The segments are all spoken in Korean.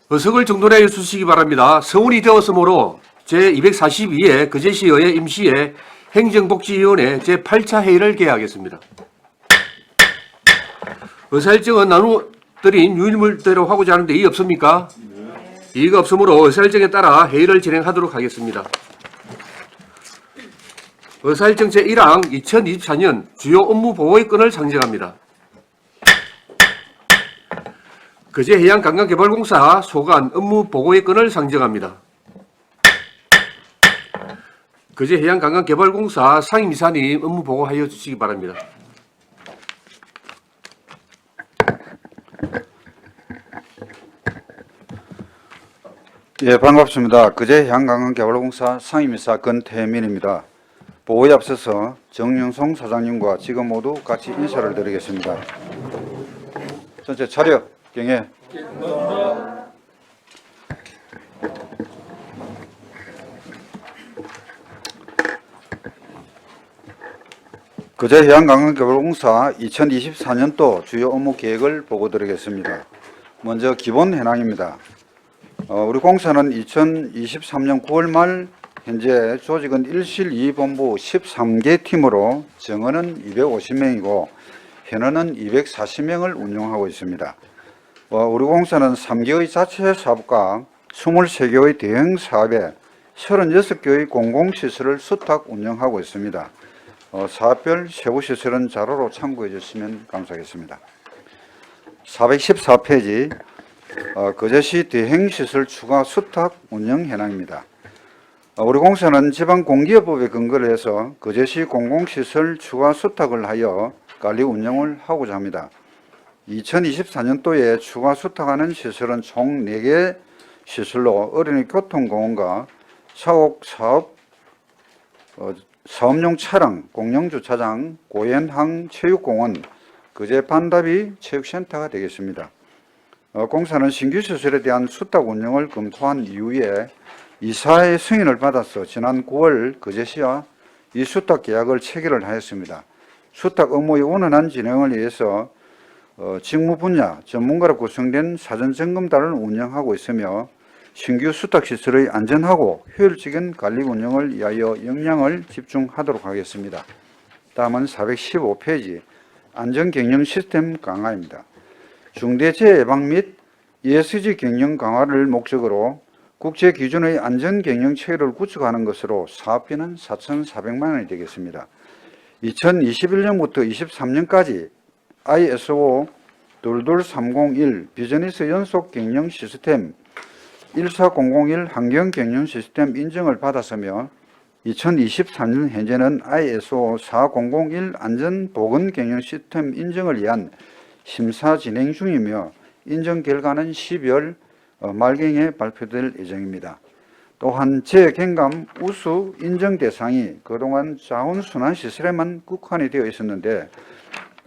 의석을 정돈해 주시기 바랍니다. 성운이 되었으므로 제242회 거제시의회 임시회 행정복지위원회 제8차 회의를 개하겠습니다. 의사일정은 나누어드린 유일물대로 하고자 하는데 이의 없습니까? 이의가 없으므로 의사일정에 따라 회의를 진행하도록 하겠습니다. 의사일정 제1항 2024년 주요 업무 보고의 건을 상정합니다. 거제해양관광개발공사 소관 업무 보고의 건을 상정합니다. 거제해양관광개발공사 상임이사님 업무 보고하여 주시기 바랍니다. 예, 반갑습니다. 거제해양관광개발공사 상임이사 권태민입니다. 보고에 앞서서 정영송 사장님과 직원 모두 같이 인사를 드리겠습니다. 전체 차렷 경례. 거제해양관광개발공사 2024년도 주요 업무 계획을 보고 드리겠습니다. 먼저 기본 현황입니다. 우리 공사는 2023년 9월 말 현재 조직은 1실 2본부 13개 팀으로 정원은 250명이고 현원은 240명을 운영하고 있습니다. 우리 공사는 3개의 자체 사업과 23개의 대형 사업에 36개의 공공시설을 수탁 운영하고 있습니다. 사업별 세부시설은 자료로 참고해 주시면 감사하겠습니다. 414페이지 거제시 대행시설 추가 수탁 운영 현황입니다. 우리 공사는 지방공기업법에 근거를 해서 거제시 공공시설 추가 수탁을 하여 관리 운영을 하고자 합니다. 2024년도에 추가 수탁하는 시설은 총 4개 시설로 어린이 교통공원과 사옥 사업용 차량, 공영주차장, 고현항 체육공원, 거제 반다비 체육센터가 되겠습니다. 공사는 신규 시설에 대한 수탁 운영을 검토한 이후에 이사의 승인을 받아서 지난 9월 거제시와 이 수탁 계약을 체결을 하였습니다. 수탁 업무의 원활한 진행을 위해서 직무 분야 전문가로 구성된 사전점검단을 운영하고 있으며 신규 수탁시설의 안전하고 효율적인 관리 운영을 위하여 역량을 집중하도록 하겠습니다. 다음은 415페이지 안전경영 시스템 강화입니다. 중대재해 예방 및 ESG 경영 강화를 목적으로 국제 기준의 안전경영 체계를 구축하는 것으로 사업비는 4,400만 원이 되겠습니다. 2021년부터 23년까지 ISO 22301 비즈니스 연속 경영 시스템 14001 환경 경영 시스템 인증을 받았으며 2023년 현재는 ISO 4001 안전 보건 경영 시스템 인증을 위한 심사 진행 중이며 인증 결과는 12월 말경에 발표될 예정입니다. 또한 재경감 우수 인증 대상이 그동안 자원순환시설에만 국한이 되어 있었는데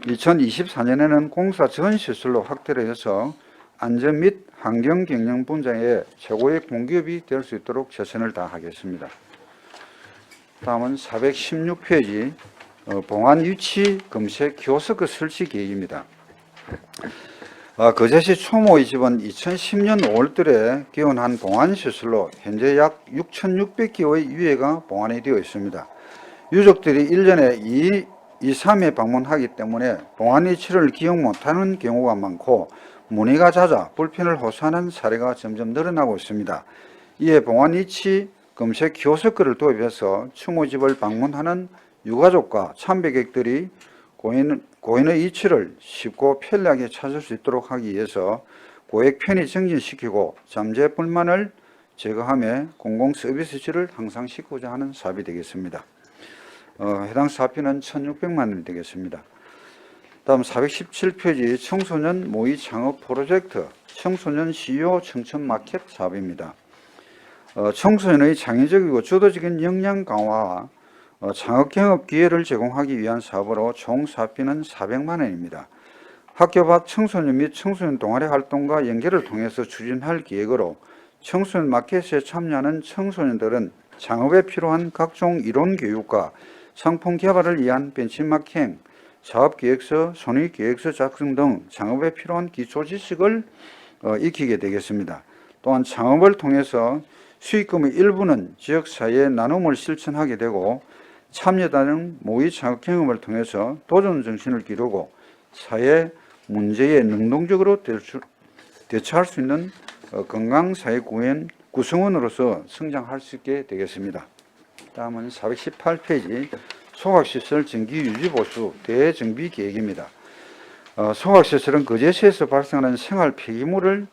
2024년에는 공사 전 시설로 확대를 해서 안전 및 환경 경영 분야의 최고의 공기업이 될 수 있도록 최선을 다하겠습니다. 다음은 416페이지 봉안 위치 검색 키오스크 설치 계획입니다. 거제시 초모의 집은 2010년 5월달에 개원한 봉안시설로 현재 약 6,600개의 유해가 봉안이 되어 있습니다. 유족들이 1년에 2, 3회 방문하기 때문에 봉안 위치를 기억 못하는 경우가 많고 문의가 잦아 불편을 호소하는 사례가 점점 늘어나고 있습니다. 이에 봉안 위치 검색 키오스크를 도입해서 추모집을 방문하는 유가족과 참배객들이 고인의 위치를 쉽고 편리하게 찾을 수 있도록 하기 위해서 고액 편의 증진시키고 잠재 불만을 제거하며 공공 서비스지를 향상시키고자 하는 사업이 되겠습니다. 해당 사업비는 1,600만 원이 되겠습니다. 다음 417페이지 청소년 모의 창업 프로젝트 청소년 CEO 청천 마켓 사업입니다. 청소년의 창의적이고 주도적인 역량 강화와 창업경업 기회를 제공하기 위한 사업으로 총 사업비는 400만 원입니다. 학교 밖 청소년 및 청소년 동아리 활동과 연계를 통해서 추진할 계획으로 청소년 마켓에 참여하는 청소년들은 창업에 필요한 각종 이론 교육과 상품 개발을 위한 벤치마킹, 사업계획서, 손익계획서 작성 등 창업에 필요한 기초 지식을 익히게 되겠습니다. 또한 창업을 통해서 수익금의 일부는 지역사회에 나눔을 실천하게 되고 참여다는 모의 창업 경험을 통해서 도전 정신을 기르고 사회 문제에 능동적으로 대처할 수 있는 건강 사회 구성원으로서 성장할 수 있게 되겠습니다. 다음은 418페이지 소각시설 정기 유지 보수 대정비 계획입니다. 소각시설은 거제시에서 발생하는 생활 폐기물을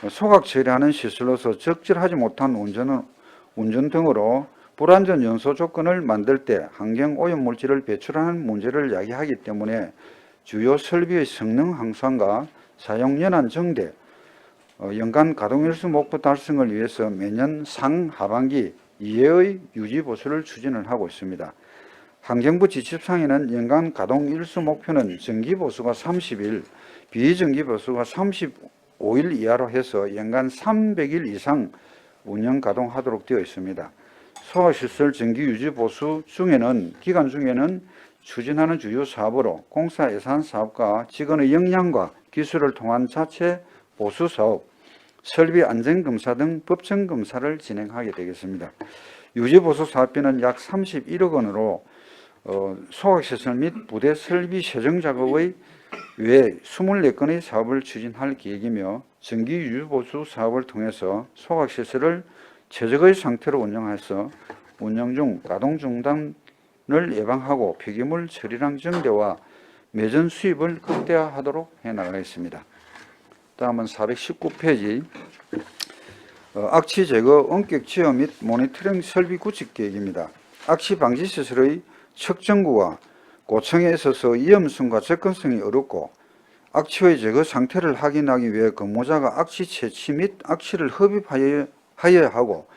소각 처리하는 시설로서 적절하지 못한 운전 등으로 불안전 연소 조건을 만들 때 환경 오염 물질을 배출하는 문제를 야기하기 때문에 주요 설비의 성능 향상과 사용 연한 정대, 연간 가동일수 목표 달성을 위해서 매년 상하반기 2회의 유지 보수를 추진을 하고 있습니다. 환경부 지침상에는 연간 가동일수 목표는 정기보수가 30일, 비정기보수가 35일 이하로 해서 연간 300일 이상 운영 가동하도록 되어 있습니다. 소각시설 정기 유지 보수 기간 중에는 추진하는 주요 사업으로 공사 예산 사업과 직원의 역량과 기술을 통한 자체 보수 사업, 설비 안전검사 등 법정 검사를 진행하게 되겠습니다. 유지보수 사업비는 약 31억 원으로 소각시설 및 부대 설비 세정 작업의 외 24건의 사업을 추진할 계획이며 정기 유지보수 사업을 통해서 소각시설을 최적의 상태로 운영해서 운영 중 가동 중단을 예방하고 폐기물 처리량 증대와 매전 수입을 극대화하도록 해나가겠습니다. 다음은 419페이지 악취 제거 원격 제어 및 모니터링 설비 구축 계획입니다. 악취 방지 시설의 측정구가 고층에 있어서 위험성과 접근성이 어렵고 악취의 제거 상태를 확인하기 위해 근무자가 악취 채취 및 악취를 흡입하여야 하고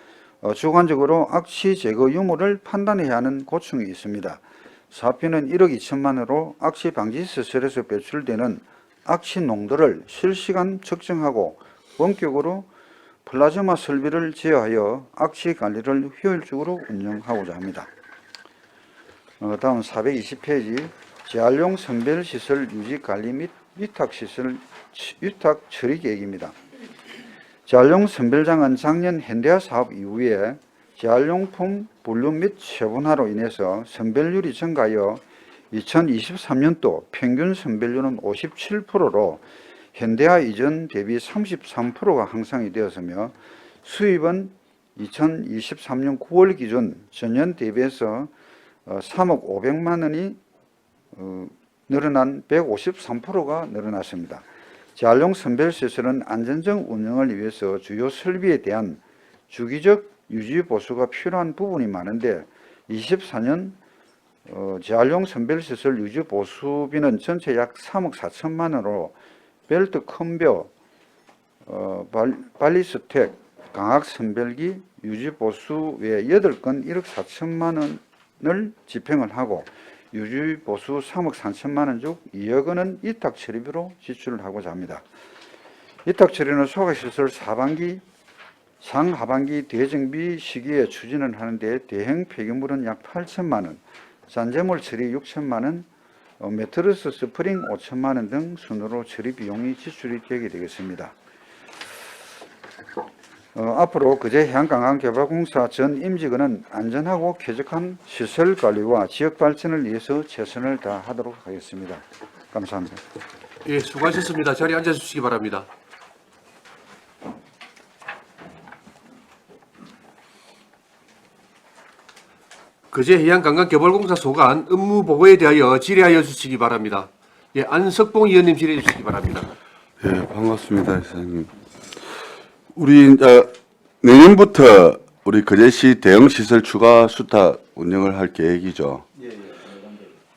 주관적으로 악취 제거 유무를 판단해야 하는 고충이 있습니다. 사업비는 1억 2천만 원으로 악취 방지 시설에서 배출되는 악취 농도를 실시간 측정하고 원격으로 플라즈마 설비를 제어하여 악취 관리를 효율적으로 운영하고자 합니다. 다음 420페이지 재활용 선별시설 유지관리 및 위탁시설 위탁 처리 계획입니다. 재활용 선별장은 작년 현대화 사업 이후에 재활용품 분류 및 처분화로 인해서 선별률이 증가하여 2023년도 평균 선별률은 57%로 현대화 이전 대비 33%가 향상이 되었으며 수입은 2023년 9월 기준 전년 대비해서 3억 500만 원이 늘어난 153%가 늘어났습니다. 재활용 선별시설은 안전적 운영을 위해서 주요 설비에 대한 주기적 유지 보수가 필요한 부분이 많은데 24년 재활용 선별시설 유지 보수비는 전체 약 3억 4천만 원으로 벨트 컴벼, 발리스텍, 강학 선별기 유지 보수 외 8건 1억 4천만 원을 집행을 하고 유지 보수 3억 3천만 원 중 2억 원은 위탁 처리비로 지출을 하고자 합니다. 위탁 처리는 소각시설 상하반기 대정비 시기에 추진을 하는데 대형 폐기물은 약 8천만 원, 잔재물 처리 6천만 원, 매트리스 스프링 5천만 원 등 순으로 처리 비용이 지출이 되게 되겠습니다. 앞으로 거제 해안관광개발공사 전 임직원은 안전하고 쾌적한 시설 관리와 지역 발전을 위해서 최선을 다하도록 하겠습니다. 감사합니다. 예, 수고하셨습니다. 자리에 앉아주시기 바랍니다. 거제해양관광개발공사 소관 업무보고에 대하여 질의하여 주시기 바랍니다. 예, 안석봉 의원님 질의해 주시기 바랍니다. 예, 반갑습니다, 이사님. 우리 내년부터 우리 거제시 대형시설 추가 수탁 운영을 할 계획이죠.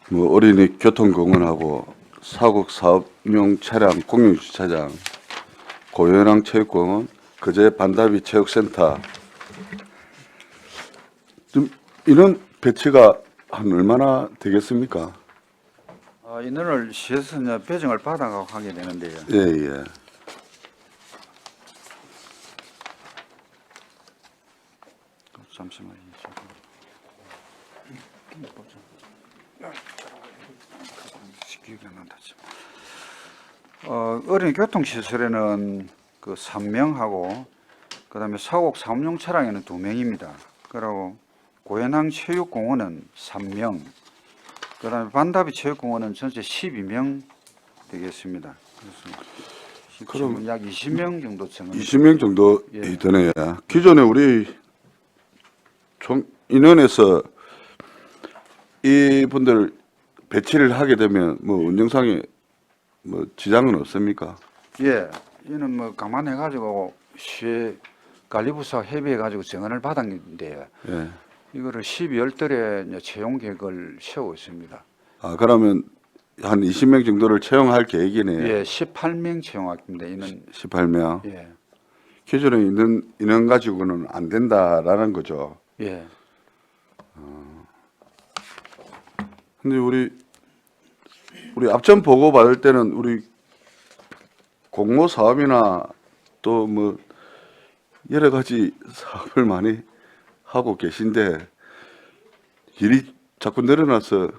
뭐 어린이 교통공원하고 사국 사업용 차량 공용주차장, 고현항 체육공원, 거제 반다비 체육센터. 좀 이런 배치가 한 얼마나 되겠습니까? 인원을 시에서 배정을 받아가고 하게 되는데요. 예, 예. 잠시만요. 어린이 교통시설에는 그 3명하고 그다음에 사곡 사업용 차량에는 2명입니다. 그리고 고현항 체육공원은 3명, 그다음에 반다비 체육공원은 전체 12명 되겠습니다. 그래서 그럼 지금 약 20명 정도 정은 20명 정도 예. 되네요. 기존에 우리 총 인원에서 이분들 배치를 하게 되면 뭐 운영상에 뭐 지장은 없습니까? 예, 이는 뭐 감안해 가지고 시에 관리부서 협의해 가지고 정언을 받았는데 예. 이거를 12월 달에 이제 채용 계획을 세우고 있습니다. 아 그러면 한 20명 정도를 채용할 계획이네요. 예, 18명 채용합니다. 이는 18명. 예, 기존에 있는 인원 가지고는 안 된다라는 거죠. 예, 근데 우리 앞전 보고 받을 때는 우리 공모 사업이나 또 뭐 여러 가지 사업을 많이 하고 계신데 일이 자꾸 늘어나서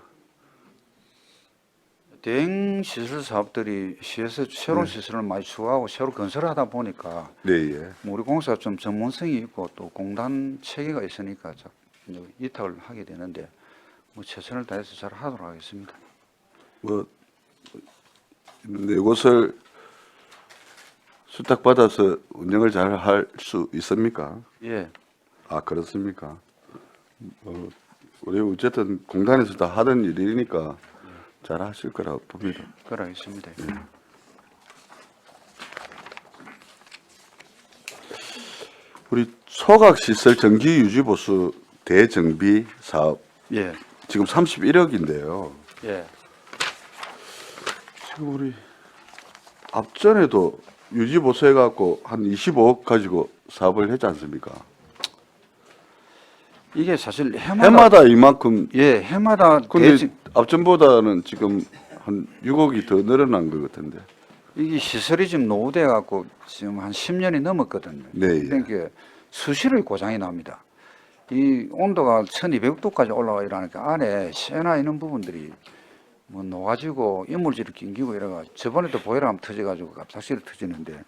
대행 시설 사업들이 시에서 새로운 시설을 많이 추구하고 새로 건설하다 보니까 네, 예. 뭐 우리 공사가 좀 전문성이 있고 또 공단 체계가 있으니까 자꾸 이제 위탁을 하게 되는데 뭐 최선을 다해서 잘 하도록 하겠습니다. 뭐 네 곳을 수탁받아서 운영을 잘 할 수 있습니까? 예, 아 그렇습니까? 우리 어쨌든 공단에서 다 하던 일이니까 잘 하실 거라고 봅니다. 그러겠습니다. 우리 소각시설 정기 유지 보수 대정비 사업 예, 지금 31억인데요. 예, 지금 우리 앞전에도 유지 보수해 갖고 한 25억 가지고 사업을 했지 않습니까? 이게 사실 해마다 해마다 이만큼. 예, 해마다 근데 대지- 앞전보다는 지금 한 6억이 더 늘어난 것 같은데. 이게 시설이 지금 노후돼 갖고 지금 한 10년이 넘었거든요. 네, 예. 그러니까 수시로 고장이 납니다. 이 온도가 1200도까지 올라가 이러니까 안에 새나 이런 부분들이 뭐 녹아지고 이물질이 낑기고 이래가 저번에도 보일러하면 터져가지고 갑작스레 터지는데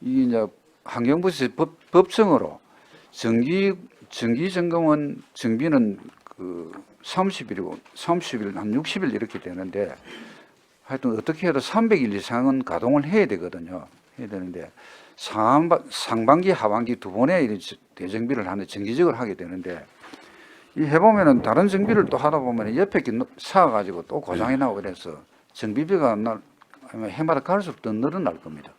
이게 이제 환경부에서 법정으로 정기 점검은 정비는 그 30일이고 30일 한 60일 이렇게 되는데 하여튼 어떻게 해도 300일 이상은 가동을 해야 되거든요. 해야 되는데 상반기 하반기 두 번의 이런 대정비를 하는데 정기적으로 하게 되는데 이 해보면은 다른 정비를 또 하다 보면 옆에 게 사가지고 또 고장이 나고 그래서 정비비가 아마 해마다 갈수록 더 늘어날 겁니다.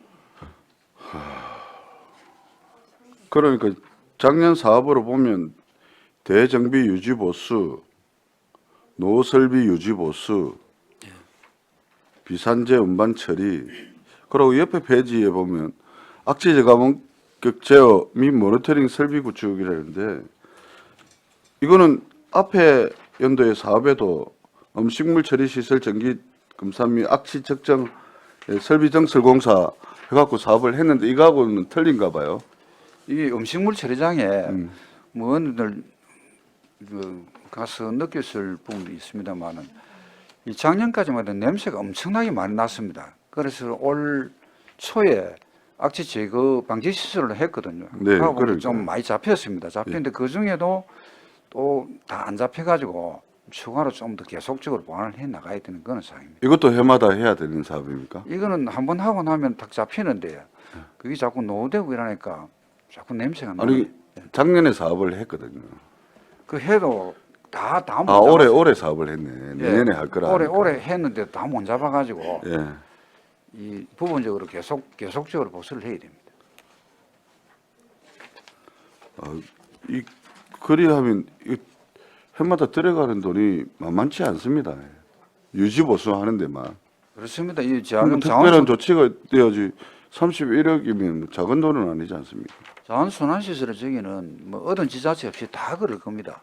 그러니까 작년 사업으로 보면 대정비 유지 보수, 노설비 유지 보수, 비산재 운반 처리, 그리고 옆에 페이지에 보면 악취 제거문격 제어 및 모니터링 설비 구축이라는데 이거는 앞에 연도의 사업에도 음식물 처리 시설 정기 검사 및 악취 측정 설비 증설 공사 해갖고 사업을 했는데 이거하고는 틀린가 봐요. 이게 음식물 처리장에 뭐 어느들 그 가서 느꼈을 부분도 있습니다만은 이 작년까지만 해도 냄새가 엄청나게 많이 났습니다. 그래서 올 초에 악취 제거 방지 시설을 했거든요. 네, 하고 그러니까요. 좀 많이 잡혔습니다. 잡혔는데 그 중에도 또 다 안 잡혀가지고 추가로 좀 더 계속적으로 보완을 해 나가야 되는 그런 상황입니다. 이것도 해마다 해야 되는 사업입니까? 이거는 한번 하고 나면 딱 잡히는데 그게 자꾸 노후되고 이러니까 자꾸 냄새가 나요. 아니 작년에 사업을 했거든요. 그 해도 다 못 아 올해 잡았어요. 올해 사업을 했네. 내년에 할 거라. 올해 하니까. 올해 했는데 다 못 잡아가지고 예. 이 부분적으로 계속적으로 보수를 해야 됩니다. 이 그리하면 이 해마다 들어가는 돈이 만만치 않습니다. 유지 보수 하는 데만. 그렇습니다. 이 그럼 자원 특별한 조치가 돼야지 31억이면 작은 돈은 아니지 않습니까? 자원순환 시설의 저기는 뭐 어떤 지자체 없이 다 그럴 겁니다.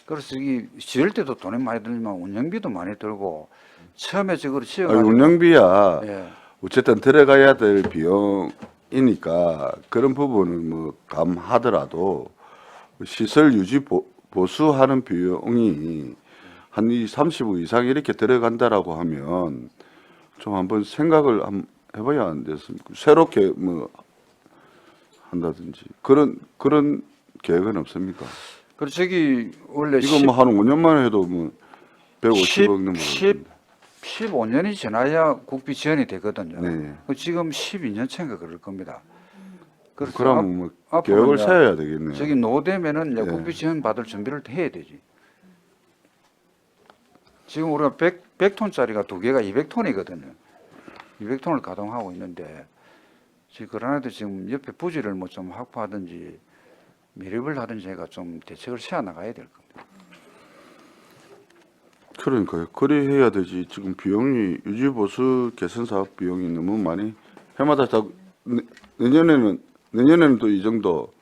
그래서 이 지을 때도 돈이 많이 들지만 운영비도 많이 들고 처음에 저걸 아니, 지어가지고 운영비야 예. 어쨌든 들어가야 될 비용이니까 그런 부분은 뭐 감하더라도 시설 유지 보수하는 비용이 한 30억 이상 이렇게 들어간다라고 하면 좀 한번 생각을 해봐야 안 됐습니까? 새롭게 뭐 한다든지 그런 계획은 없습니까? 그리고 저기 원래 이거 뭐 한 5년 만에 해도 뭐 150억 넘는 15년이 지나야 국비 지원이 되거든요. 네. 지금 12년 차인가 그럴 겁니다. 그래서 그러면 뭐 앞으로 계획을 이제 세워야 되겠네요. 저기 노되면은 이제 예. 국비 지원 받을 준비를 해야 되지. 지금 우리가 100톤짜리가 두 개가 200톤이거든요. 200톤을 가동하고 있는데 지금 그러나도 지금 옆에 부지를 뭐 좀 확보하든지 매립을 하든지 해가 좀 대책을 세워 나가야 될 겁니다. 그러니까요. 그리 해야 되지. 지금 비용이 유지보수 개선 사업 비용이 너무 많이 해마다 다 내년에는 또 이 정도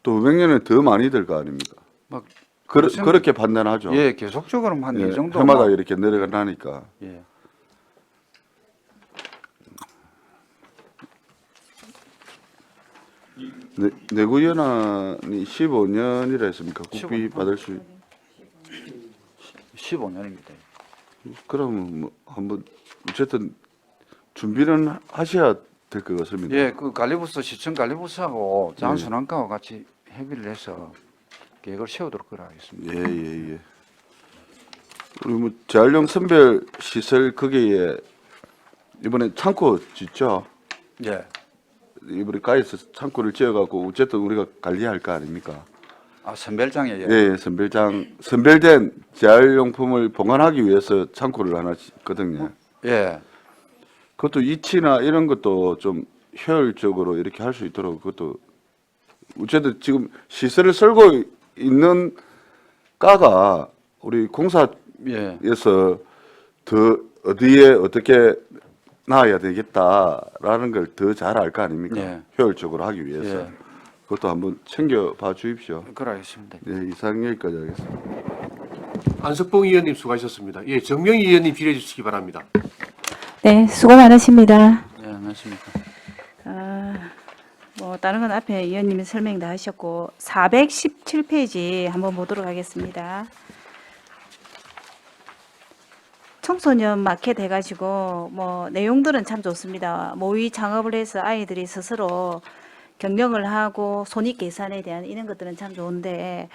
또 후백년에는 더 많이 들 거 아닙니까? 막 그렇게 판단하죠. 예, 계속적으로 한 예, 이 정도 해마다 이렇게 내려가니까. 예. 내구연한이 15년이라 했습니까? 국비 15년. 받을 수 15년입니다. 그러면 뭐 한번 어쨌든 준비는 하셔야 될 것 같습니다. 예, 그 관리부서 시청 관리부서하고 장순환과와 같이 협의를 해서 계획을 세우도록 하겠습니다. 예. 우리 뭐 재활용 선별 시설 거기에 이번에 창고 짓죠. 예. 이번에 가에서 창고를 지어갖고 어쨌든 우리가 관리할 거 아닙니까? 아, 선별장이에요. 예, 선별된 재활용품을 보관하기 위해서 창고를 하나 짓거든요. 예. 그것도 이치나 이런 것도 좀 효율적으로 이렇게 할 수 있도록 그것도 어쨌든 지금 시설을 썰고 있는 과가 우리 공사에서 예. 더 어디에 어떻게 나와야 되겠다라는 걸 더 잘 알 거 아닙니까? 예. 효율적으로 하기 위해서 예. 그것도 한번 챙겨봐 주십시오. 그러겠습니다. 예, 이상 여기까지 하겠습니다. 안석봉 의원님 수고하셨습니다. 예, 정명희 의원님 질의해 주시기 바랍니다. 네, 수고 많으십니다. 예, 안녕하십니까. 뭐 다른 건 앞에 의원님이 설명 다 하셨고 417페이지 한번 보도록 하겠습니다. 청소년 마켓 해가지고 뭐 내용들은 참 좋습니다. 모의 창업을 해서 아이들이 스스로 경영을 하고 손익 계산에 대한 이런 것들은 참 좋은데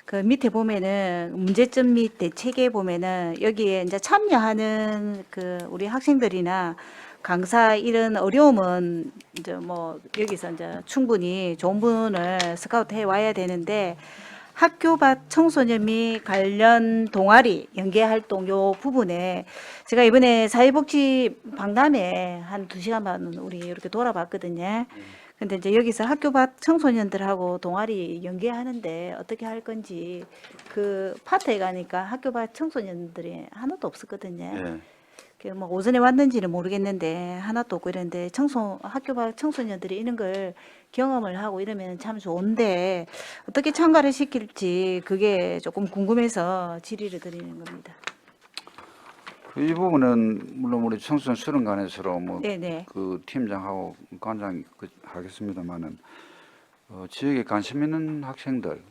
그 밑에 보면은 문제점 및 대책에 보면은 여기에 이제 참여하는 그 우리 학생들이나 강사 이런 어려움은 이제 뭐 여기서 이제 충분히 좋은 분을 스카우트 해 와야 되는데 학교 밖 청소년 및 관련 동아리 연계 활동 요 부분에 제가 이번에 사회복지 박람회 한 2시간 반 우리 이렇게 돌아봤거든요. 근데 이제 여기서 학교 밖 청소년들하고 동아리 연계하는데 어떻게 할 건지 그 파트에 가니까 학교 밖 청소년들이 하나도 없었거든요. 예. 그 뭐 오전에 왔는지는 모르겠는데 하나도 없고 이런데 학교 밖 청소년들이 이런 걸 경험을 하고 이러면 참 좋은데 어떻게 참가를 시킬지 그게 조금 궁금해서 질의를 드리는 겁니다. 이 부분은 물론 우리 청소년 수련관에서 뭐 네네. 그 팀장하고 관장이 하겠습니다만은 지역에 관심 있는 학생들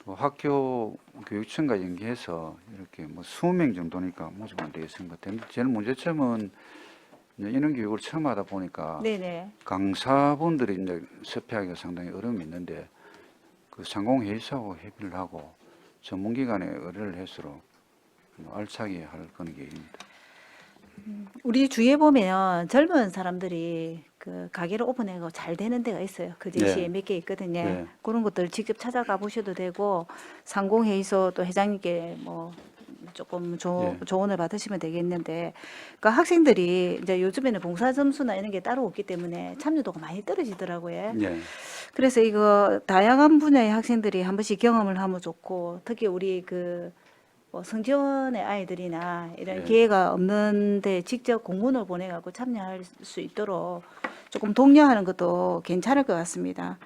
또 학교 교육청과 연계해서 이렇게 뭐 20명 정도니까 모집안 되겠습니다. 제일 문제점은 이제 이런 교육을 처음 하다 보니까 네네. 강사분들이 이제 섭외하기가 상당히 어려움이 있는데 그 상공회의소하고 협의를 하고 전문기관에 의뢰를 해서 알차게 할 그런 계획입니다. 우리 주위에 보면 젊은 사람들이 그 가게를 오픈해고 잘 되는 데가 있어요. 그 제시에 네. 몇 개 있거든요. 네. 그런 것들 직접 찾아가 보셔도 되고 상공회의소 또 회장님께 뭐 조금 네. 조언을 받으시면 되겠는데, 그러니까 학생들이 이제 요즘에는 봉사 점수나 이런 게 따로 없기 때문에 참여도가 많이 떨어지더라고요. 예. 그래서 이거 다양한 분야의 학생들이 한 번씩 경험을 하면 좋고, 특히 우리 그 뭐 성지원의 아이들이나 이런 네. 기회가 없는데 직접 공문을 보내갖고 참여할 수 있도록 조금 독려하는 것도 괜찮을 것 같습니다.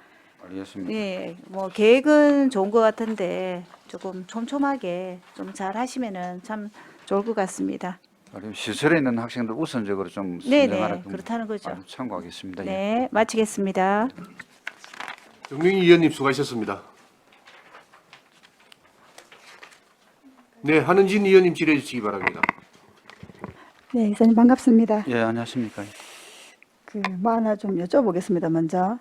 알겠습니다. 예, 뭐 계획은 좋은 것 같은데 조금 촘촘하게 좀 잘 하시면은 참 좋을 것 같습니다. 그리고 시설에 있는 학생들 우선적으로 좀 네네, 선정하라 그렇다는 거죠. 참고하겠습니다. 예. 네, 마치겠습니다. 정명희 의원님 수고하셨습니다. 네, 한은진 의원님 질의해 주시기 바랍니다. 네, 이사님 반갑습니다. 예, 안녕하십니까. 뭐 하나 좀 여쭤보겠습니다. 먼저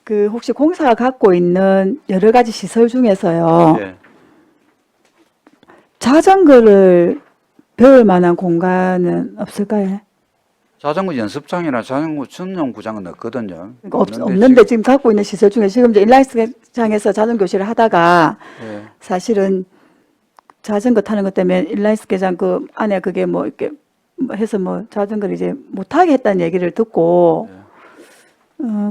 그 혹시 공사가 갖고 있는 여러 가지 시설 중에서요. 예. 자전거를 배울 만한 공간은 없을까요? 자전거 연습장이나 자전거 전용 구장은 없거든요. 그러니까 없는데 지금 갖고 있는 시설 중에 지금 이제 인라인스케이트장에서 자전거 교실을 하다가 예. 사실은 자전거 타는 것 때문에 인라인스케이트장 그 안에 그게 뭐 이렇게 뭐 해서 뭐 자전거를 이제 못하게 했다는 얘기를 듣고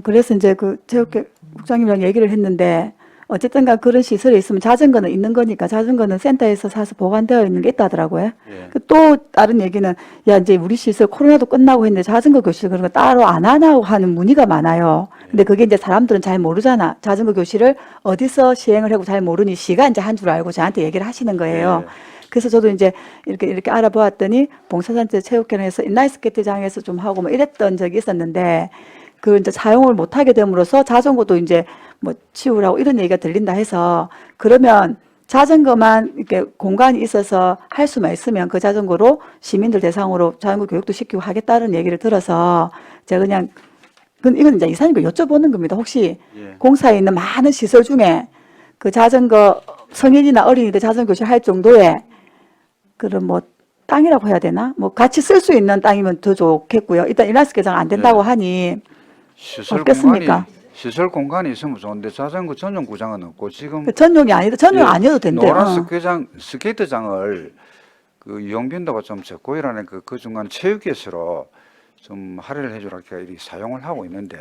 그래서 이제 그 체육국장님이랑 얘기를 했는데 어쨌든간 그런 시설이 있으면 자전거는 있는 거니까 자전거는 센터에서 사서 보관되어 있는 게 있다 하더라고요. 예. 또 다른 얘기는 야 이제 우리 시설 코로나도 끝나고 했는데 자전거 교실 그런 거 따로 안 하나고 하는 문의가 많아요. 근데 그게 이제 사람들은 잘 모르잖아. 자전거 교실을 어디서 시행을 하고 잘 모르니 시가 이제 한 줄 알고 저한테 얘기를 하시는 거예요. 그래서 저도 이제 이렇게 알아보았더니 봉사단체 체육회에서 인라인스케이트장에서 좀 하고 뭐 이랬던 적이 있었는데 그 이제 사용을 못 하게 됨으로써 자전거도 이제 뭐 치우라고 이런 얘기가 들린다 해서 그러면 자전거만 이렇게 공간이 있어서 할 수만 있으면 그 자전거로 시민들 대상으로 자전거 교육도 시키고 하겠다는 얘기를 들어서 제가 그냥 이건 이제 이사님께 여쭤보는 겁니다. 혹시 예. 공사에 있는 많은 시설 중에 그 자전거 성인이나 어린이들 자전거 교실 할 정도의 그런 뭐 땅이라고 해야 되나? 뭐 같이 쓸 수 있는 땅이면 더 좋겠고요. 일단 인라인스케이트장 안 된다고 하니 어떻겠습니까? 시설 공간이 있으면 좋은데 자전거 전용 구장은 없고 지금 그 전용이 예, 아니어도 된대요. 노란 스케이트장을 그 이용 빈도가 좀 적고이라는 그 중간 체육회수로 좀 할애를 해주라 이렇게 사용을 하고 있는데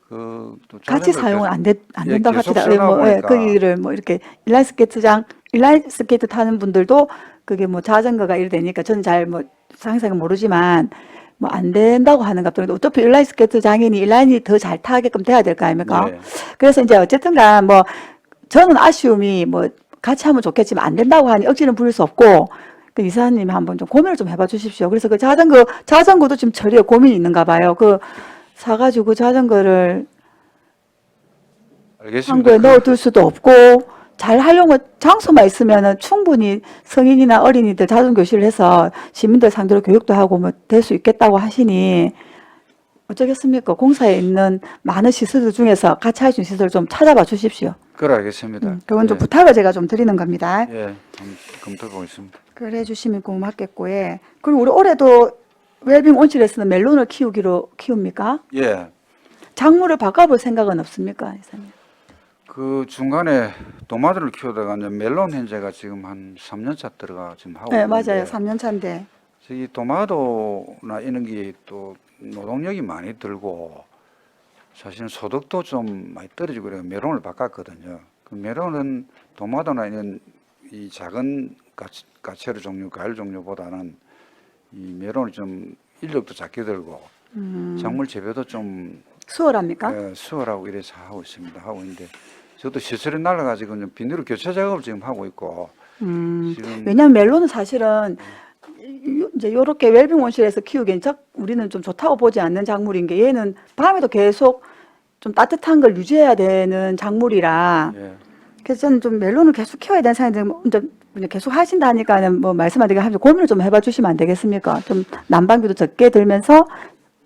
또 같이 자전거 사용은 안 된다고 계속 합니다. 쓰다 뭐, 예, 보니까. 거기를 뭐 이렇게 인라인스케이트 타는 분들도 그게 뭐 자전거가 이래 되니까 저는 잘 뭐 상세하게 모르지만 뭐 안 된다고 하는 것 같더라고요. 어차피 인라인스케이트 장애인이 인라인이 더 잘 타게끔 돼야 될 거 아닙니까? 네. 그래서 이제 어쨌든간 뭐 저는 아쉬움이 뭐 같이 하면 좋겠지만 안 된다고 하니 억지는 부릴 수 없고 그 이사님이 한번 좀 고민을 좀 해봐 주십시오. 그래서 그 자전거도 지금 처리에 고민이 있는가 봐요. 그 사가지고 자전거를 알겠습니다. 항구에 넣어둘 수도 없고 잘 하려고 장소만 있으면은 충분히 성인이나 어린이들 자전거 교실을 해서 시민들 상대로 교육도 하고 뭐 될 수 있겠다고 하시니 어쩌겠습니까? 공사에 있는 많은 시설들 중에서 같이 할 수 있는 시설 좀 찾아봐 주십시오. 그래 알겠습니다. 그건 좀 예. 부탁을 제가 좀 드리는 겁니다. 예, 한번 검토해 보겠습니다. 그래 주시면 고맙겠고, 예. 그리고 우리 올해도 웰빙 온실에서는 멜론을 키웁니까? 예, 작물을 바꿔볼 생각은 없습니까, 이사님? 그 중간에 도마도를 키우다가 이제 멜론 현재가 지금 한 3년차 들어가 지금 하고 네, 있는데 맞아요. 3년 차인데. 이 도마도나 이런 게 또 노동력이 많이 들고 사실은 소득도 좀 많이 떨어지고 그래서 멜론을 바꿨거든요. 그 멜론은 도마도나 이런 이 작은 가채류 종류, 과일 종류보다는 이 멜론이 좀 인력도 작게 들고 작물 재배도 좀 수월합니까? 수월하고 이래서 하고 있습니다. 하고 있는데 저도 시설이 날라가지고 좀 비닐로 교체 작업을 지금 하고 있고 지금 왜냐하면 멜론은 사실은 이제 요렇게 웰빙 온실에서 키우기엔 우리는 좀 좋다고 보지 않는 작물인 게 얘는 밤에도 계속 좀 따뜻한 걸 유지해야 되는 작물이라 예, 그래서 저는 좀 멜론을 계속 키워야 되는 사람들 이제 계속 하신다니까는 뭐 말씀 안 드리게 하면 고민을 좀 해봐 주시면 안 되겠습니까? 좀 난방비도 적게 들면서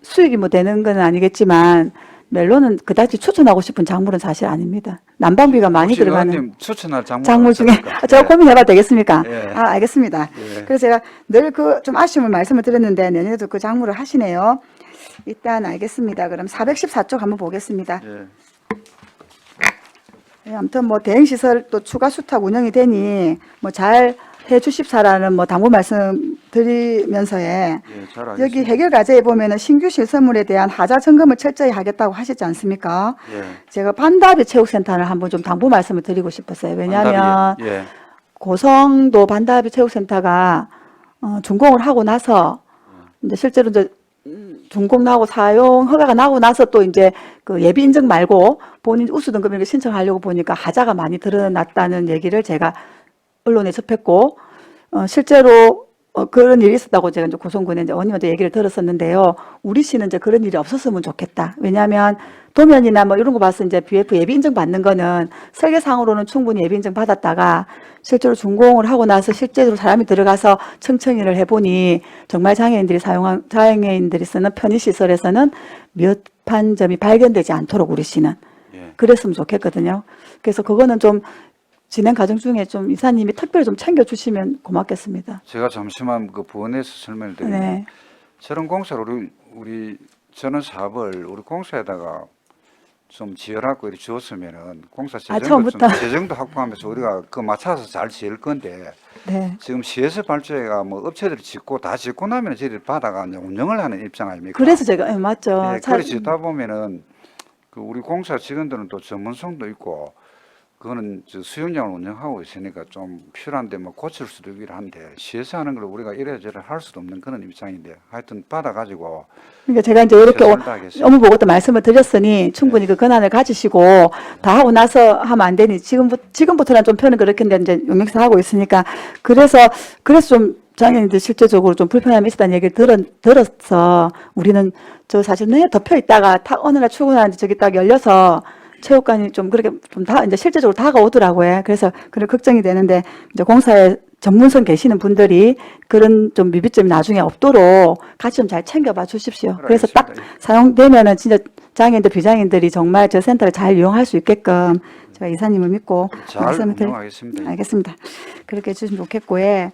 수익이 뭐 되는 건 아니겠지만 멜론은 그다지 추천하고 싶은 작물은 사실 아닙니다. 난방비가 많이 혹시 들어가는 의원님 추천할 작물 중에 없습니까? 제가 고민해봐도 되겠습니까? 예. 아, 알겠습니다. 예. 그래서 제가 늘 그 좀 아쉬움을 말씀을 드렸는데 내년에도 그 작물을 하시네요. 일단 알겠습니다. 그럼 414쪽 한번 보겠습니다. 예. 예, 아무튼 뭐 대행시설 또 추가 수탁 운영이 되니 뭐 잘 해주십사라는 뭐 당부 말씀 드리면서에 예, 잘 알겠습니다. 여기 해결 과제에 보면은 신규 실수물에 대한 하자 점검을 철저히 하겠다고 하시지 않습니까? 예. 제가 반다비 체육센터를 한번 좀 당부 말씀을 드리고 싶었어요. 왜냐하면 반답이, 예. 고성도 반다비 체육센터가 준공을 하고 나서 이제 실제로 이제 준공 나고 사용 허가가 나고 나서 또 이제 그 예비 인증 말고 본인 우수 등급 이렇게 신청하려고 보니까 하자가 많이 드러났다는 얘기를 제가 언론에 접했고 실제로 그런 일이 있었다고 제가 이제 고성군에 이제 어머님한테 얘기를 들었었는데요. 우리 시는 이제 그런 일이 없었으면 좋겠다. 왜냐하면 도면이나 뭐 이런 거 봐서 이제 BF 예비 인증 받는 거는 설계상으로는 충분히 예비 인증 받았다가 실제로 준공을 하고 나서 실제로 사람이 들어가서 청청이를 해보니 정말 장애인들이 쓰는 편의시설에서는 미흡한 점이 발견되지 않도록 우리 시는 예. 그랬으면 좋겠거든요. 그래서 그거는 좀 진행 과정 중에 좀 이사님이 특별히 좀 챙겨주시면 고맙겠습니다. 제가 잠시만 그 부원에서 설명을 드리면 네. 저런 공사를 우리 저런 사업을 우리 공사에다가 좀 지어라고 이렇게 주었으면은 공사 처음부터. 재정도 확보하면서 우리가 그 맞춰서 잘 지을 건데 네. 지금 시에서 발주회가 뭐 업체들이 짓고 다 짓고 나면 저희들이 받아가 이제 운영을 하는 입장 아닙니까? 그래서 제가 맞죠. 네, 그래 짓다 보면은 그 우리 공사 직원들은 또 전문성도 있고 그거는 저 수영장을 운영하고 있으니까 좀 필요한데 뭐 고칠 수도 있긴 한데 시에서 하는 걸 우리가 이래저래 할 수도 없는 그런 입장인데 하여튼 받아가지고 그러니까 제가 이제 이렇게 최선을 다하겠습니다. 업무 보고 또 말씀을 드렸으니 충분히 그 권한을 가지시고 다 하고 나서 하면 안 되니 지금부터는 좀 표현은 그렇겠는데 이제 용역사 하고 있으니까 그래서 좀 장애인들 실제적으로 좀 불편함이 있었다는 얘기를 들어서 우리는 저 사실 내 덮여 있다가 어느 날 출근하는데 저기 딱 열려서 체육관이 좀 그렇게 좀 이제 실제적으로 다가오더라고요. 그래서 그런 걱정이 되는데 이제 공사에 전문성 계시는 분들이 그런 좀 미비점이 나중에 없도록 같이 좀 잘 챙겨봐 주십시오. 그래서 딱 알겠습니다. 사용되면은 진짜 장애인들, 비장애인들이 정말 저 센터를 잘 이용할 수 있게끔 제가 이사님을 믿고 잘 말씀을 운영하겠습니다. 알겠습니다. 그렇게 해주시면 좋겠고요. 예.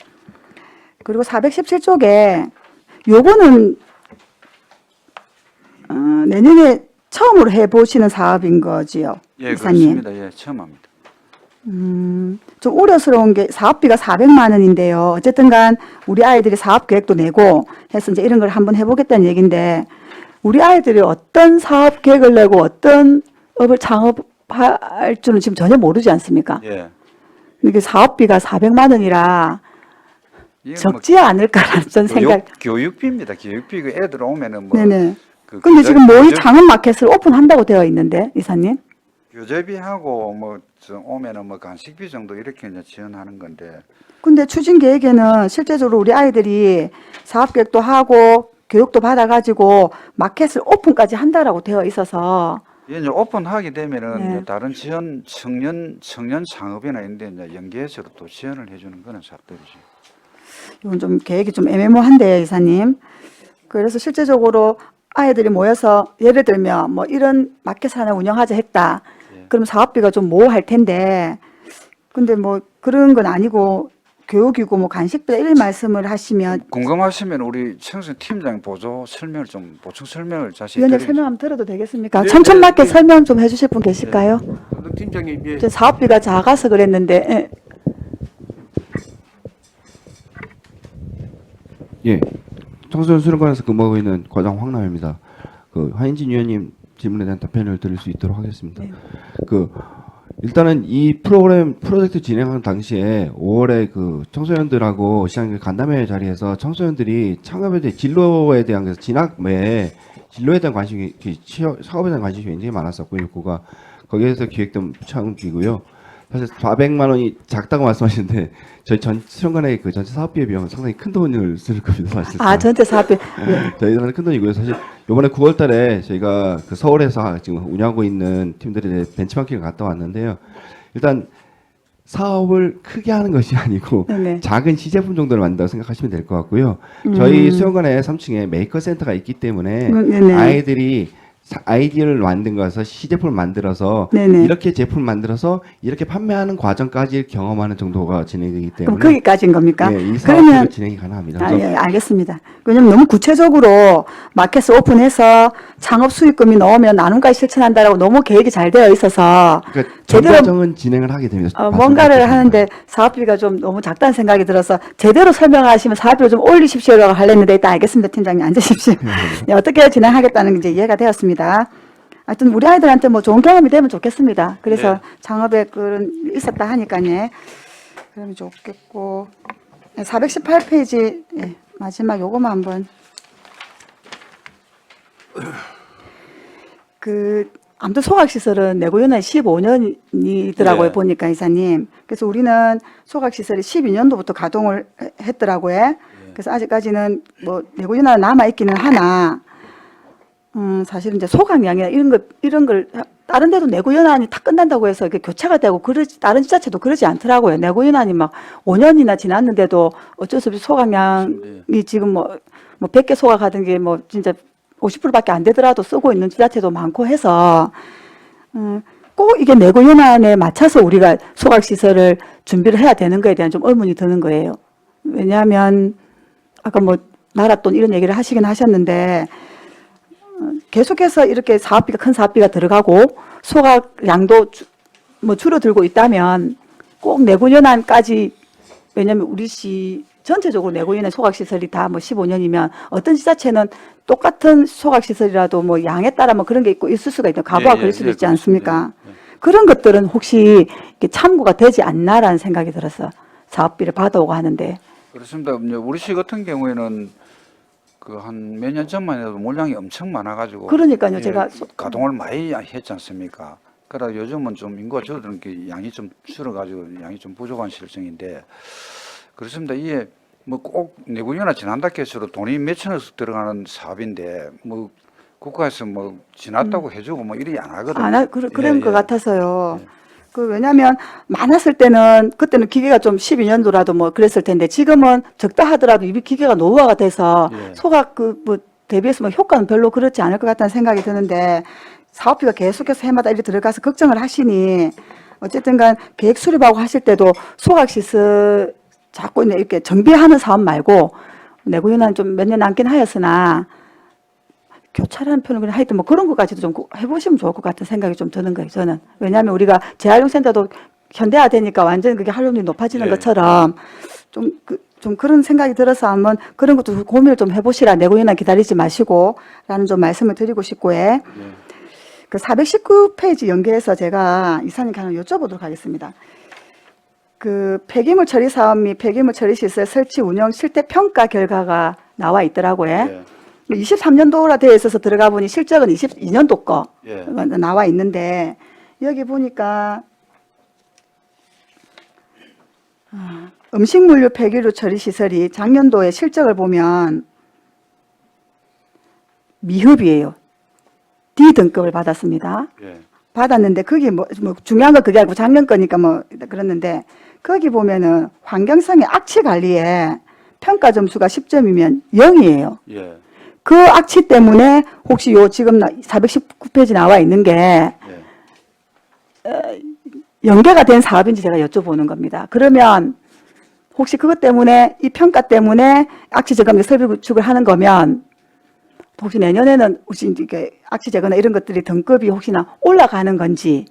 그리고 417쪽에 요거는 내년에 처음으로 해보시는 사업인 거지요, 예, 이사님. 그렇습니다. 예, 처음 합니다. 좀 우려스러운 게 사업비가 400만 원인데요. 어쨌든 간 우리 아이들이 사업 계획도 내고 해서 이제 이런 걸 한번 해보겠다는 얘기인데 우리 아이들이 어떤 사업 계획을 내고 어떤 업을 창업할 줄은 지금 전혀 모르지 않습니까? 예. 이게 사업비가 400만 원이라 이게 뭐 적지 않을까라는 전 생각. 교육비입니다. 교육비 그 애들 오면은 뭐 네네. 그 근데 교재- 지금 모의 교재- 창업 마켓을 오픈한다고 되어 있는데 이사님. 교재비하고 뭐 저 오면은 뭐 간식비 정도 이렇게 이제 지원하는 건데 근데 추진 계획에는 실제적으로 우리 아이들이 사업 계획도 하고 교육도 받아가지고 마켓을 오픈까지 한다라고 되어 있어서 이게 이제 오픈하게 되면은 네. 이제 다른 지원 청년 창업이나 이런 데 이제 연계해서 또 지원을 해주는 그런 사업들이죠. 이건 좀 계획이 좀 애매모한데요, 이사님. 그래서 실제적으로 아이들이 모여서 예를 들면 뭐 이런 마켓 하나 운영하자 했다. 예. 그럼 사업비가 좀 모호할 텐데 근데 뭐 그런 건 아니고 교육이고 뭐 간식비다 이런 말씀을 하시면 궁금하시면 우리 청소년 팀장 보조 설명을 좀 보충 설명을 자세히 위원장 드리겠습니다. 설명 한번 들어도 되겠습니까? 네, 청천 네, 마켓 네. 설명 좀 해주실 분 계실까요? 감독 팀장님, 예. 저 사업비가 작아서 그랬는데 예, 청소년 수련관에서 근무하고 있는 과장 황남입니다. 그 하인진 위원님 질문에 대한 답변을 드릴 수 있도록 하겠습니다. 네. 그 일단은 이 프로젝트 진행하는 당시에 5월에 그 청소년들하고 시장 간담회 자리에서 청소년들이 창업에 대해 진로에 대한 그래서 진학 외에 진로에 대한 관심이 사업에 대한 관심이 굉장히 많았었고 욕구가 거기에서 기획된 창업이고요. 사실 400만 원이 작다고 말씀하시는데 저희 전 수련관의 그 전체 사업비에 비하면 상당히 큰 돈을 쓸 겁니다. 사실. 전체 사업비 저희들한테 큰 돈이고요. 사실 이번에 9월달에 저희가 그 서울에서 지금 운영하고 있는 팀들에 대해 벤치마킹을 갔다 왔는데요. 일단 사업을 크게 하는 것이 아니고 네네. 작은 시제품 정도를 만든다고 생각하시면 될 것 같고요. 저희 수영관에 3층에 메이커 센터가 있기 때문에 네네. 아이들이 아이디어를 만든 거에서 시제품을 만들어서 네네. 이렇게 제품을 만들어서 이렇게 판매하는 과정까지 경험하는 정도가 진행되기 그럼 때문에 거기까지인 겁니까? 예, 이 그러면 사업으로 진행이 가능합니다. 그래서 예, 알겠습니다. 왜냐면 너무 구체적으로 마켓을 오픈해서 창업 수익금이 나오면 나눔까지 실천한다라고 너무 계획이 잘 되어 있어서 그러니까 제대로 전과정은 진행을 하게 됩니다. 뭔가를 말씀드리겠습니다. 하는데 사업비가 좀 너무 작다는 생각이 들어서 제대로 설명하시면 사업비를 좀 올리십시오라고 하려는데 일단 알겠습니다. 팀장님 앉으십시오. 네, 어떻게 진행하겠다는 게 이제 이해가 되었습니다. 하여튼 우리 아이들한테 뭐 좋은 경험이 되면 좋겠습니다. 그래서 네. 창업에 그런 있었다 하니까요. 그러면 좋겠고 418페이지 예, 마지막 요거만 한번 아무튼 소각시설은 내고연한 15년이더라고요. 네. 보니까 이사님. 그래서 우리는 소각시설이 12년도부터 가동을 했더라고요. 그래서 아직까지는 뭐 내구연화는 남아 있기는 하나, 사실은 이제 소강량이나 이런 걸 다른 데도 내구연한이 다 끝난다고 해서 이게 교체가 되고 그러지, 다른 지자체도 그러지 않더라고요. 내구연한이 막 5년이나 지났는데도 어쩔 수 없이 소강량이 지금 뭐 100개 소각하던 게 뭐 진짜 50%밖에 안 되더라도 쓰고 있는 지자체도 많고 해서 꼭 이게 내구연한에 맞춰서 우리가 소각시설을 준비를 해야 되는 거에 대한 좀 의문이 드는 거예요. 왜냐하면 아까 뭐 나랏돈 이런 얘기를 하시긴 하셨는데 계속해서 이렇게 사업비가 큰 사업비가 들어가고 소각량도 뭐 줄어들고 있다면 꼭 내구연한까지, 왜냐하면 우리 시 전체적으로 내구연한 소각시설이 다 뭐 15년이면 어떤 지자체는 똑같은 소각시설이라도 뭐 양에 따라 뭐 그런 게 있고 있을 수가 있죠. 과부하 걸릴 수도 있지 않습니까? 그런 것들은 혹시 이렇게 참고가 되지 않나라는 생각이 들어서 사업비를 받아오고 하는데. 그렇습니다. 이제 우리 시 같은 경우에는 그 한 몇 년 전만 해도 물량이 엄청 많아가지고 그러니까요, 제가 가동을 많이 했지 않습니까? 그러다 요즘은 좀 인구가 줄어드는 게 양이 좀 줄어가지고 양이 좀 부족한 실정인데 그렇습니다. 이게 뭐 꼭 내구연화 지난다 해서 돈이 몇천억씩 들어가는 사업인데 뭐 국가에서 뭐 지났다고 해주고 뭐 이리 안 하거든요. 그런 것 같아서요. 왜냐하면 많았을 때는 그때는 기계가 좀 12년도라도 뭐 그랬을 텐데 지금은 적다 하더라도 이 기계가 노후화가 돼서 소각 뭐 대비해서 뭐 효과는 별로 그렇지 않을 것 같다는 생각이 드는데 사업비가 계속해서 해마다 이렇게 들어가서 걱정을 하시니 어쨌든간 계획 수립하고 하실 때도 소각시설 자꾸 이렇게 정비하는 사업 말고 내구연한 좀 몇 년 남긴 하였으나 교차라는 표현은 그냥 하여튼 뭐 그런 것까지도 좀 해보시면 좋을 것 같은 생각이 좀 드는 거예요, 저는. 왜냐하면 우리가 재활용센터도 현대화되니까 완전 그게 활용률이 높아지는 것처럼 좀 그런 생각이 들어서 한번 그런 것도 고민을 좀 해보시라. 내구연한 기다리지 마시고 라는 좀 말씀을 드리고 싶고요. 그 419페이지 연계해서 제가 이사님께 하나 여쭤보도록 하겠습니다. 그 폐기물 처리 사업 및 폐기물 처리 시설 설치 운영 실태 평가 결과가 나와 있더라고요. 23년도라 되어 있어서 들어가 보니 실적은 22년도 거 나와 있는데 여기 보니까 음식물류 폐기류 처리 시설이 작년도에 실적을 보면 미흡이에요. D등급을 받았습니다. 받았는데 그게 뭐 중요한 건 그게 아니고 작년 거니까 뭐 그랬는데 거기 보면은 환경성의 악취 관리에 평가 점수가 10점이면 0이에요. 그 악취 때문에 혹시 요 지금 419페이지 나와 있는 게 연계가 된 사업인지 제가 여쭤보는 겁니다. 그러면 혹시 그것 때문에 이 평가 때문에 악취 제거 설비 구축을 하는 거면 혹시 내년에는 혹시 이게 악취 제거나 이런 것들이 등급이 혹시나 올라가는 건지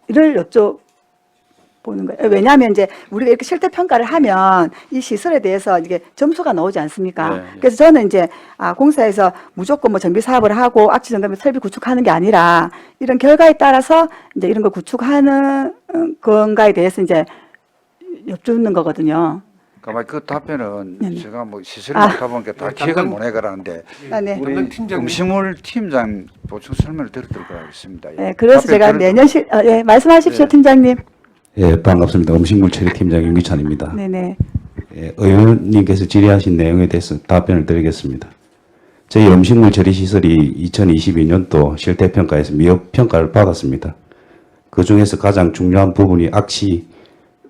이를 여쭤보는 거예요. 왜냐하면 이제 우리가 이렇게 실태 평가를 하면 이 시설에 대해서 이게 점수가 나오지 않습니까? 그래서 저는 이제 공사에서 무조건 뭐 정비 사업을 하고 악취 점검 설비 구축하는 게 아니라 이런 결과에 따라서 이제 이런 걸 구축하는 건가에 대해서 이제 여쭙는 거거든요. 그러니까 그 답변은 제가 뭐 시설을 맡아 보니까 다 기억을 못 해가라는데 우리 음식물 팀장 보충 설명을 드리도록 하겠습니다. 네, 그래서 제가 내년 말씀하십시오, 팀장님. 예, 반갑습니다. 음식물 처리 팀장 윤기찬입니다. 네네. 예, 의원님께서 질의하신 내용에 대해서 답변을 드리겠습니다. 저희 음식물 처리 시설이 2022년도 실태평가에서 미흡 평가를 받았습니다. 그 중에서 가장 중요한 부분이 악취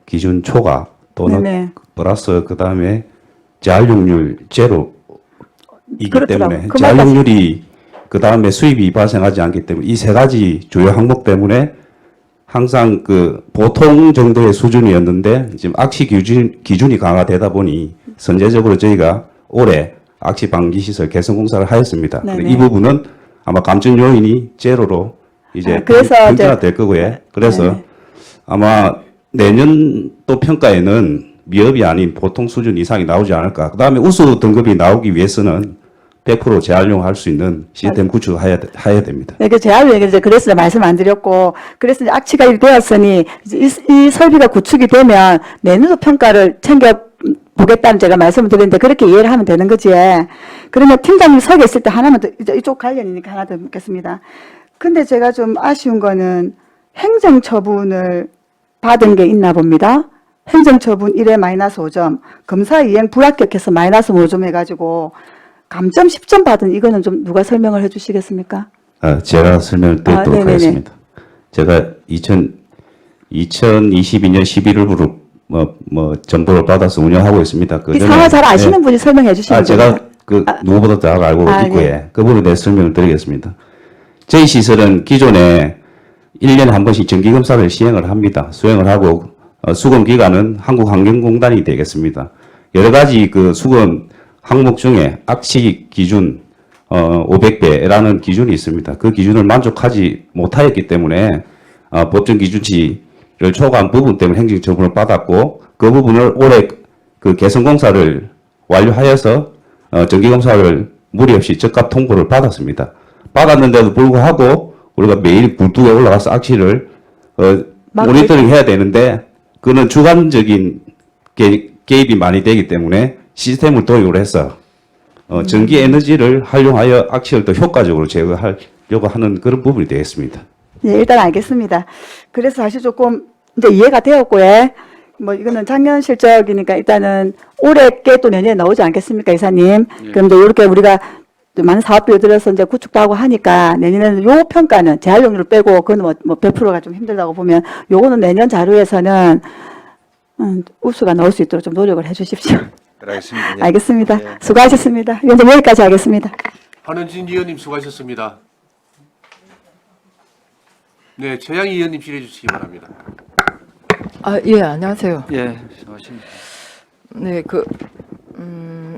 기준 초과 또는 네네. 플러스 그 다음에 재활용률 제로이기 그렇더라고요. 때문에 그 재활용률이 그 다음에 수입이 발생하지 않기 때문에 이 세 가지 주요 항목 때문에 항상 그 보통 정도의 수준이었는데 지금 악취 기준이 강화되다 보니 선제적으로 저희가 올해 악취 방지 시설 개선 공사를 하였습니다. 이 부분은 아마 감점 요인이 제로로 이제 평가될 거고요. 그래서 아마 내년도 평가에는 미흡이 아닌 보통 수준 이상이 나오지 않을까. 그 다음에 우수 등급이 나오기 위해서는 100% 재활용할 수 있는 시스템 구축을 해야 됩니다. 네, 그 재활용 이제 그래서 말씀 안 드렸고, 그래서 이제 악취가 되었으니 이제 이 설비가 구축이 되면 내년도 평가를 챙겨 보겠다는 제가 말씀을 드렸는데 그렇게 이해를 하면 되는 거지. 그러면 팀장님 서 계실 때 하나만 더 이쪽 관련이니까 하나 더 묻겠습니다. 근데 제가 좀 아쉬운 거는 행정처분을 받은 게 있나 봅니다. 행정처분 1에 마이너스 5점, 검사 이행 불합격해서 마이너스 5점 해가지고 감점 10점 받은 이거는 좀 누가 설명을 해주시겠습니까? 제가 설명을 드리도록 네네네. 하겠습니다. 제가 2022년 11월부로 정보를 받아서 운영하고 있습니다. 이 상황 잘 아시는 분이 설명해 주시면 제가 됩니다. 누구보다 잘 알고 있고요. 네. 그 부분에 대해서 설명을 드리겠습니다. 저희 시설은 기존에 1년에 한 번씩 정기검사를 시행을 합니다. 수행을 하고 수검 기관은 한국환경공단이 되겠습니다. 여러 가지 그 수검 항목 중에 악취 기준 500배라는 기준이 있습니다. 그 기준을 만족하지 못하였기 때문에 법정 기준치를 초과한 부분 때문에 행정처분을 받았고 그 부분을 올해 그 개선공사를 완료하여서 정기검사를 무리 없이 적합 통보를 받았습니다. 받았는데도 불구하고 우리가 매일 굴뚝에 올라가서 악취를 모니터링 해야 되는데 그는 주관적인 개입이 많이 되기 때문에 시스템을 도입을 해서 전기 에너지를 활용하여 악취를 더 효과적으로 제거하려고 하는 그런 부분이 되겠습니다. 예, 일단 알겠습니다. 그래서 사실 조금 이제 이해가 되었고요. 뭐 이거는 작년 실적이니까 일단은 올해 게 또 내년에 나오지 않겠습니까, 이사님? 그럼 이제 이렇게 우리가 많은 사업비를 들여서 이제 구축도 하고 하니까 내년에는 요 평가는 재활용률을 빼고 그건 뭐 100%가 좀 힘들다고 보면 요거는 내년 자료에서는 우수가 나올 수 있도록 좀 노력을 해 주십시오. 알겠습니다. 예. 알겠습니다. 예. 수고하셨습니다. 위원장 여기까지 하겠습니다. 한은진 의원님 수고하셨습니다. 네, 최양희 의원님 질의해 주시기 바랍니다. 예, 안녕하세요. 예, 수고하십니다. 네,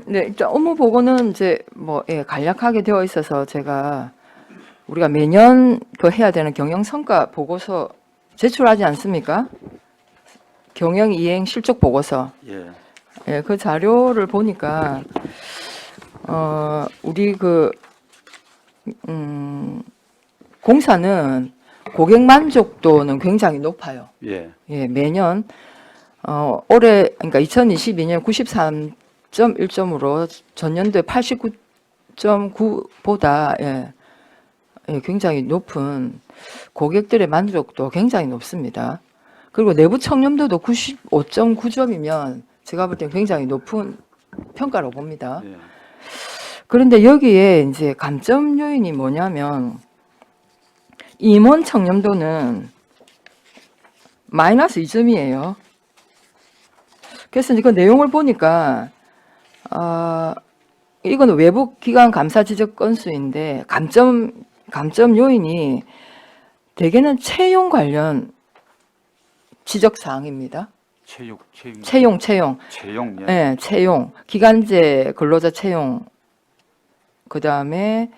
네, 일단 업무 보고는 이제 간략하게 되어 있어서 우리가 매년 해야 되는 경영 성과 보고서 제출하지 않습니까? 경영 이행 실적 보고서. 예. 예, 그 자료를 보니까 우리 공사는 고객 만족도는 굉장히 높아요. 예. 예, 매년 올해 그러니까 2022년 93.1점으로 전년도에 89.9보다 굉장히 높은 고객들의 만족도 굉장히 높습니다. 그리고 내부 청렴도도 95.9점이면 제가 볼 땐 굉장히 높은 평가라고 봅니다. 예. 그런데 여기에 이제 감점 요인이 뭐냐면 임원 청렴도는 마이너스 2점이에요. 그래서 이제 그 내용을 보니까 이거는 외부 기관 감사 지적 건수인데 감점 요인이 대개는 채용 관련 지적 사항입니다. 채용. 채용. 예. 네, 채용. 기간제 근로자 채용. 그다음에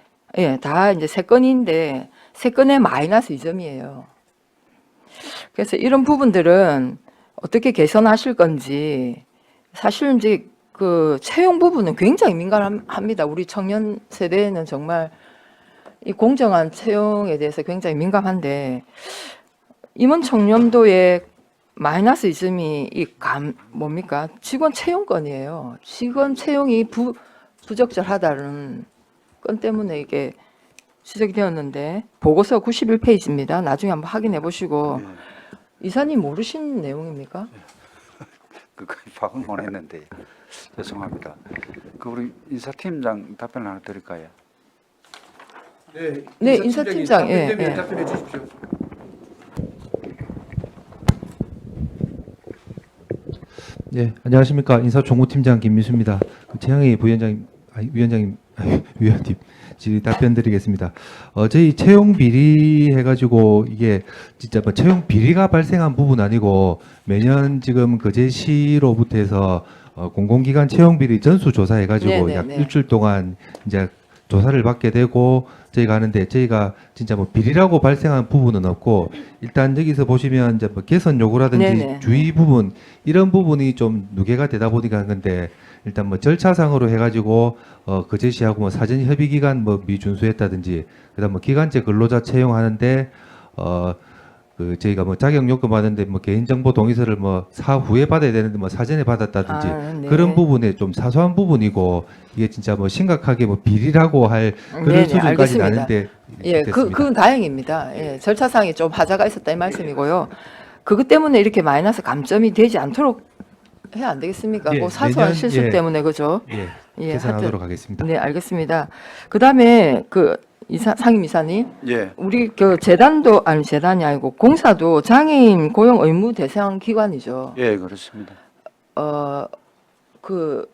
다 이제 세 건인데 세 건에 마이너스 2점이에요. 그래서 이런 부분들은 어떻게 개선하실 건지 사실 이제 그 채용 부분은 굉장히 민감합니다. 우리 청년 세대는 정말 이 공정한 채용에 대해서 굉장히 민감한데 임원 청렴도의 마이너스 2점이 뭡니까? 직원 채용건이에요. 직원 채용이 부적절하다는 건 때문에 이게 지적이 되었는데 보고서 91페이지입니다. 나중에 한번 확인해 보시고 이사님 모르신 내용입니까? 그까지 파악은 못 했는데 죄송합니다. 우리 인사팀장 답변 하나 드릴까요? 네, 인사팀장. 예. 답변해 주십시오. 네, 안녕하십니까. 인사총무팀장 김미수입니다. 최양희 위원님 질의 답변 드리겠습니다. 저희 채용 비리 해가지고 이게 진짜 채용 비리가 발생한 부분 아니고 매년 지금 거제시로부터 해서 공공기관 채용 비리 전수 조사 해가지고 약 일주일 동안 이제 조사를 받게 되고 저희가 하는데 저희가 진짜 비리라고 발생한 부분은 없고 일단 여기서 보시면 이제 개선 요구라든지 주의 부분 이런 부분이 좀 누계가 되다 보니까 한 건데 일단 절차상으로 해가지고 거제시하고 사전 협의 기간 미준수했다든지 그다음 기간제 근로자 채용하는데 저희가 자격 요건 받는데 개인정보 동의서를 사후에 받아야 되는데 사전에 받았다든지 그런 부분에 좀 사소한 부분이고 이게 진짜 심각하게 비리라고 할 그런 수준까지 나는데 그건 다행입니다. 예, 절차상에 좀 하자가 있었다 이 말씀이고요. 그것 때문에 이렇게 마이너스 감점이 되지 않도록 해야 안 되겠습니까? 예, 뭐 사소한 내년, 실수 예. 때문에 그죠? 예, 예, 계산하도록 하겠습니다. 네, 알겠습니다. 그다음에 그 상임이사님, 예. 우리 그 재단도 아니 재단이 아니고 공사도 장애인 고용 의무 대상 기관이죠. 예, 그렇습니다. 그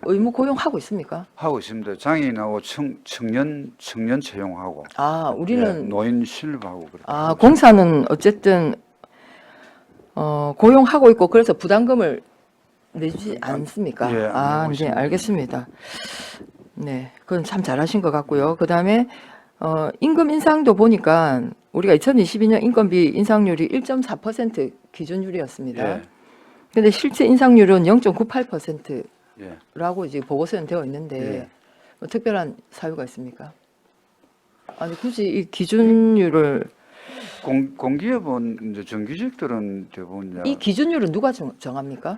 의무 고용하고 있습니까? 하고 있습니다. 장애인하고 청년 채용하고 아, 예, 우리는 노인 실업하고 그렇게 아, 하고 공사는 어쨌든 고용하고 있고 그래서 부담금을 내주지 않습니까? 예, 안 아, 내고 네, 있습니다. 알겠습니다. 네, 그건 참 잘하신 것 같고요. 그다음에 임금 인상도 보니까 우리가 2022년 인건비 인상률이 1.4% 기준율이었습니다. 예, 근데 실제 인상률은 0.98%라고 예. 이제 보고서는 되어 있는데 예. 뭐 특별한 사유가 있습니까? 아니 굳이 이 기준율을 공기업은 이제 정규직들은 대부분 이제 이 기준율은 누가 정합니까?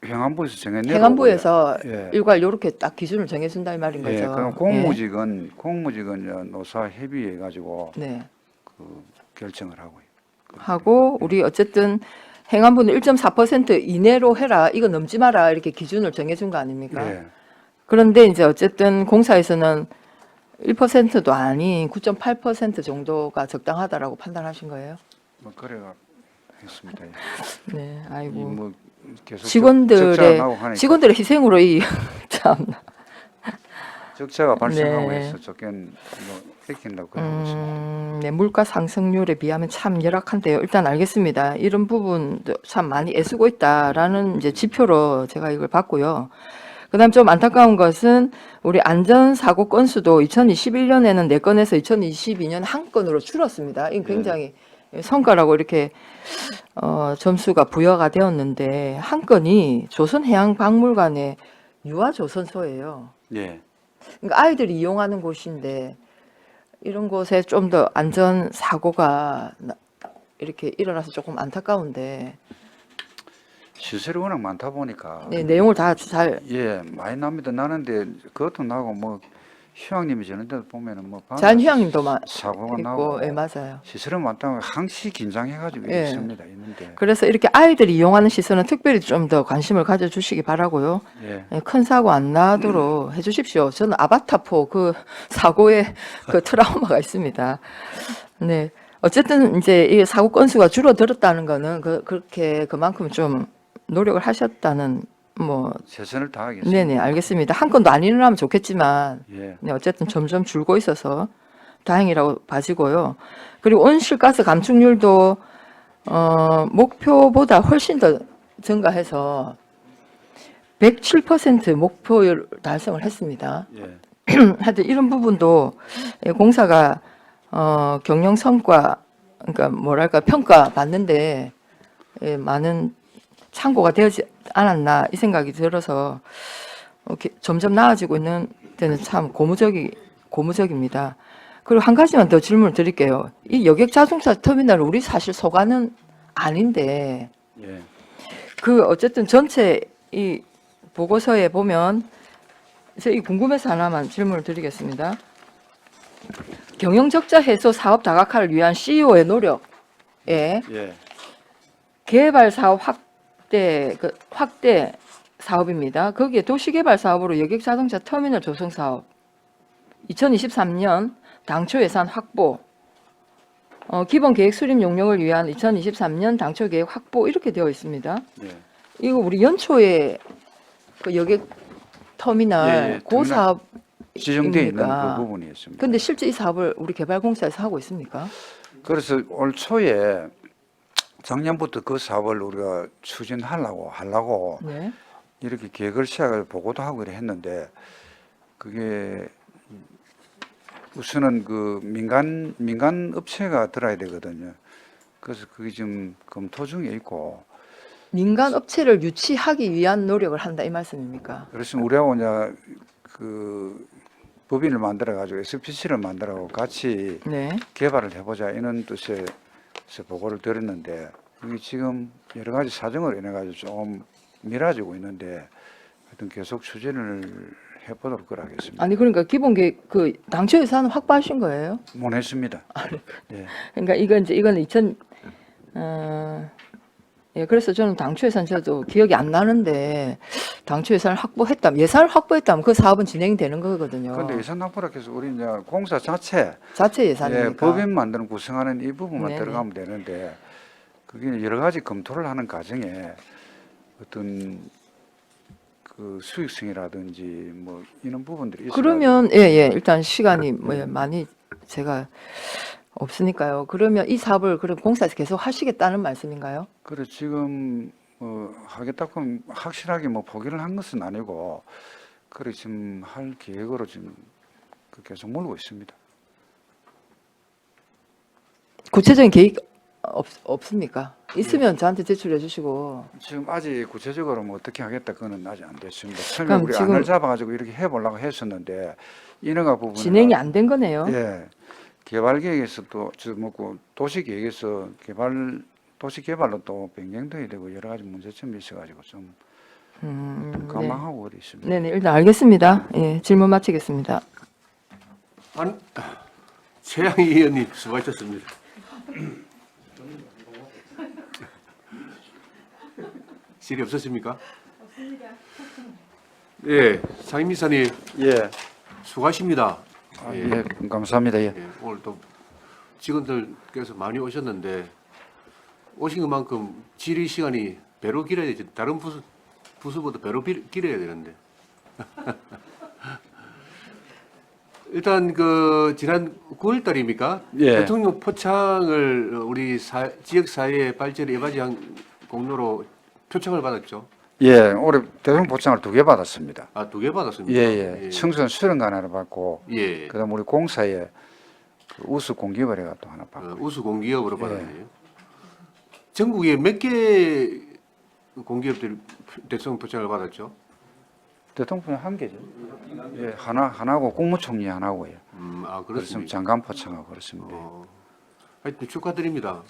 행안부에서 정해내고 행안부에서 예. 일괄 이렇게 딱 기준을 정해준다 이 말인 거죠. 예, 그럼 공무직은 이제 노사 협의해 가지고 예. 네. 그 결정을 하고 하고 우리 어쨌든 행안부는 1.4% 이내로 해라. 이거 넘지 마라. 이렇게 기준을 정해준 거 아닙니까? 예. 그런데 이제 어쨌든 공사에서는 1%도 아닌 9.8% 정도가 적당하다라고 판단하신 거예요? 뭐 그래가 했습니다. 예. 네, 아이고 이뭐 계속 직원들의 적자가 나고 하니까 직원들의 희생으로 이 참. 적자가 발생하고 네. 해서 적견 뭐 뺏긴다고 그러고 있습니다. 네, 물가 상승률에 비하면 참 열악한데요. 일단 알겠습니다. 이런 부분도 참 많이 애쓰고 있다라는 이제 지표로 제가 이걸 봤고요. 그다음 좀 안타까운 것은 우리 안전사고 건수도 2021년에는 4건에서 2022년 1건으로 줄었습니다. 이건 굉장히 성과라고 이렇게 점수가 부여가 되었는데 한 건이 조선해양박물관의 유아조선소예요. 예. 그러니까 아이들이 이용하는 곳인데 이런 곳에 좀 더 안전 사고가 이렇게 일어나서 조금 안타까운데 시설이 워낙 많다 보니까 네, 내용을 다 잘 예 많이 납니다. 나는데 그것도 나고 뭐 휴양림이 저런 데 보면은 뭐 자연휴양림도 사고가 있고 나고 예, 맞아요. 시설이 많다고 항시 긴장해가지고 예. 있는데 그래서 이렇게 아이들이 이용하는 시설은 특별히 좀 더 관심을 가져주시기 바라고요. 예. 예, 큰 사고 안 나도록 해주십시오. 저는 아바타포 그 사고에 그 트라우마가 있습니다. 네, 어쨌든 이제 이 사고 건수가 줄어들었다는 거는 그렇게 그만큼 좀 노력을 하셨다는 뭐 최선을 다하겠습니다. 네네 알겠습니다. 한 건도 안 일어나면 좋겠지만 예. 네, 어쨌든 점점 줄고 있어서 다행이라고 봐지고요. 그리고 온실가스 감축률도 목표보다 훨씬 더 증가해서 107% 목표를 달성을 했습니다. 예. 하여튼 이런 부분도 공사가 경영 성과 그러니까 뭐랄까 평가 받는데 많은 참고가 되지 않았나 이 생각이 들어서 점점 나아지고 있는 데는 참 고무적입니다. 그리고 한 가지만 더 질문을 드릴게요. 이 여객 자동차 터미널 우리 사실 소관은 아닌데 예. 그 어쨌든 전체 이 보고서에 보면 제가 궁금해서 하나만 질문을 드리겠습니다. 경영 적자 해소 사업 다각화를 위한 CEO의 노력에 예. 개발 사업 확대 사업입니다. 거기에 도시개발 사업으로 여객 자동차 터미널 조성 사업 2023년 당초 예산 확보 기본 계획 수립 용역을 위한 2023년 당초 계획 확보 이렇게 되어 있습니다. 예. 이거 우리 연초에 그 여객 터미널 예, 그 터미널 사업 지정되어 있는 입니까? 그 부분이었습니다. 근데 실제 이 사업을 우리 개발공사에서 하고 있습니까? 그래서 올 초에 작년부터 그 사업을 우리가 추진하려고 네. 이렇게 계획을 시작을 보고도 하고 이래 했는데 그게 우선은 그 민간 업체가 들어야 되거든요. 그래서 그게 지금 검토 중에 있고 민간 업체를 유치하기 위한 노력을 한다 이 말씀입니까? 그렇으면 우리하고 이제 그 법인을 만들어 가지고 SPC를 만들어 같이 네. 개발을 해보자 이런 뜻에서 보고를 드렸는데 이게 지금 여러 가지 사정으로 인해 가지고 좀 미뤄지고 있는데 하여튼 계속 추진을 해보도록 하겠습니다. 아니 그러니까 기본 계획 그 당초 예산은 확보하신 거예요? 못했습니다. 예. 그러니까 이건 이제 이건 예, 그래서 저는 당초 예산 저도 기억이 안 나는데 당초 예산을 예산을 확보했다면 그 사업은 진행이 되는 거거든요. 그런데 예산 확보라 해서 우리 이제 공사 자체 자체 예산이니까. 예, 법인 만드는 구성하는 이 부분만 네네. 들어가면 되는데 그게 여러 가지 검토를 하는 과정에 어떤 그 수익성이라든지 뭐 이런 부분들이 있어요. 그러면 예, 일단 시간이 많이 제가 없으니까요. 그러면 이 사업을 그럼 공사에서 계속 하시겠다는 말씀인가요? 그래 지금 하겠다고 하면 확실하게 뭐 포기를 한 것은 아니고 그래 지금 할 계획으로 지금 계속 몰고 있습니다. 구체적인 계획 없습니까? 있으면 저한테 제출해 주시고. 지금 아직 구체적으로 뭐 어떻게 하겠다 그거는 아직 안 됐습니다. 처음에 그럼 우리 지금- 안을 잡아가지고 이렇게 해보려고 했었는데 인허가 부분 진행이 안 된 거네요. 예, 개발 계획에서 또 뭐고 도시 계획에서 도시 개발로 또 변경돼야 되고 여러 가지 문제점이 있어가지고 좀 네. 관망하고 어디 있습니다. 네네, 일단 알겠습니다. 예, 질문 마치겠습니다. 최양희 의원님 수고하셨습니다. 질의 없으십니까? 없습니다. 예, 상임이사님 예, 수고하십니다. 예, 감사합니다. 예. 예, 오늘 또 직원들께서 많이 오셨는데 오신 것만큼 질의 시간이 배로 길어야 되지. 다른 부서보다 배로 길어야 되는데. 일단 그 지난 9월 달입니까? 예. 대통령 포창을 우리 지역 사회의 발전에 이바지한 공로로 표창을 받았죠. 예, 올해 대통령 보상을 2개 받았습니다. 아, 2개 받았습니다. 예, 예. 청소년 수련관 하나 받고, 예. 그다음 우리 공사에 그 우수 공기거래가 또 하나 받고. 우수 공기업으로 예. 받았네요. 전국에 몇 개 공기업들이 대통령 포창을 받았죠? 대통령 한 개죠. 예, 하나고 국무총리 하나고요. 아, 그렇습니다. 그렇습니다. 장관 포창하고 그렇습니다. 하여튼 축하드립니다.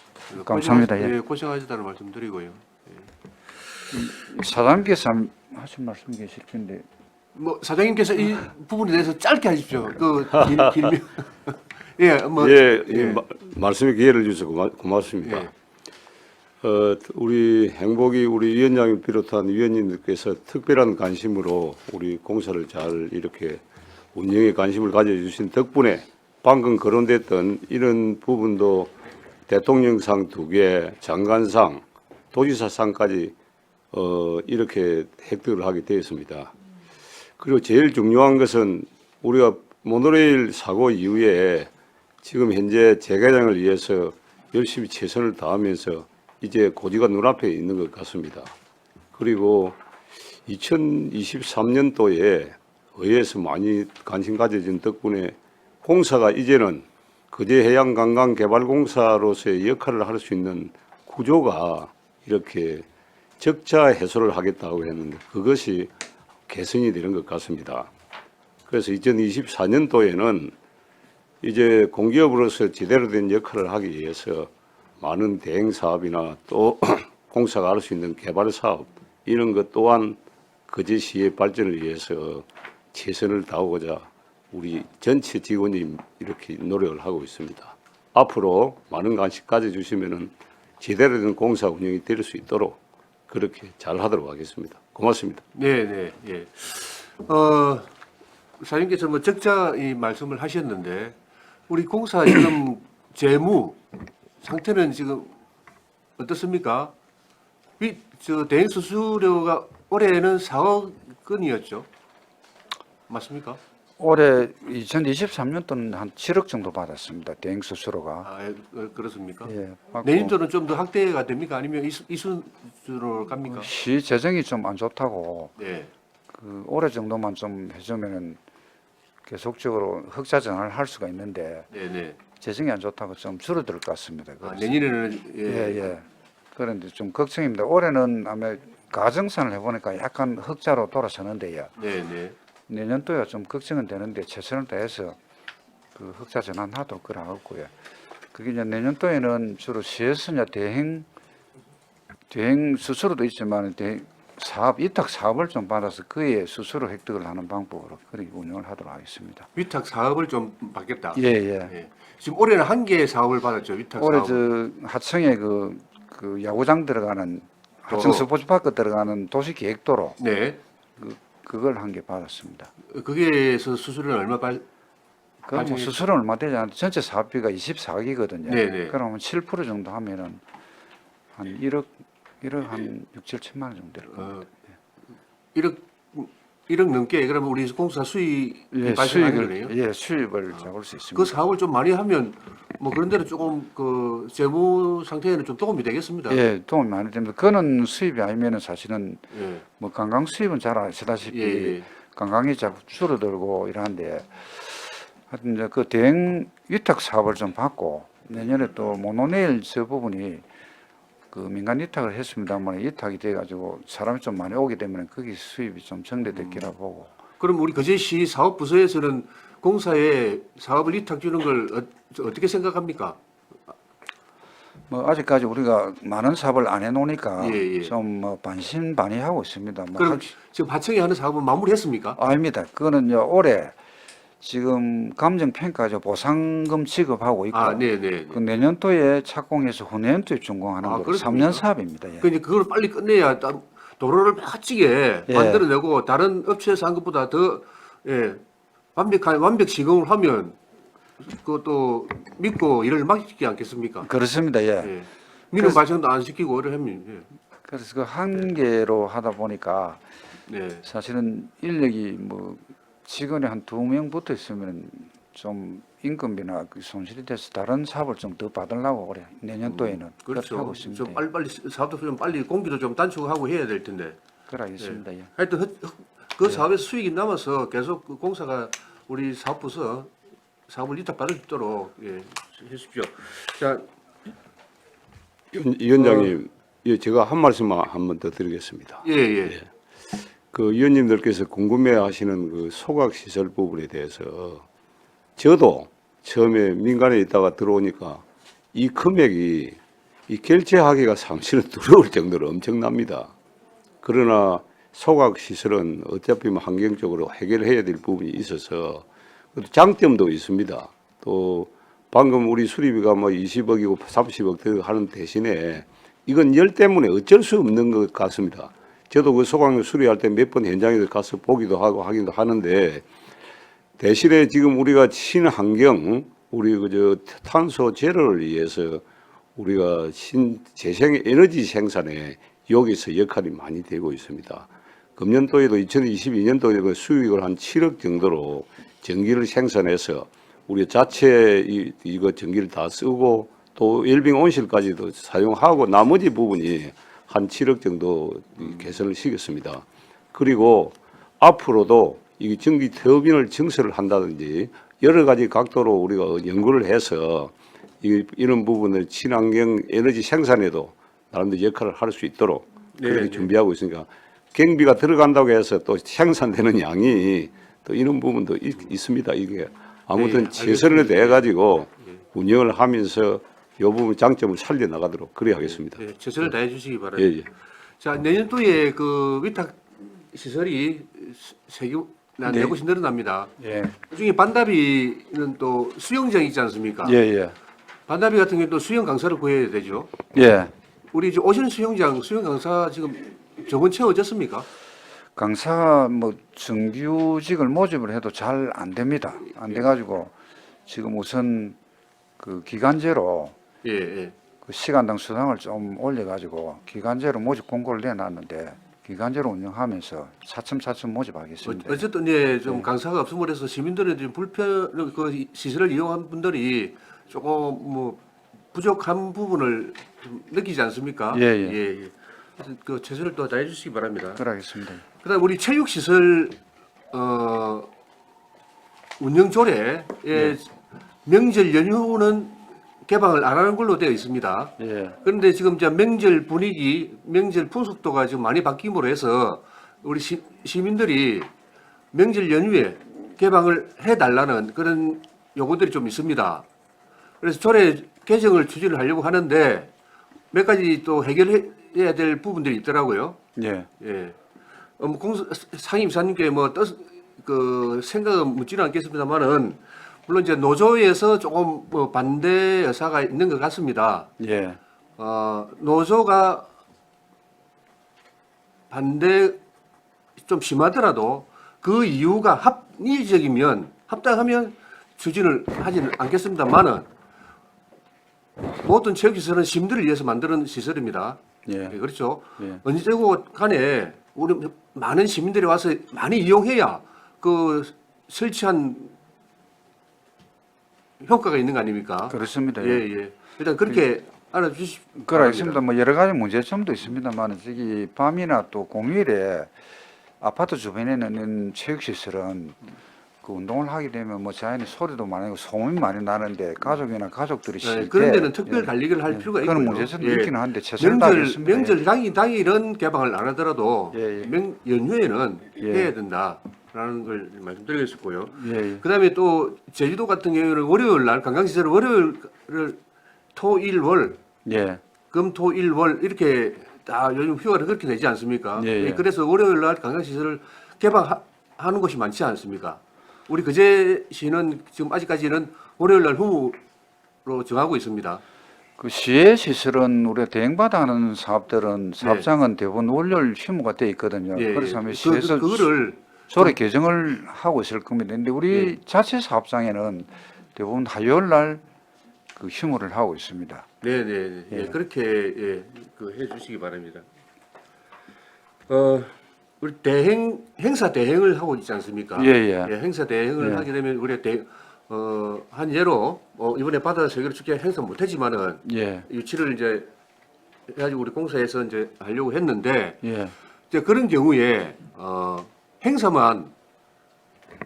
감사합니다. 예. 고생하셨다는 말씀 드리고요. 사장님께서 하신 말씀 계실 텐데. 뭐 사장님께서 이 부분에 대해서 짧게 하십시오. 길면 예, 뭐 말씀의 기회를 주셔서 고맙습니다. 예. 우리 행복이 우리 위원장을 비롯한 위원님들께서 특별한 관심으로 우리 공사를 잘 이렇게 운영에 관심을 가져주신 덕분에 방금 거론됐던 이런 부분도 대통령상 2개, 장관상, 도지사상까지 이렇게 획득을 하게 되었습니다. 그리고 제일 중요한 것은 우리가 모노레일 사고 이후에 지금 현재 재개장을 위해서 열심히 최선을 다하면서 이제 고지가 눈앞에 있는 것 같습니다. 그리고 2023년도에 의회에서 많이 관심 가져진 덕분에 공사가 이제는 거제해양관광개발공사로서의 역할을 할 수 있는 구조가 이렇게 적자 해소를 하겠다고 했는데 그것이 개선이 되는 것 같습니다. 그래서 2024년도에는 이제 공기업으로서 제대로 된 역할을 하기 위해서 많은 대행 사업이나 또 공사가 할 수 있는 개발 사업 이런 것 또한 거제시의 발전을 위해서 최선을 다하고자 우리 전체 직원이 이렇게 노력을 하고 있습니다. 앞으로 많은 관심 가져주시면은 제대로 된 공사 운영이 될 수 있도록 그렇게 잘 하도록 하겠습니다. 고맙습니다. 네. 예. 사장님께서 뭐 적자 이 말씀을 하셨는데 우리 공사 지금 재무 상태는 지금 어떻습니까? 대행 수수료가 올해는 4억 건이었죠. 맞습니까? 올해 2023년도는 한 7억 정도 받았습니다. 대행 수수료가. 아, 그렇습니까? 예, 받고 내년도는 좀 더 확대가 됩니까? 아니면 이 수준으로 갑니까? 시 재정이 좀 안 좋다고 네. 그 올해 정도만 좀 해주면은 계속적으로 흑자 전환을 할 수가 있는데 네. 재정이 안 좋다고 좀 줄어들 것 같습니다. 아, 그래서 내년에는 예. 그런데 좀 걱정입니다. 올해는 아마 가정산을 해보니까 약간 흑자로 돌아서는데요. 네. 내년도에 좀 걱정은 되는데 최선을 다해서 그 흑자 전환하도록 그러고요. 그게 이제 내년도에는 주로 시에서 이제 대행 수수료도 있지만 사업 위탁 사업을 좀 받아서 그의 수수료 획득을 하는 방법으로 그렇게 운영을 하도록 하겠습니다. 위탁 사업을 좀 받겠다. 예. 예. 지금 올해는 한 개의 사업을 받았죠. 위탁 올해 사업. 저 하청에 그 그 야구장 들어가는 하청 스포츠파크 들어가는 도시계획도로 네. 그걸 한 개 받았습니다. 거기에서 수수료는 얼마 그럼 뭐 수수료는 얼마 되지 않는데 전체 사업비가 24억이거든요. 네네. 그러면 7% 정도 하면은 한 1억 한 6, 7천만 원 정도 될 겁니다. 1억 넘게 그러면 우리 공사 수익이 발생하는 거네요. 예, 수입을 잡을 수 있습니다. 그 사업을 좀 많이 하면 뭐 그런 데는 조금 그 재무 상태에는 좀 도움이 되겠습니다. 예, 도움이 많이 됩니다. 그는 수입이 아니면은 사실은 예. 뭐 관광 수입은 잘 아시다시피 예, 예. 관광이 자꾸 줄어들고 이러는데 하여튼 이제 그 대행 위탁 사업을 좀 받고 내년에 또 모노레일 저 부분이 그 민간 위탁을 했습니다만 위탁이 돼가지고 사람이 좀 많이 오기 때문에 거기 수입이 좀 정대됐기라 보고. 그럼 우리 거제시 사업부서에서는 공사에 사업을 위탁 주는 걸 어떻게 생각합니까? 뭐 아직까지 우리가 많은 사업을 안 해놓으니까 예, 예. 좀 뭐 반신반의하고 있습니다. 뭐 그럼 지금 하청이 하는 사업은 마무리했습니까? 아닙니다. 그거는요 올해 지금 감정평가죠 보상금 지급하고 있고 아, 네네. 그 내년도에 착공해서 후내년도에 준공하는 아, 거 그렇습니까? 3년 사업입니다. 예. 그 이제 그걸 빨리 끝내야 도로를 멋지게 예. 만들어내고 다른 업체에서 한 것보다 더 완벽 시공을 하면 그것도 믿고 일을 맡기지 않겠습니까? 그렇습니다. 예. 예. 민원 발생도 안 시키고 이를 하면 그래서 그 한 개로 하다 보니까 네. 사실은 인력이 뭐 직원이 한 2명 붙어 있으면 좀 임금비나 그 손실이 돼서 다른 사업을 좀 더 받으려고 그래. 내년도에는 그렇게 하고 그렇죠. 있습니다. 좀 빨리 사업도 좀 빨리 공기도 좀 단축하고 해야 될 텐데. 그러겠습니다. 예. 하여튼 그 사업에서 수익이 남아서 계속 그 공사가 우리 사업부서 사업을 위탁받을 수 있도록 해주십시오. 자, 위원장님, 예, 제가 한 말씀만 한 번 더 드리겠습니다. 예. 그 위원님들께서 궁금해하시는 그 소각 시설 부분에 대해서 저도 처음에 민간에 있다가 들어오니까 이 금액이 이 결제하기가 사실은 두려울 정도로 엄청납니다. 그러나 소각 시설은 어차피 뭐 환경적으로 해결해야 될 부분이 있어서 장점도 있습니다. 또 방금 우리 수리비가 뭐 20억이고 30억 들어가는 대신에 이건 열 때문에 어쩔 수 없는 것 같습니다. 저도 그 소각용 수리할 때 몇 번 현장에 가서 보기도 하고 하기도 하는데 대신에 지금 우리가 친환경 우리 그저 탄소 제로를 위해서 우리가 신재생 에너지 생산에 여기서 역할이 많이 되고 있습니다. 금년도에도 2022년도에 그 수익을 한 7억 정도로 전기를 생산해서 우리 자체 이거 전기를 다 쓰고 또 열빙 온실까지도 사용하고 나머지 부분이 한 7억 정도 개선을 시켰습니다. 그리고 앞으로도 이 전기 터빈을 증설을 한다든지 여러 가지 각도로 우리가 연구를 해서 이런 부분을 친환경 에너지 생산에도 나름대로 역할을 할 수 있도록 그렇게 준비하고 있으니까 경비가 들어간다고 해서 또 생산되는 양이 또 이런 부분도 있습니다. 이게 아무튼 최선을 다해 가지고 운영을 하면서 이 부분 장점을 살려 나가도록 그래 하겠습니다. 네, 최선을 다해 주시기 바랍니다. 예. 자, 내년도에 그 위탁 시설이 네 곳이 늘어납니다. 예. 그중에 반다비는 또 수영장이 있지 않습니까? 예. 반다비 같은 경우는 또 수영 강사를 구해야 되죠. 예. 우리 이제 오션 수영장 수영 강사 지금 저번 채워졌습니까? 강사 뭐 정규직을 모집을 해도 잘 안 됩니다. 안 돼가지고 지금 우선 그 기간제로 예. 그 시간당 수당을 좀 올려가지고 기간제로 모집 공고를 내놨는데 기간제로 운영하면서 차츰 모집하겠습니다. 어쨌든 좀 강사가 없음으로 해서 시민들의 좀 그 시설을 이용한 분들이 조금 뭐 부족한 부분을 좀 느끼지 않습니까? 예. 그 최선을 또 다해 주시기 바랍니다. 그러겠습니다. 그다음 우리 체육시설 운영 조례에 명절 연휴는 개방을 안 하는 걸로 되어 있습니다. 예. 그런데 지금 이제 명절 분위기, 명절 풍속도가 지금 많이 바뀜으로 해서 우리 시민들이 명절 연휴에 개방을 해달라는 그런 요구들이 좀 있습니다. 그래서 조례 개정을 추진을 하려고 하는데 몇 가지 또 해결해야 될 부분들이 있더라고요. 예. 뭐 상임이사님께 그 생각은 묻지는 않겠습니다만은 물론 이제 노조에서 조금 반대 의사가 있는 것 같습니다. 예. 노조가 반대 좀 심하더라도 그 이유가 합리적이면 합당하면 추진을 하지는 않겠습니다만은 모든 체육시설은 시민들을 위해서 만드는 시설입니다. 예. 예, 그렇죠. 예. 언제고 간에 우리 많은 시민들이 와서 많이 이용해야 그 설치한 효과가 있는 거 아닙니까? 그렇습니다. 예, 예. 일단 그렇게 알아주십시오. 그렇습니다. 뭐 여러 가지 문제점도 있습니다만 저기 밤이나 또 공휴일에 아파트 주변에는 체육시설은 그 운동을 하게 되면 뭐 자연히 소리도 많이 나고 소음이 많이 나는데 가족이나 가족들이 쉴 때 그런 데는 특별 관리를 할 필요가 있고요. 그런 문제점도 예. 있기는 한데 최선을 다하겠습니다. 명절 당일은 개방을 안 하더라도 예, 예. 연휴에는 예. 해야 된다라는 걸 말씀드리겠고요. 예, 예. 그다음에 또 제주도 같은 경우는 월요일 날 관광시설을 월요일을 토일 월 예. 금 토 일 월 이렇게 다 요즘 휴가를 그렇게 되지 않습니까? 예, 예. 그래서 월요일 날 관광시설을 개방하는 곳이 많지 않습니까? 우리 거제시는 지금 아직까지는 월요일 날 휴무로 정하고 있습니다. 그 시외 시설은 우리가 대행받아하는 사업들은 사업장은 대부분 월요일 휴무가 돼 있거든요. 예, 그래서 하면 예. 시에서 그거를 조례 개정을 하고 있을 겁니다. 근데 우리 자체 사업장에는 대부분 화요일 날 그 휴무를 하고 있습니다. 네네 예. 예. 그렇게 그 해주시기 바랍니다. 우리 행사 대행을 하고 있지 않습니까? 예, 예. 행사 대행을 예. 하게 되면 우리 한 예로 이번에 바다 세계로 축제 행사 못했지만은 예, 유치를 이제 해가지고 우리 공사에서 이제 하려고 했는데 예, 이제 그런 경우에 행사만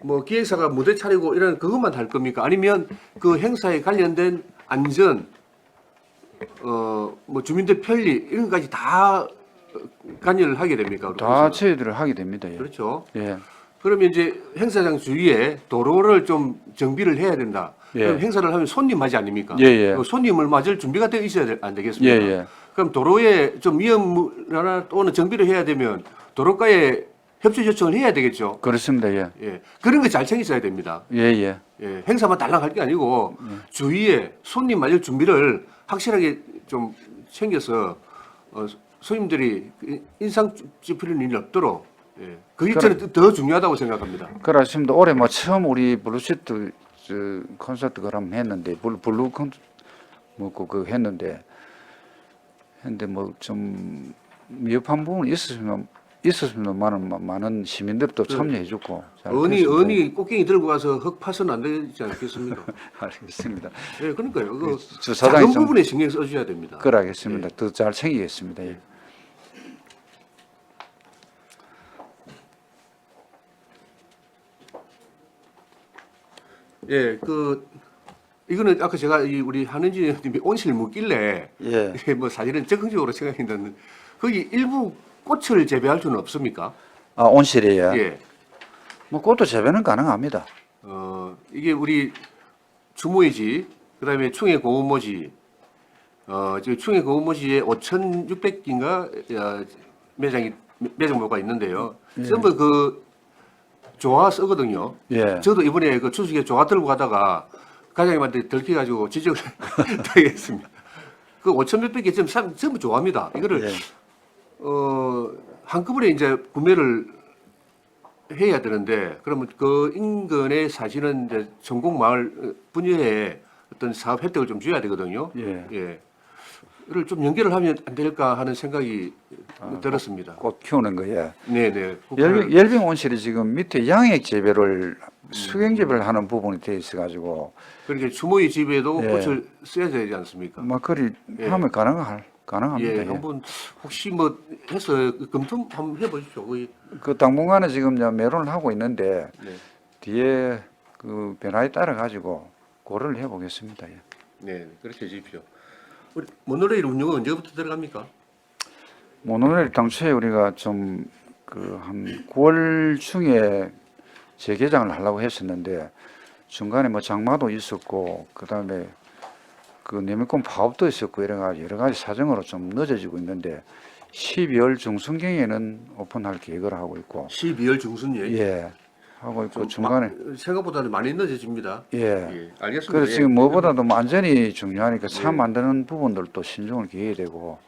뭐 기획사가 무대 차리고 이런 그것만 할 겁니까? 아니면 그 행사에 관련된 안전, 뭐 주민들 편리 이런 것까지 다 관여를 하게 됩니까? 우리 다 공사가? 저희들을 하게 됩니다. 예. 그렇죠. 예, 그러면 이제 행사장 주위에 도로를 좀 정비를 해야 된다. 예. 그럼 행사를 하면 손님 맞이 아닙니까? 예, 예. 그 손님을 맞을 준비가 되어 있어야 안 되겠습니까? 예, 예. 그럼 도로에 좀 위험이나 또는 정비를 해야 되면 도로가에 협조 요청을 해야 되겠죠. 그렇습니다. 예, 예. 그런 거 잘 챙기셔야 됩니다. 예, 예. 예. 행사만 달랑 할 게 아니고 주위에 손님 맞을 준비를 확실하게 좀 챙겨서 손님들이 인상 찌푸리는 일이 없도록 그게 저는 더 중요하다고 생각합니다. 그렇습니다. 올해 뭐 처음 우리 블루시트 콘서트 그럼 했는데 블루 뭐그 했는데 뭐 좀 미흡한 부분이 있었으면 많은 시민들도 참여해주고 잘 됐습니다. 언이 꽃갱이 들고 가서 흙 파서는 안 되지 않겠습니까? 알겠습니다. 예, 그러니까요. 그 저 사장이 작은 좀 부분에 신경 써줘야 됩니다. 그러겠습니다. 더 잘 챙기겠습니다. 예. 예, 이거는 아까 제가 우리 한은지 의원님이 온실 묻길래 예. 뭐 사실은 적극적으로 생각했는데 거기 일부 꽃을 재배할 수는 없습니까? 아, 온실이에요. 예. 뭐 그것도 재배는 가능합니다. 이게 우리 주모이지, 그다음에 충해 고운모지, 지금 충해 고운모지에 5,600개인가 매장모가 있는데요. 전부 그 조화 쓰거든요. 예. 저도 이번에 그 추수기에 조화 들고 가다가 과장님한테 들켜가지고 지적을 당했습니다. 그 5,600개 전부 조화입니다. 이거를 예. 한꺼번에 이제 구매를 해야 되는데 그러면 그 인근에 사시는 이제 전곡마을 분야에 어떤 사업 혜택을 좀 줘야 되거든요. 예. 이를 좀 연결을 하면 안 될까 하는 생각이 들었습니다. 꽃 키우는 거예요. 네네. 열빙 온실이 지금 밑에 양액 재배를 수경 재배를 하는 부분이 돼 있어가지고 그렇게 주모의 집에도 예. 꽃을 써야 되지 않습니까? 막거리 예. 하면 가능합니다. 예, 예. 한번 혹시 뭐 해서 검토 한번 해보십시오. 그 당분간은 지금 이제 매론을 하고 있는데 네. 뒤에 그 변화에 따라 가지고 고려를 해보겠습니다. 예. 네, 그렇게 해주십시오. 우리 모노레일 운영은 언제부터 들어갑니까? 모노레일 당초에 우리가 좀 그 한 9월 중에 재개장을 하려고 했었는데 중간에 뭐 장마도 있었고 그다음에 그 내밀권 파업도 있었고 여러 가지 사정으로 좀 늦어지고 있는데 12월 중순경에는 오픈할 계획을 하고 있고 12월 중순이에요. 예. 하고 있고 좀 중간에 생각보다는 많이 늦어집니다. 예. 예, 알겠습니다. 그래서 예. 지금 무엇보다도 뭐 안전이 중요하니까 차 예. 만드는 부분들도 신중을 기해야 되고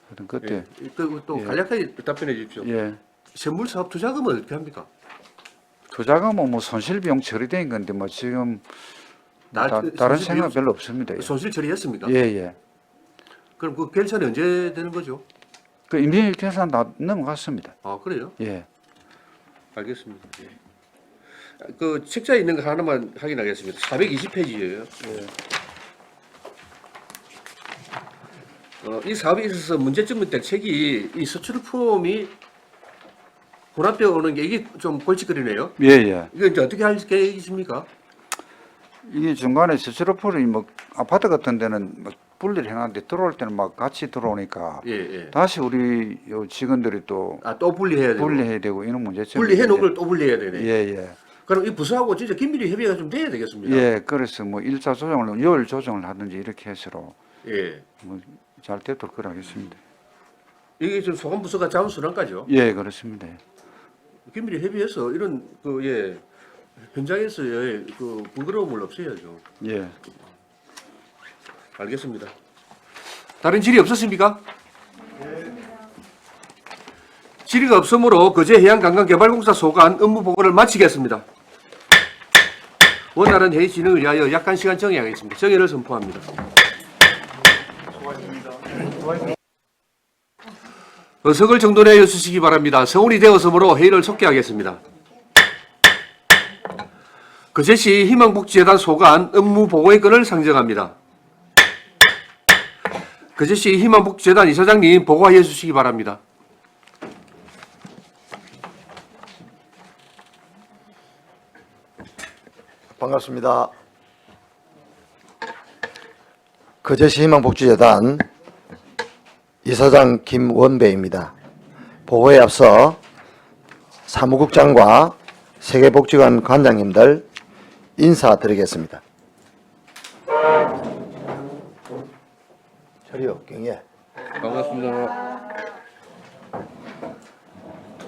하여튼 그때 예. 또 예. 간략하게 답변해 주십시오. 예. 선물 사업 투자금은 어떻게 합니까? 투자금은 뭐 손실 비용 처리된 건데 뭐 지금 다른 손실 생각 비용- 별로 없습니다. 예. 손실 처리했습니까? 예. 그럼 그 결산이 언제 되는 거죠? 그 임대인 계산 다 넘어갔습니다. 아 그래요? 예. 알겠습니다. 예. 그 책자에 있는 거 하나만 확인하겠습니다. 420페이지예요. 이 사업에 있어서 문제점은 대책이 이 서출 프롬이 혼합돼 오는 게 이게 좀 골칫거리네요. 예. 이거 이제 어떻게 할 계획이십니까? 이게 중간에 스티로폴이 뭐 아파트 같은 데는 뭐 분리를 해놨는데 들어올 때는 막 같이 들어오니까 예. 다시 우리 요 직원들이 또 또 분리해야 되고. 분리해야 되고 이런 문제점이 분리해 놓은 있는데. 걸 또 분리해야 되네. 예. 그럼 이 부서하고 진짜 긴밀히 협의가 좀 돼야 되겠습니다. 예, 그래서 뭐 일자 조정을 요일 조정을 하든지 이렇게 해서로 예. 뭐 잘 되도록 그러겠습니다. 이게 지금 소관 부서가 자원순환까지요. 예, 그렇습니다. 긴밀히 협의해서 이런 현장에서의 그 번거로움을 없애야죠. 예. 알겠습니다. 다른 질의 없었습니까? 질의가 없으므로 거제해양관광개발공사 소관 업무 보고를 마치겠습니다. 원활한 회의 진행을 위하여 약간 시간 정의하겠습니다. 정의를 선포합니다. 의석을 정돈해 주시기 바랍니다. 성운이 되었으므로 회의를 속개하겠습니다. 거제시 희망복지재단 소관 업무 보고의 건을 상정합니다. 거제시 희망복지재단 이사장님 보고하여 주시기 바랍니다. 반갑습니다. 거제시 희망복지재단 이사장 김원배입니다. 보고에 앞서 사무국장과 세계복지관 관장님들 인사드리겠습니다. 저리요, 경예. 반갑습니다.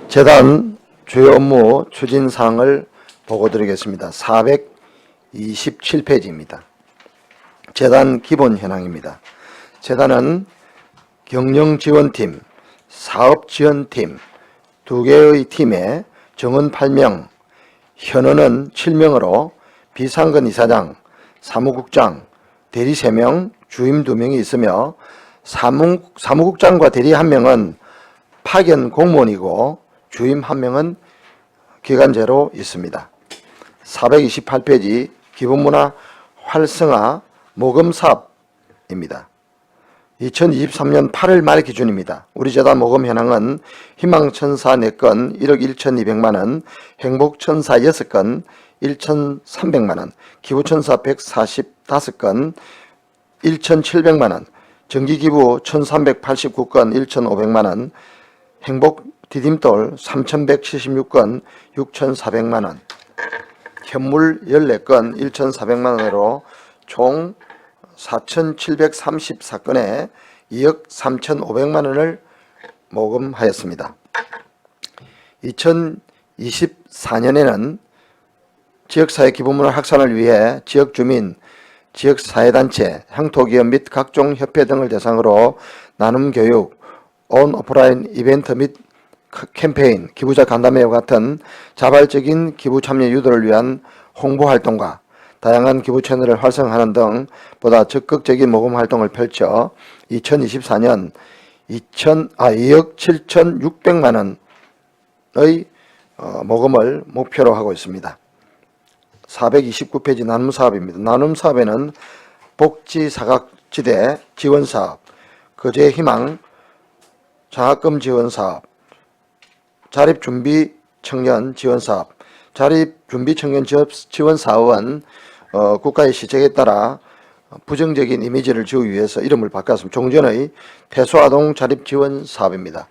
재단 주요 업무 추진 사항을 보고드리겠습니다. 427페이지입니다. 재단 기본 현황입니다. 재단은 경영지원팀, 사업지원팀 2개의 팀에 정원 8명, 현원은 7명으로 비상근 이사장, 사무국장, 대리 3명, 주임 2명이 있으며 사무국장과 대리 1명은 파견 공무원이고 주임 1명은 기간제로 있습니다. 428페이지 기본문화 활성화 모금사업입니다. 2023년 8월 말 기준입니다. 우리 재단 모금 현황은 희망천사 4건 1억 1,200만 원, 행복천사 6건 1,300만 원, 기부천사 145건 1,700만 원, 정기기부 1,389건 1,500만 원, 행복 디딤돌 3,176건 6,400만 원, 현물 14건 1,400만 원으로 총 4,734건에 2억 3,500만 원을 모금하였습니다. 2024년에는 지역사회 기부문화 확산을 위해 지역주민, 지역사회단체, 향토기업 및 각종 협회 등을 대상으로 나눔교육, 온오프라인 이벤트 및 캠페인, 기부자 간담회와 같은 자발적인 기부 참여 유도를 위한 홍보활동과 다양한 기부 채널을 활성화하는 등 보다 적극적인 모금 활동을 펼쳐 2024년 2억 7,600만 원의 모금을 목표로 하고 있습니다. 429페이지 나눔사업입니다. 나눔사업에는 복지사각지대 지원사업, 거제희망 장학금 지원사업, 자립준비청년 지원사업, 자립준비청년 지원사업은 국가의 시책에 따라 부정적인 이미지를 지우기 위해서 이름을 바꿨습니다. 종전의 태소아동 자립지원사업입니다.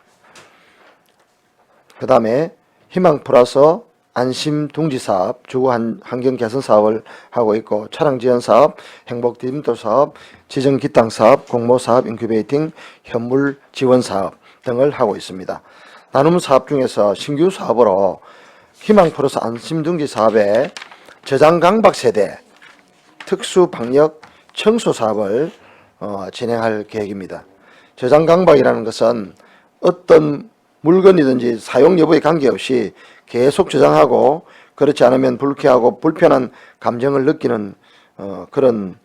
그 다음에 희망플러스 안심둥지사업, 주거환경개선사업을 하고 있고 차량지원사업, 행복디딤돌사업, 지정기땅사업, 공모사업, 인큐베이팅, 현물지원사업 등을 하고 있습니다. 나눔사업 중에서 신규 사업으로 희망 플러스 안심등지 사업의 저장 강박 세대 특수 방역 청소 사업을 진행할 계획입니다. 저장 강박이라는 것은 어떤 물건이든지 사용 여부에 관계없이 계속 저장하고 그렇지 않으면 불쾌하고 불편한 감정을 느끼는 그런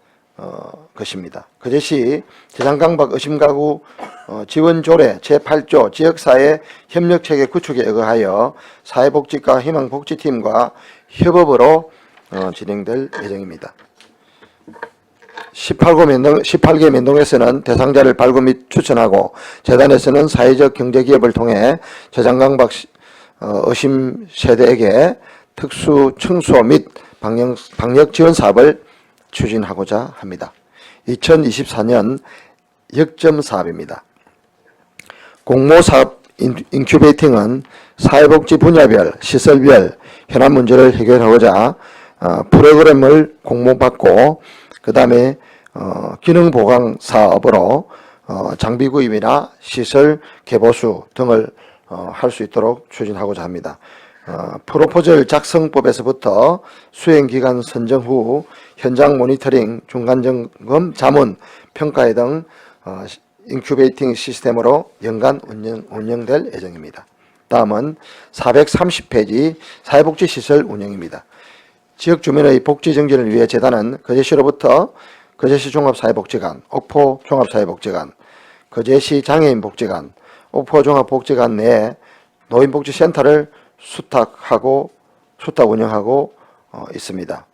것입니다. 그것이 저장강박 의심가구 지원조례 제8조 지역사회 협력체계 구축에 의거하여 사회복지과 희망복지팀과 협업으로 진행될 예정입니다. 18개 면동에서는 대상자를 발굴 및 추천하고 재단에서는 사회적 경제기업을 통해 저장강박 의심 세대에게 특수 청소 및 방역 지원 사업을 추진하고자 합니다. 2024년 역점 사업입니다. 공모사업 인큐베이팅은 사회복지 분야별, 시설별 현안 문제를 해결하고자 프로그램을 공모받고 그 다음에 기능 보강 사업으로 장비 구입이나 시설 개보수 등을 할 수 있도록 추진하고자 합니다. 프로포절 작성법에서부터 수행기간 선정 후 현장 모니터링, 중간점검, 자문, 평가회 등 인큐베이팅 시스템으로 연간 운영될 예정입니다. 다음은 430페이지 사회복지시설 운영입니다. 지역 주민의 복지 정진을 위해 재단은 거제시로부터 거제시 종합사회복지관, 옥포 종합사회복지관, 거제시 장애인복지관, 옥포 종합복지관 내에 노인복지센터를 수탁 운영하고 있습니다.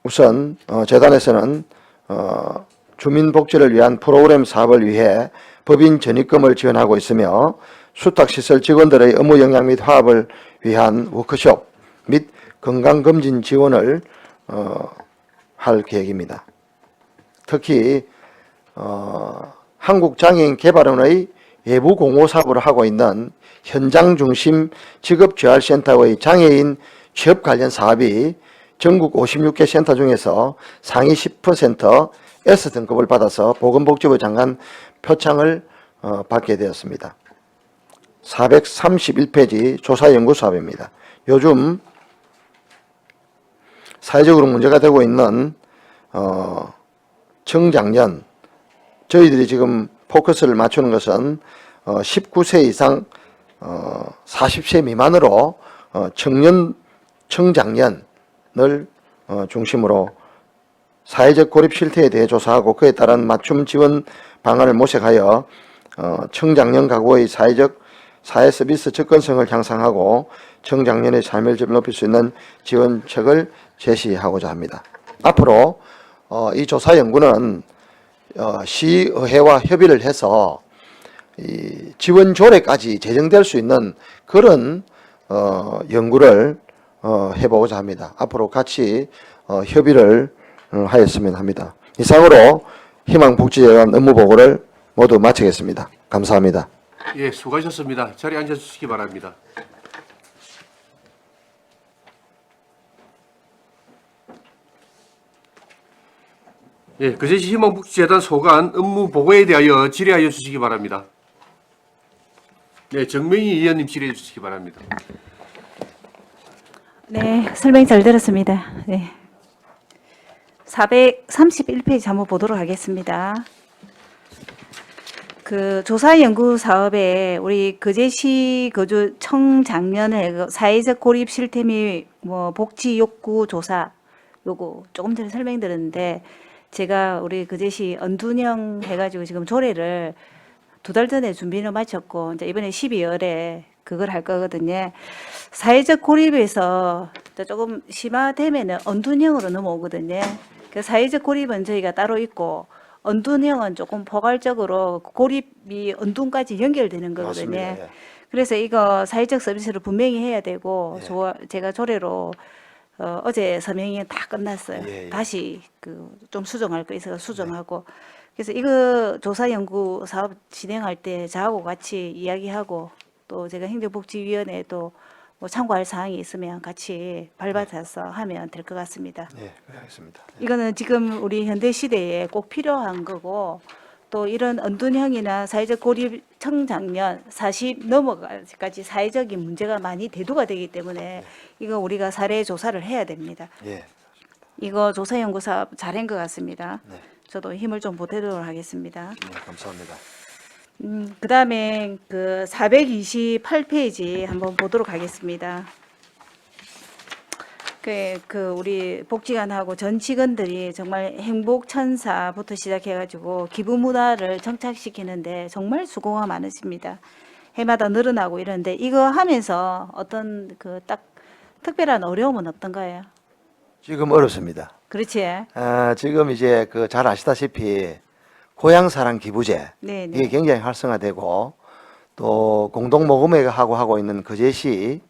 우선 재단에서는 주민복지를 위한 프로그램 사업을 위해 법인 전입금을 지원하고 있으며 수탁시설 직원들의 업무 역량 및 화합을 위한 워크숍 및 건강검진 지원을 할 계획입니다. 특히 한국장애인개발원의 외부 공모 사업을 하고 있는 현장중심 직업재활센터의 장애인 취업 관련 사업이 전국 56개 센터 중에서 상위 10% S등급을 받아서 보건복지부 장관 표창을 받게 되었습니다. 431페이지 조사연구사업입니다. 요즘 사회적으로 문제가 되고 있는 청장년, 저희들이 지금 포커스를 맞추는 것은 19세 이상 40세 미만으로 청장년을 중심으로 사회적 고립 실태에 대해 조사하고 그에 따른 맞춤 지원 방안을 모색하여 청장년 가구의 사회 서비스 접근성을 향상하고 청장년의 삶의 질을 높일 수 있는 지원책을 제시하고자 합니다. 앞으로 이 조사 연구는 시의회와 협의를 해서 이 지원 조례까지 제정될 수 있는 그런 연구를 해보고자 합니다. 앞으로 같이 협의를 하였으면 합니다. 이상으로 희망복지재단 업무보고를 모두 마치겠습니다. 감사합니다. 예, 수고하셨습니다. 자리에 앉아주시기 바랍니다. 예, 거제시 희망복지재단 소관 업무 보고에 대하여 질의하여 주시기 바랍니다. 네, 정명희 의원님 질의해 주시기 바랍니다. 네, 설명 잘 들었습니다. 네. 431페이지 한번 보도록 하겠습니다. 그 조사 연구 사업에 우리 거제시 거주 청장년의 사회적 고립 실태 및 복지 욕구 조사 요거 조금 전에 설명드렸는데 제가 우리 거제시 언둔형 해가지고 지금 조례를 2달 전에 준비를 마쳤고 이제 이번에 12월에 그걸 할 거거든요. 사회적 고립에서 조금 심화되면은 언둔형으로 넘어오거든요. 그 사회적 고립은 저희가 따로 있고 언둔형은 조금 포괄적으로 고립이 언둔까지 연결되는 거거든요. 맞습니다. 예. 그래서 이거 사회적 서비스를 분명히 해야 되고 제가 조례로 어제 서명이 다 끝났어요. 예, 예. 다시 좀 수정할 거 있어서 수정하고 그래서 이거 조사 연구 사업 진행할 때 저하고 같이 이야기하고 또 제가 행정복지위원회에도 뭐 참고할 사항이 있으면 같이 발받아서 하면 될 것 같습니다. 네, 알겠습니다. 이거는 지금 우리 현대 시대에 꼭 필요한 거고 또 이런 언둔형이나 사회적 고립 청장년 40 넘어가까지 사회적인 문제가 많이 대두가 되기 때문에 이거 우리가 사례 조사를 해야 됩니다. 예. 이거 조사 연구 사업 잘한 것 같습니다. 네. 저도 힘을 좀 보태도록 하겠습니다. 네, 감사합니다. 그다음에 그 428페이지 한번 보도록 하겠습니다. 그 우리 복지관하고 전 직원들이 정말 행복 천사부터 시작해가지고 기부 문화를 정착시키는데 정말 수고가 많으십니다. 해마다 늘어나고 이러는데 이거 하면서 어떤 그 딱 특별한 어려움은 어떤가요? 지금 어렵습니다. 그렇지? 지금 이제 그 잘 아시다시피 고향사랑 기부제 네, 이게 네. 굉장히 활성화되고 또 공동 모금회 하고 있는 거제시에서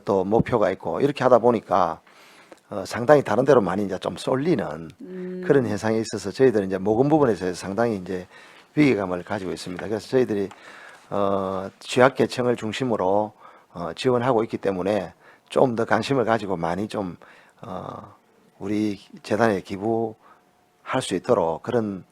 또 목표가 있고 이렇게 하다 보니까 상당히 다른 데로 많이 이제 좀 쏠리는 그런 현상이 있어서 저희들은 이제 모금 부분에서 상당히 이제 위기감을 가지고 있습니다. 그래서 저희들이 취약계층을 중심으로 지원하고 있기 때문에 좀 더 관심을 가지고 많이 좀 우리 재단에 기부할 수 있도록 그런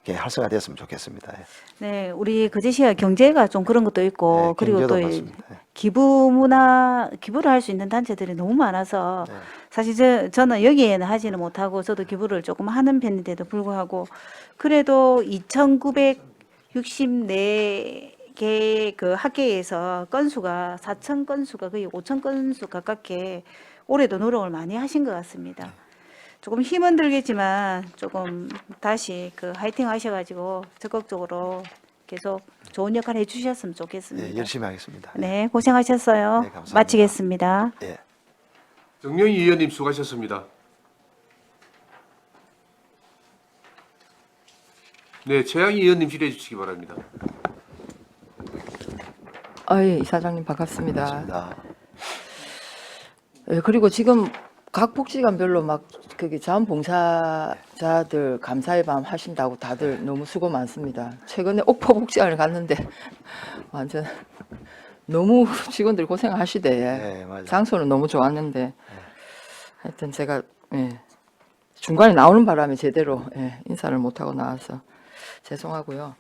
게 활성화됐으면 좋겠습니다. 예. 네, 우리 거제시가 경제가 좀 그런 것도 있고 네, 그리고 경제도 또 이 맞습니다. 예. 기부를 할 수 있는 단체들이 너무 많아서 네. 사실 저는 여기에는 하지는 못하고 저도 기부를 조금 하는 편인데도 불구하고 그래도 2,964개 그 학계에서 건수가 4,000 건수가 거의 5,000 건수 가깝게 올해도 노력을 많이 하신 것 같습니다. 조금 힘은 들겠지만 조금 다시 그 화이팅 하셔가지고 적극적으로 계속 좋은 역할 해주셨으면 좋겠습니다. 예, 열심히 하겠습니다. 네, 고생하셨어요. 네, 감사합니다. 마치겠습니다. 예. 정영희 의원님 수고하셨습니다. 네, 최양희 의원님 질의해 주시기 바랍니다. 예, 이사장님 반갑습니다. 감사합니다. 예, 그리고 지금 각 복지관별로 막 그게 자원봉사자들 감사의 밤 하신다고 다들 너무 수고 많습니다. 최근에 옥포 복지관을 갔는데 완전 너무 직원들 고생하시대. 네, 맞아요. 장소는 너무 좋았는데 하여튼 제가 중간에 나오는 바람에 제대로 인사를 못하고 나와서 죄송하고요.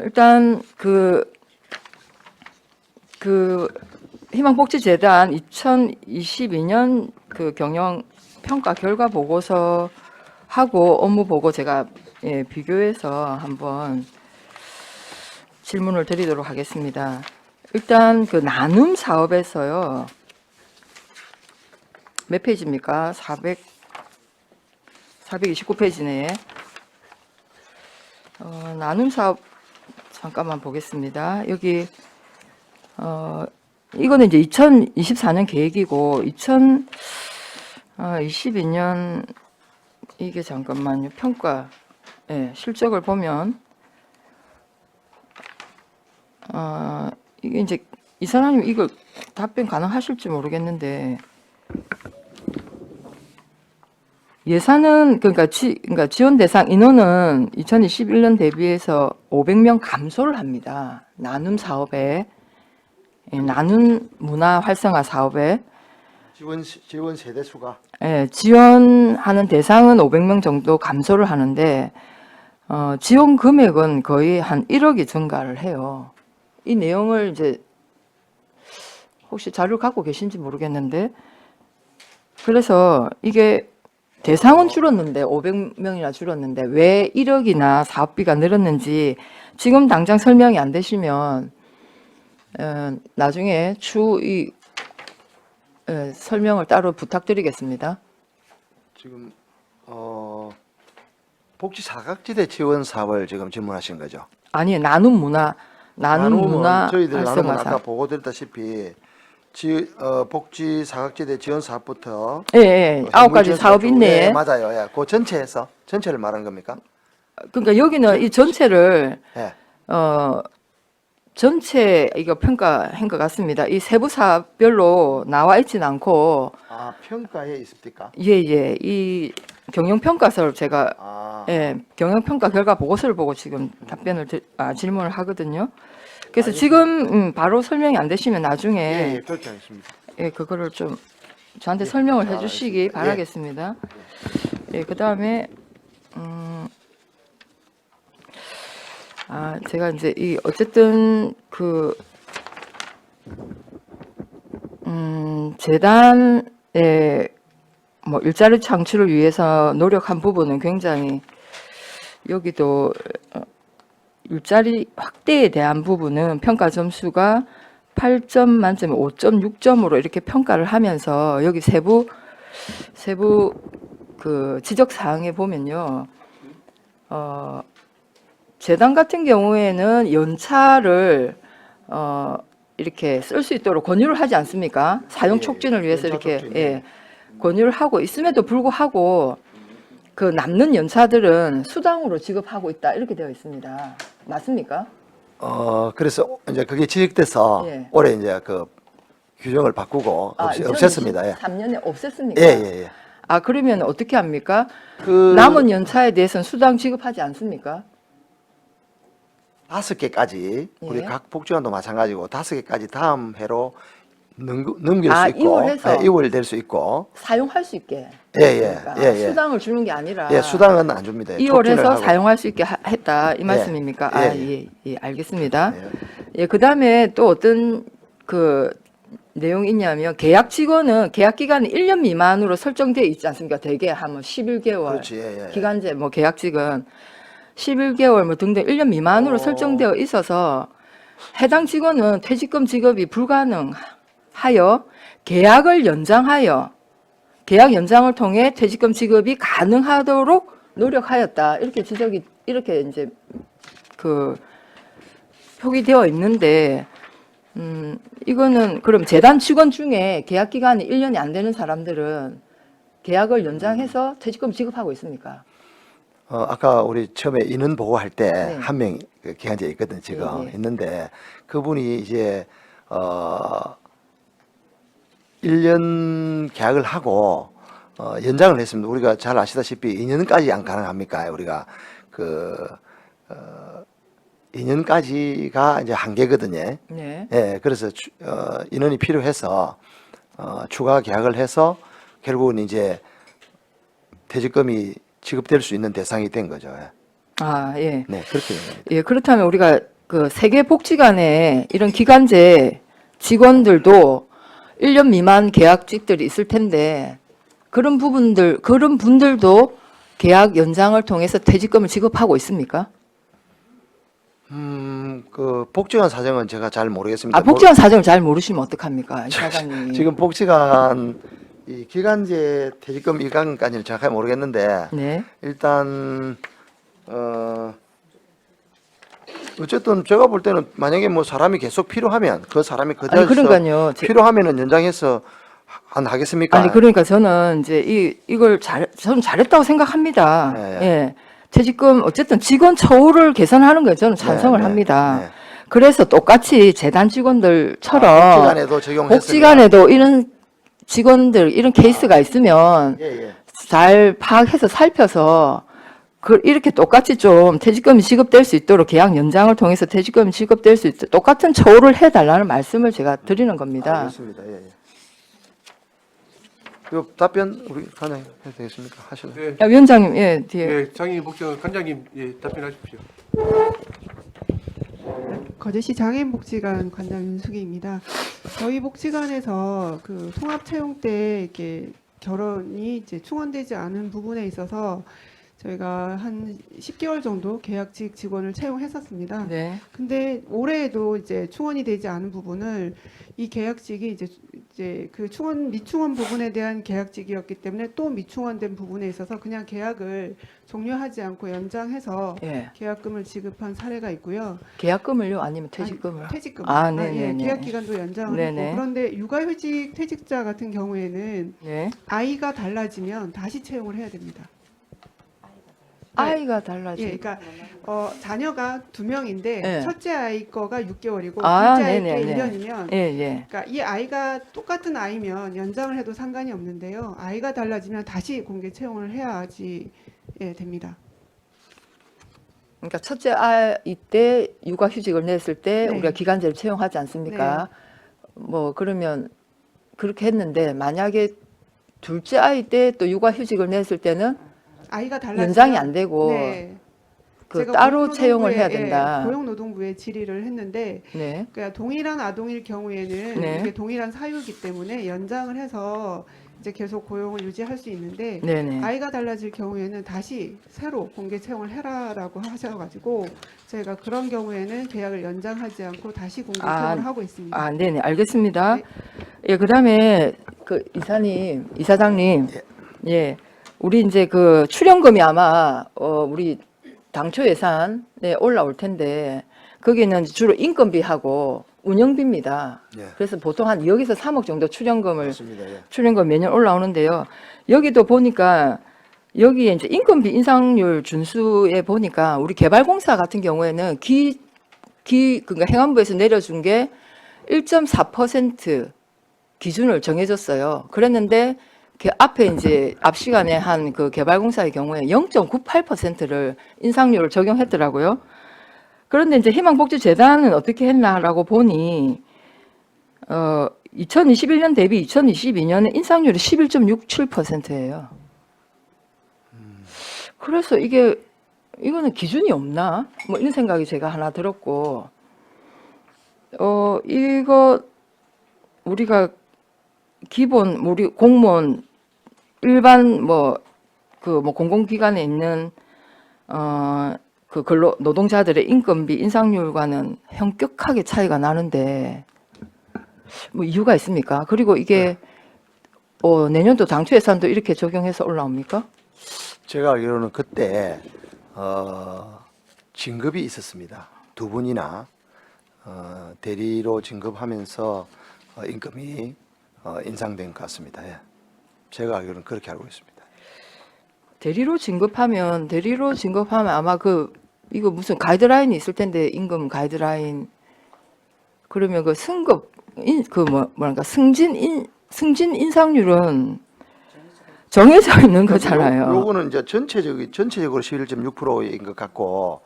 일단 그 희망복지재단 2022년 그 경영 평가 결과 보고서하고 업무 보고 제가 비교해서 한번 질문을 드리도록 하겠습니다. 일단 그 나눔 사업에서요. 몇 페이지입니까? 429페이지네. 나눔 사업 잠깐만 보겠습니다. 여기 이거는 이제 2024년 계획이고 2022년 이게 잠깐만요. 평가 실적을 보면 이게 이제 이사장님 이거 답변 가능하실지 모르겠는데 예산은 그러니까 지원 대상 인원은 2021년 대비해서 500명 감소를 합니다. 나눔 사업에 나눔 문화 활성화 사업에 지원 세대 수가 지원하는 대상은 500명 정도 감소를 하는데 지원 금액은 거의 한 1억이 증가를 해요. 이 내용을 이제 혹시 자료를 갖고 계신지 모르겠는데 그래서 이게 대상은 줄었는데 500명이나 줄었는데 왜 1억이나 사업비가 늘었는지 지금 당장 설명이 안 되시면 나중에 추후 설명을 따로 부탁드리겠습니다. 지금 복지 사각지대 지원 사업을 지금 질문하신 거죠? 아니 나눔 문화 저희들 나눔은 활성화 아까 사업. 보고 드렸다시피 복지 사각지대 지원 사업부터 예, 9가지 사업이 있네. 네, 맞아요. 예. 그 전체를 말하는 겁니까? 그러니까 여기는 이 전체를 예. 전체 이거 평가한 것 같습니다. 이 세부 사업별로 나와 있지는 않고 평가에 있습니까? 이 경영 평가서를 제가 아, 경영 평가 결과 보고서를 보고 지금 질문을 하거든요. 그래서 지금 바로 설명이 안 되시면 나중에 예, 그렇게 하겠습니다. 그거를 좀 저한테 설명을 해주시기 알겠습니다. 바라겠습니다. 그다음에 제가 이제 어쨌든 재단의 뭐 일자리 창출을 위해서 노력한 부분은 굉장히 여기도 일자리 확대에 대한 부분은 평가 점수가 8점 만점에 5.6점으로 이렇게 평가를 하면서 여기 세부 지적 사항에 보면요. 재단 같은 경우에는 연차를 이렇게 쓸 수 있도록 권유를 하지 않습니까? 사용 촉진을 위해서 연차 이렇게 촉진. 예, 권유를 하고 있음에도 불구하고 그 남는 연차들은 수당으로 지급하고 있다 이렇게 되어 있습니다. 맞습니까? 그래서 이제 그게 지적돼서 예. 올해 이제 그 규정을 바꾸고 없앴습니다. 예. 3년에 없앴습니까? 예. 그러면 어떻게 합니까? 그 남은 연차에 대해서는 수당 지급하지 않습니까? 5개까지 우리 예. 각 복지관도 마찬가지고 5개까지 다음 해로 넘길 수 있고 이월해서? 이월될 수 있고 사용할 수 있게. 예. 수당을 주는 게 아니라 예, 수당은 안 줍니다. 이월해서 촉진을 하고. 사용할 수 있게 했다 이 말씀입니까? 예. 예, 알겠습니다. 예. 예, 그다음에 또 어떤 내용이 있냐면 계약 직원은 계약 기간이 1년 미만으로 설정되어 있지 않습니까? 대개 한 11개월 그렇지. 예. 기간제 계약직은 11개월 등등 1년 미만으로 오. 설정되어 있어서 해당 직원은 퇴직금 지급이 불가능하여 계약 연장을 통해 퇴직금 지급이 가능하도록 노력하였다. 이렇게 이렇게 이제 표기되어 있는데 이거는 그럼 재단 직원 중에 계약 기간이 1년이 안 되는 사람들은 계약을 연장해서 퇴직금 지급하고 있습니까? 아까 우리 처음에 인원 보고할 때 네. 한 명 기간제 있거든 지금 예. 있는데 그분이 이제 1년 계약을 하고 연장을 했습니다. 우리가 잘 아시다시피 2년까지 안 가능합니까? 우리가 2년까지가 이제 한계거든요. 네. 예, 그래서 인원이 필요해서 추가 계약을 해서 결국은 이제 퇴직금이 지급될 수 있는 대상이 된 거죠. 예. 네, 그렇게 됩니다. 예, 그렇다면 우리가 세계복지관에 이런 기간제 직원들도 1년 미만 계약직들이 있을 텐데 그런 분들도 계약 연장을 통해서 퇴직금을 지급하고 있습니까? 그 복지관 사정은 제가 잘 모르겠습니다. 복지관 사정을 잘 모르시면 어떡합니까? 이 사장님이. 지금 복지관 이 기간제 퇴직금 일감까지는 정확하게 모르겠는데 네. 일단 어쨌든 제가 볼 때는 만약에 뭐 사람이 계속 필요하면 그 사람이 그대로 그러니까요. 필요하면은 연장해서 안 하겠습니까? 그러니까 저는 이제 저는 잘했다고 생각합니다. 네. 예. 퇴직금 어쨌든 직원 처우를 개선하는 거에 저는 찬성을 네, 합니다. 네. 그래서 똑같이 재단 직원들처럼 복지관에도 적용했으면 복지관에도 이런 직원들 이런 케이스가 있으면 예. 잘 파악해서 살펴서 이렇게 똑같이 좀 퇴직금이 지급될 수 있도록 계약 연장을 통해서 퇴직금이 지급될 수 있도록 똑같은 처우를 해달라는 말씀을 제가 드리는 겁니다. 알겠습니다. 예. 이 답변 우리 관장님 해도 되겠습니까? 하실래요? 네. 야, 위원장님, 예, 뒤에. 예, 장애인 복지관 관장님 답변하십시오. 거제시 장애인복지관 관장 윤숙희입니다. 저희 복지관에서 그 통합 채용 때 이렇게 결혼이 이제 충원되지 않은 부분에 있어서 저희가 한 10개월 정도 계약직 직원을 채용했었습니다. 네. 근데 올해에도 이제 충원이 되지 않은 부분을 이 계약직이 이제 그 미충원 부분에 대한 계약직이었기 때문에 또 미충원된 부분에 있어서 그냥 계약을 종료하지 않고 연장해서 예. 계약금을 지급한 사례가 있고요. 계약금을요? 아니면 퇴직금을? 퇴직금. 네네네. 계약 기간도 연장을 네네. 했고 그런데 육아휴직 퇴직자 같은 경우에는 네. 아이가 달라지면 다시 채용을 해야 됩니다. 아이가 달라지. 예, 그러니까 자녀가 2명인데 네. 첫째 아이 거가 6개월이고 둘째 아, 아이 게 네네네. 1년이면 예. 그러니까 이 아이가 똑같은 아이면 연장을 해도 상관이 없는데요. 아이가 달라지면 다시 공개 채용을 해야지 됩니다. 그러니까 첫째 아이 때 육아휴직을 냈을 때 네. 우리가 기간제를 채용하지 않습니까? 뭐 그러면 그렇게 했는데 만약에 둘째 아이 때 또 육아휴직을 냈을 때는 아이가 달라지면 연장이 안 되고 네. 그 제가 따로 채용을 해야 고용노동부에, 된다. 고용노동부에 질의를 했는데 네. 그러니까 동일한 아동일 경우에는 네. 이게 동일한 사유이기 때문에 연장을 해서 이제 계속 고용을 유지할 수 있는데 네네. 아이가 달라질 경우에는 다시 새로 공개 채용을 해라라고 하셔가지고 저희가 그런 경우에는 계약을 연장하지 않고 다시 공개 채용을 하고 있습니다. 아, 네네, 알겠습니다. 네. 예, 그다음에 그 이사장님, 예, 우리 이제 그 출연금이 아마 우리 당초 예산에 올라올 텐데 거기는 주로 인건비하고 운영비입니다. 예. 그래서 보통 한 2억에서 3억 정도 출연금을 맞습니다. 예. 출연금 매년 올라오는데요. 여기도 보니까 여기에 이제 인건비 인상률 준수에 보니까 우리 개발공사 같은 경우에는 그러니까 행안부에서 내려준 게 1.4% 기준을 정해줬어요. 그랬는데 그 앞에 이제 앞 시간에 한 그 개발공사의 경우에 0.98%를 인상률을 적용했더라고요. 그런데 이제 희망복지재단은 어떻게 했나라고 보니 2021년 대비 2022년에 인상률이 11.67%예요. 그래서 이거는 기준이 없나? 뭐 이런 생각이 제가 하나 들었고, 이거 우리가 기본 우리 공무원 일반 공공기관에 있는 그 근로 노동자들의 인건비 인상률과는 현격하게 차이가 나는데 뭐 이유가 있습니까? 그리고 이게 내년도 당초 예산도 이렇게 적용해서 올라옵니까? 제가 알기로는 그때 진급이 있었습니다. 두 분이나 대리로 진급하면서 임금이 인상된 것 같습니다. 예. 제가 알기로는 그렇게 알고 있습니다. 대리로 진급하면 아마 이거 무슨 가이드라인이 있을 텐데 임금 가이드라인 그러면 그 승급 승진 인상률은 정해져 있는 거잖아요. 요거는 이제 전체적으로 11.6%인 것 같고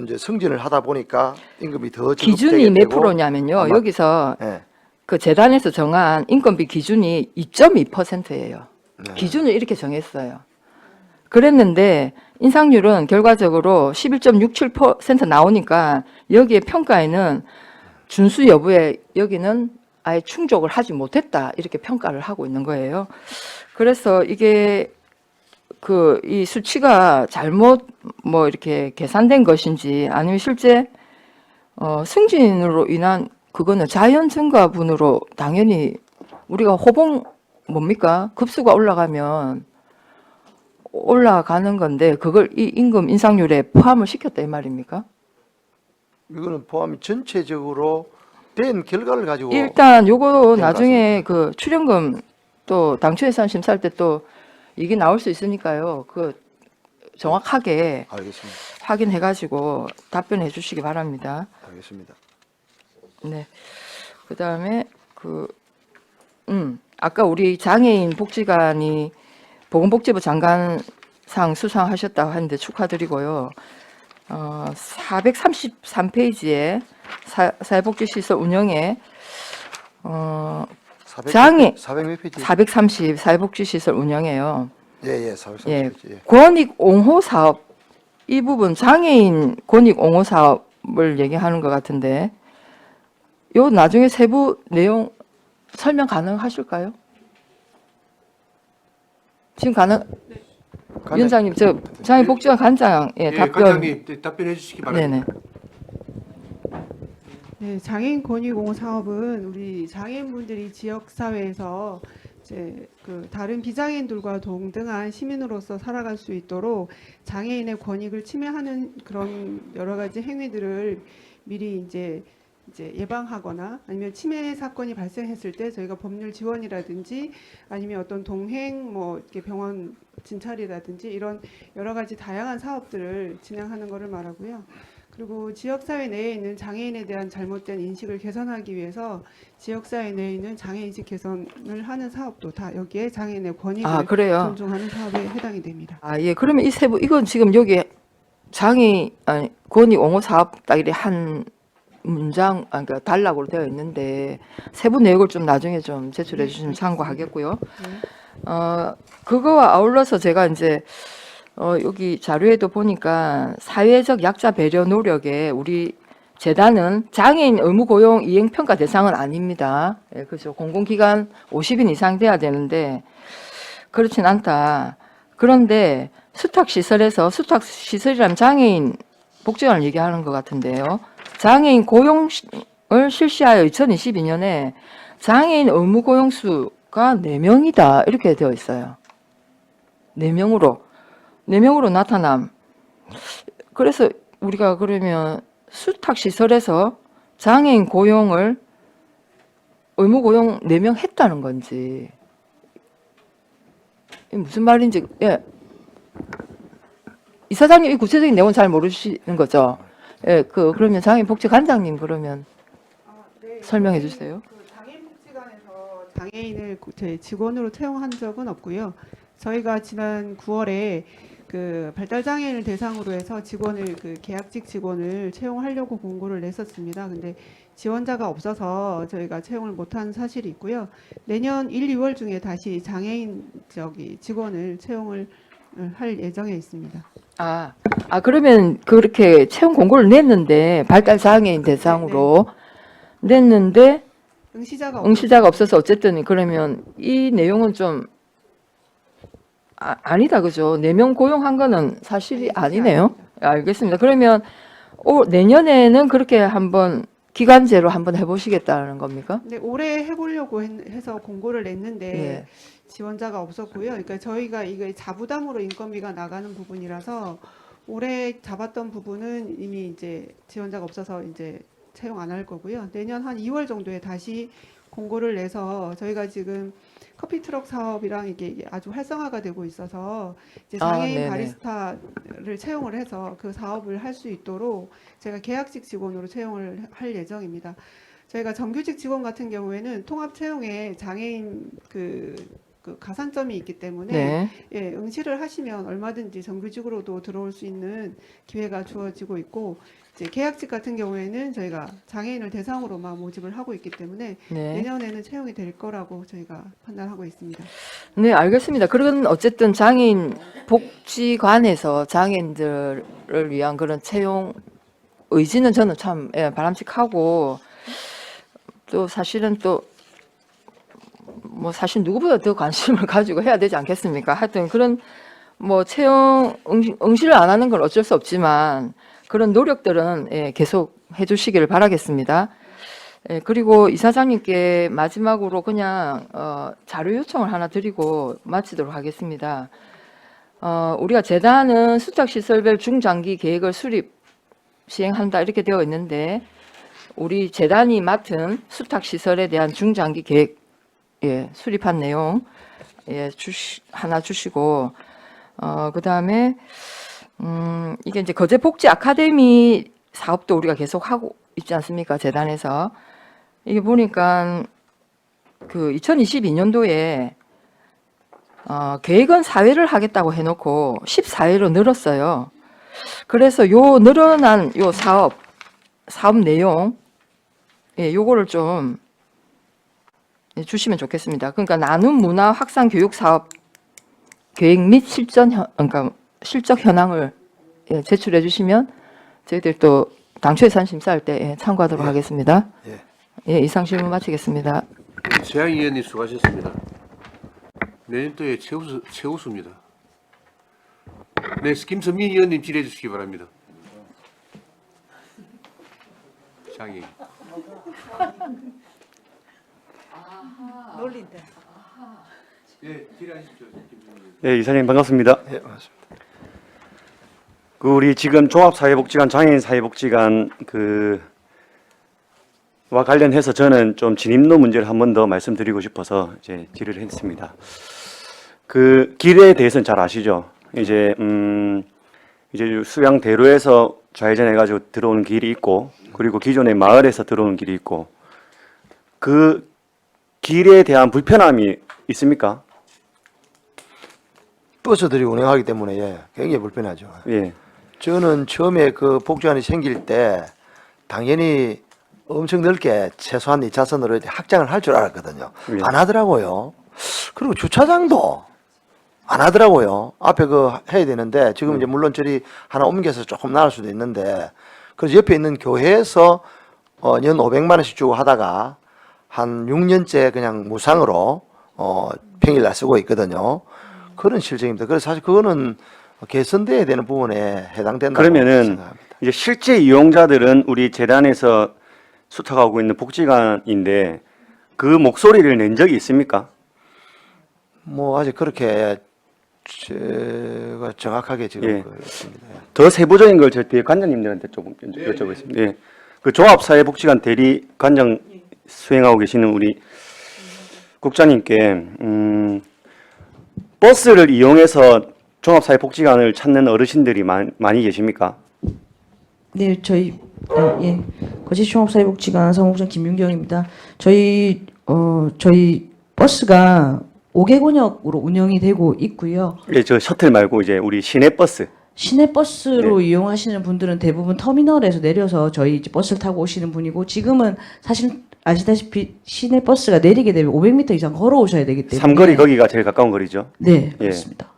이제 승진을 하다 보니까 임금이 더 기준이 몇 되고 프로냐면요. 아마- 여기서 예. 그 재단에서 정한 인건비 기준이 2.2%예요. 네. 기준을 이렇게 정했어요. 그랬는데 인상률은 결과적으로 11.67% 나오니까 여기에 평가에는 준수 여부에 여기는 아예 충족을 하지 못했다 이렇게 평가를 하고 있는 거예요. 그래서 이게 이 수치가 잘못 이렇게 계산된 것인지 아니면 실제 승진으로 인한 그거는 자연 증가분으로 당연히 우리가 호봉 급수가 올라가면 올라가는 건데 그걸 이 임금 인상률에 포함을 시켰다 이 말입니까? 이거는 포함이 전체적으로 된 결과를 가지고 일단 요거 된 나중에 그 출연금 또 당초 예산 심사할 때 또 이게 나올 수 있으니까요. 그 정확하게 알겠습니다. 확인해 가지고 답변해 주시기 바랍니다. 알겠습니다. 네. 그다음에 아까 우리 장애인 복지관이 보건복지부 장관상 수상하셨다고 하는데 축하드리고요. 433페이지에 사회복지시설 운영에 장애 400몇 페이지? 430 사회복지시설 운영에요. 예, 430페이지. 예, 예. 권익 옹호 사업 이 부분 장애인 권익 옹호 사업을 얘기하는 것 같은데 요 나중에 세부 내용 설명 가능하실까요? 지금 위원장님 저 장애인 복지관 관장 답변. 관장님 답변해 주시기 바랍니다. 네네. 네, 장애인 권익옹호 사업은 우리 장애인분들이 지역 사회에서 이제 그 다른 비장애인들과 동등한 시민으로서 살아갈 수 있도록 장애인의 권익을 침해하는 그런 여러 가지 행위들을 미리 이제 예방하거나 아니면 침해 사건이 발생했을 때 저희가 법률 지원이라든지 아니면 어떤 동행 이렇게 병원 진찰이라든지 이런 여러 가지 다양한 사업들을 진행하는 것을 말하고요. 그리고 지역사회 내에 있는 장애인에 대한 잘못된 인식을 개선하기 위해서 지역사회 내에 있는 장애인식 개선을 하는 사업도 다 여기에 장애인의 권익을 그래요? 존중하는 사업에 해당이 됩니다. 예. 그러면 이 세부 이건 지금 여기 권익 옹호 사업 딱 이렇게 한 문장 그러니까 단락으로 되어 있는데 세부 내용을 좀 나중에 좀 제출해 주시면 참고하겠고요. 그거와 아울러서 제가 이제 여기 자료에도 보니까 사회적 약자 배려 노력에 우리 재단은 장애인 의무 고용 이행 평가 대상은 아닙니다. 예, 그죠. 공공기관 50인 이상 돼야 되는데 그렇진 않다. 그런데 수탁시설에서 수탁시설이라면 장애인 복지관을 얘기하는 것 같은데요. 장애인 고용을 실시하여 2022년에 장애인 의무 고용 수가 4명이다. 이렇게 되어 있어요. 4명으로 나타남. 그래서 우리가 그러면 수탁시설에서 장애인 고용을 의무 고용 4명 했다는 건지 이게 무슨 말인지 예. 이사장님 이 구체적인 내용은 잘 모르시는 거죠? 예, 그러면 장애인복지관장님 그러면 설명해 주세요. 장애인복지관에서 장애인을 제 직원으로 채용한 적은 없고요. 저희가 지난 9월에 그 발달장애인을 대상으로 해서 직원을 계약직 직원을 채용하려고 공고를 냈었습니다. 근데 지원자가 없어서 저희가 채용을 못한 사실이 있고요. 내년 1, 2월 중에 다시 장애인 직원을 채용을 할 예정에 있습니다. 그러면 그렇게 채용 공고를 냈는데 발달장애인 대상으로 냈는데 응시자가 없어서 어쨌든 그러면 이 내용은 좀 아니다 그죠? 4명 고용한 거는 사실이 아니네요. 알겠습니다. 그러면 내년에는 그렇게 한번 기간제로 한번 해보시겠다는 겁니까? 네, 올해 해보려고 해서 공고를 냈는데 네. 지원자가 없었고요. 그러니까 저희가 이거 자부담으로 인건비가 나가는 부분이라서 올해 잡았던 부분은 이미 이제 지원자가 없어서 이제 채용 안 할 거고요. 내년 한 2월 정도에 다시 공고를 내서 저희가 지금 커피 트럭 사업이랑 이게 아주 활성화가 되고 있어서 이제 장애인 네네. 바리스타를 채용을 해서 그 사업을 할 수 있도록 제가 계약직 직원으로 채용을 할 예정입니다. 저희가 정규직 직원 같은 경우에는 통합 채용에 장애인 그 가산점이 있기 때문에 네. 예, 응시를 하시면 얼마든지 정규직으로도 들어올 수 있는 기회가 주어지고 있고 이제 계약직 같은 경우에는 저희가 장애인을 대상으로만 모집을 하고 있기 때문에 네. 내년에는 채용이 될 거라고 저희가 판단하고 있습니다. 네, 알겠습니다. 그런 어쨌든 장애인 복지관에서 장애인들을 위한 그런 채용 의지는 저는 참 바람직하고 또 사실은 또 뭐 사실 누구보다 더 관심을 가지고 해야 되지 않겠습니까? 하여튼 그런 뭐 채용 응시를 안 하는 건 어쩔 수 없지만 그런 노력들은 계속 해주시기를 바라겠습니다. 그리고 이사장님께 마지막으로 그냥 자료 요청을 하나 드리고 마치도록 하겠습니다. 우리가 재단은 수탁시설별 중장기 계획을 수립 시행한다 이렇게 되어 있는데 우리 재단이 맡은 수탁시설에 대한 중장기 계획 수립한 내용 하나 주시고 그다음에 이게 이제 거제 복지 아카데미 사업도 우리가 계속 하고 있지 않습니까? 재단에서 이게 보니까 그 2022년도에 계획은 4회를 하겠다고 해놓고 14회로 늘었어요. 그래서 요 늘어난 요 사업 내용 요거를 좀 주시면 좋겠습니다. 그러니까 나눔 문화 확산 교육 사업 계획 및 그러니까 실적 현황을 제출해 주시면 저희들 또 당초 예산 심사할 때 참고하도록 하겠습니다. 이상 질문 마치겠습니다. 최양희 의원님 수고하셨습니다. 내년도에 최우수입니다. 네, 김선민 의원님 질의해 주시기 바랍니다. 장애. 놀린다. 예, 질의하십시오. 네, 이사님 반갑습니다. 예, 맞습니다. 우리 지금 종합사회복지관, 장애인사회복지관 와 관련해서 저는 좀 진입로 문제를 한 번 더 말씀드리고 싶어서 이제 질의를 했습니다. 그 길에 대해서는 잘 아시죠? 이제 수양대로에서 좌회전해가지고 들어오는 길이 있고, 그리고 기존의 마을에서 들어오는 길이 있고, 그 길에 대한 불편함이 있습니까? 버스들이 운행하기 때문에 굉장히 불편하죠. 예. 저는 처음에 그 복지관이 생길 때 당연히 엄청 넓게 최소한 2차선으로 확장을 할 줄 알았거든요. 예. 안 하더라고요. 그리고 주차장도 안 하더라고요. 앞에 그 해야 되는데 지금 이제 물론 저리 하나 옮겨서 조금 나을 수도 있는데 그래서 옆에 있는 교회에서 연 500만 원씩 주고 하다가 한 6년째 그냥 무상으로 평일날 쓰고 있거든요. 그런 실정입니다. 그래서 사실 그거는 개선돼야 되는 부분에 해당된다고 그러면은 생각합니다. 이제 실제 이용자들은 우리 재단에서 수탁하고 있는 복지관인데 그 목소리를 낸 적이 있습니까? 뭐 아직 그렇게 제가 정확하게 지금 예. 그렇습니다. 더 세부적인 걸 저 뒤에 관장님들한테 조금 여쭤보겠습니다. 예. 그 종합사회복지관 대리 관장 수행하고 계시는 우리 국장님께 버스를 이용해서 종합사회복지관을 찾는 어르신들이 많이 계십니까? 네, 저희 거제종합사회복지관 사무국장 김윤경입니다. 저희 버스가 5개군역으로 운영이 되고 있고요. 예, 저 셔틀 말고 이제 우리 시내버스. 시내버스로 이용하시는 분들은 대부분 터미널에서 내려서 저희 이제 버스를 타고 오시는 분이고 지금은 사실 아시다시피 시내버스가 내리게 되면 500m 이상 걸어오셔야 되기 때문에 삼거리 거기가 제일 가까운 거리죠. 네, 예. 그렇습니다.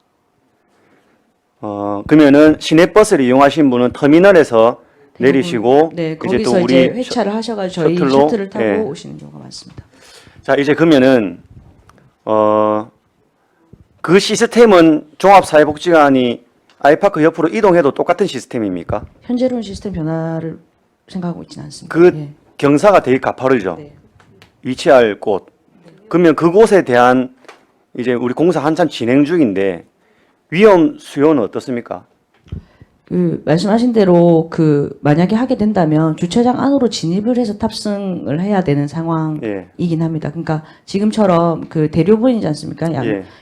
그러면은 시내버스를 이용하신 분은 터미널에서 내리시고 네, 이제 거기서 또 우리 이제 회차를 하셔가지고 저희 셔틀로, 셔틀을 타고 예. 오시는 경우가 많습니다. 자, 이제 그러면은 그 시스템은 종합사회복지관이 아이파크 옆으로 이동해도 똑같은 시스템입니까? 현재로는 시스템 변화를 생각하고 있지는 않습니다. 그 예. 경사가 되게 가파르죠. 네. 위치할 곳. 그러면 그곳에 대한 이제 우리 공사 한참 진행 중인데 위험 수요는 어떻습니까? 그 말씀하신 대로 그 만약에 하게 된다면 주차장 안으로 진입을 해서 탑승을 해야 되는 상황이긴 합니다. 그러니까 지금처럼 그 대로변이지 않습니까?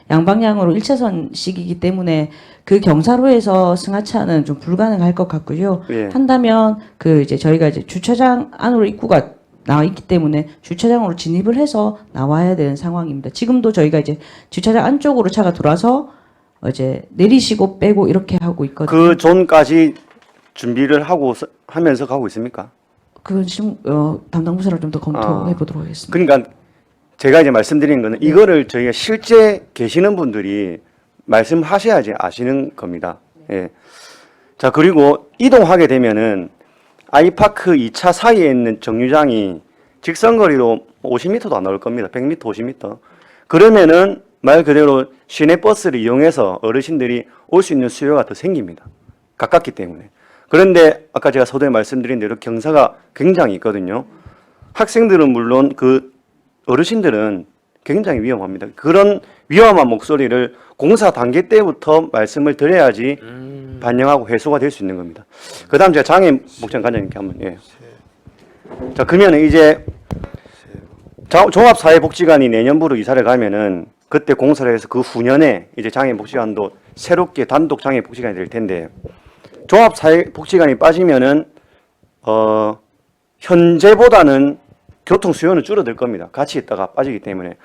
양방향으로 1차선씩이기 때문에 그 경사로에서 승하차는 좀 불가능할 것 같고요. 한다면 그 이제 저희가 이제 주차장 안으로 입구가 나와 있기 때문에 주차장으로 진입을 해서 나와야 되는 상황입니다. 지금도 저희가 이제 주차장 안쪽으로 차가 들어와서 이제 내리시고 빼고 이렇게 하고 있거든요. 그 존까지 준비를 하면서 가고 있습니까? 그건 지금 담당 부서를 좀 더 검토해 보도록 하겠습니다. 그러니까 제가 이제 말씀드린 거는 이거를 저희가 실제 계시는 분들이 말씀하셔야지 아시는 겁니다. 예. 자, 그리고 이동하게 되면은 아이파크 2차 사이에 있는 정류장이 직선거리로 50m도 안 나올 겁니다. 100m, 50m. 그러면은 말 그대로 시내버스를 이용해서 어르신들이 올 수 있는 수요가 더 생깁니다. 가깝기 때문에. 그런데 아까 제가 서두에 말씀드린 대로 경사가 굉장히 있거든요. 학생들은 물론 그 어르신들은 굉장히 위험합니다. 그런 위험한 목소리를 공사 단계 때부터 말씀을 드려야지 반영하고 해소가 될 수 있는 겁니다. 그 다음 제가 장애복지관 관장님께 한번, 자, 그러면 이제 종합사회복지관이 내년부로 이사를 가면은 그때 공사를 해서 그 후년에 이제 장애복지관도 새롭게 단독 장애복지관이 될 텐데 종합사회복지관이 빠지면은 현재보다는 교통 수요는 줄어들 겁니다. 같이 있다가 빠지기 때문에.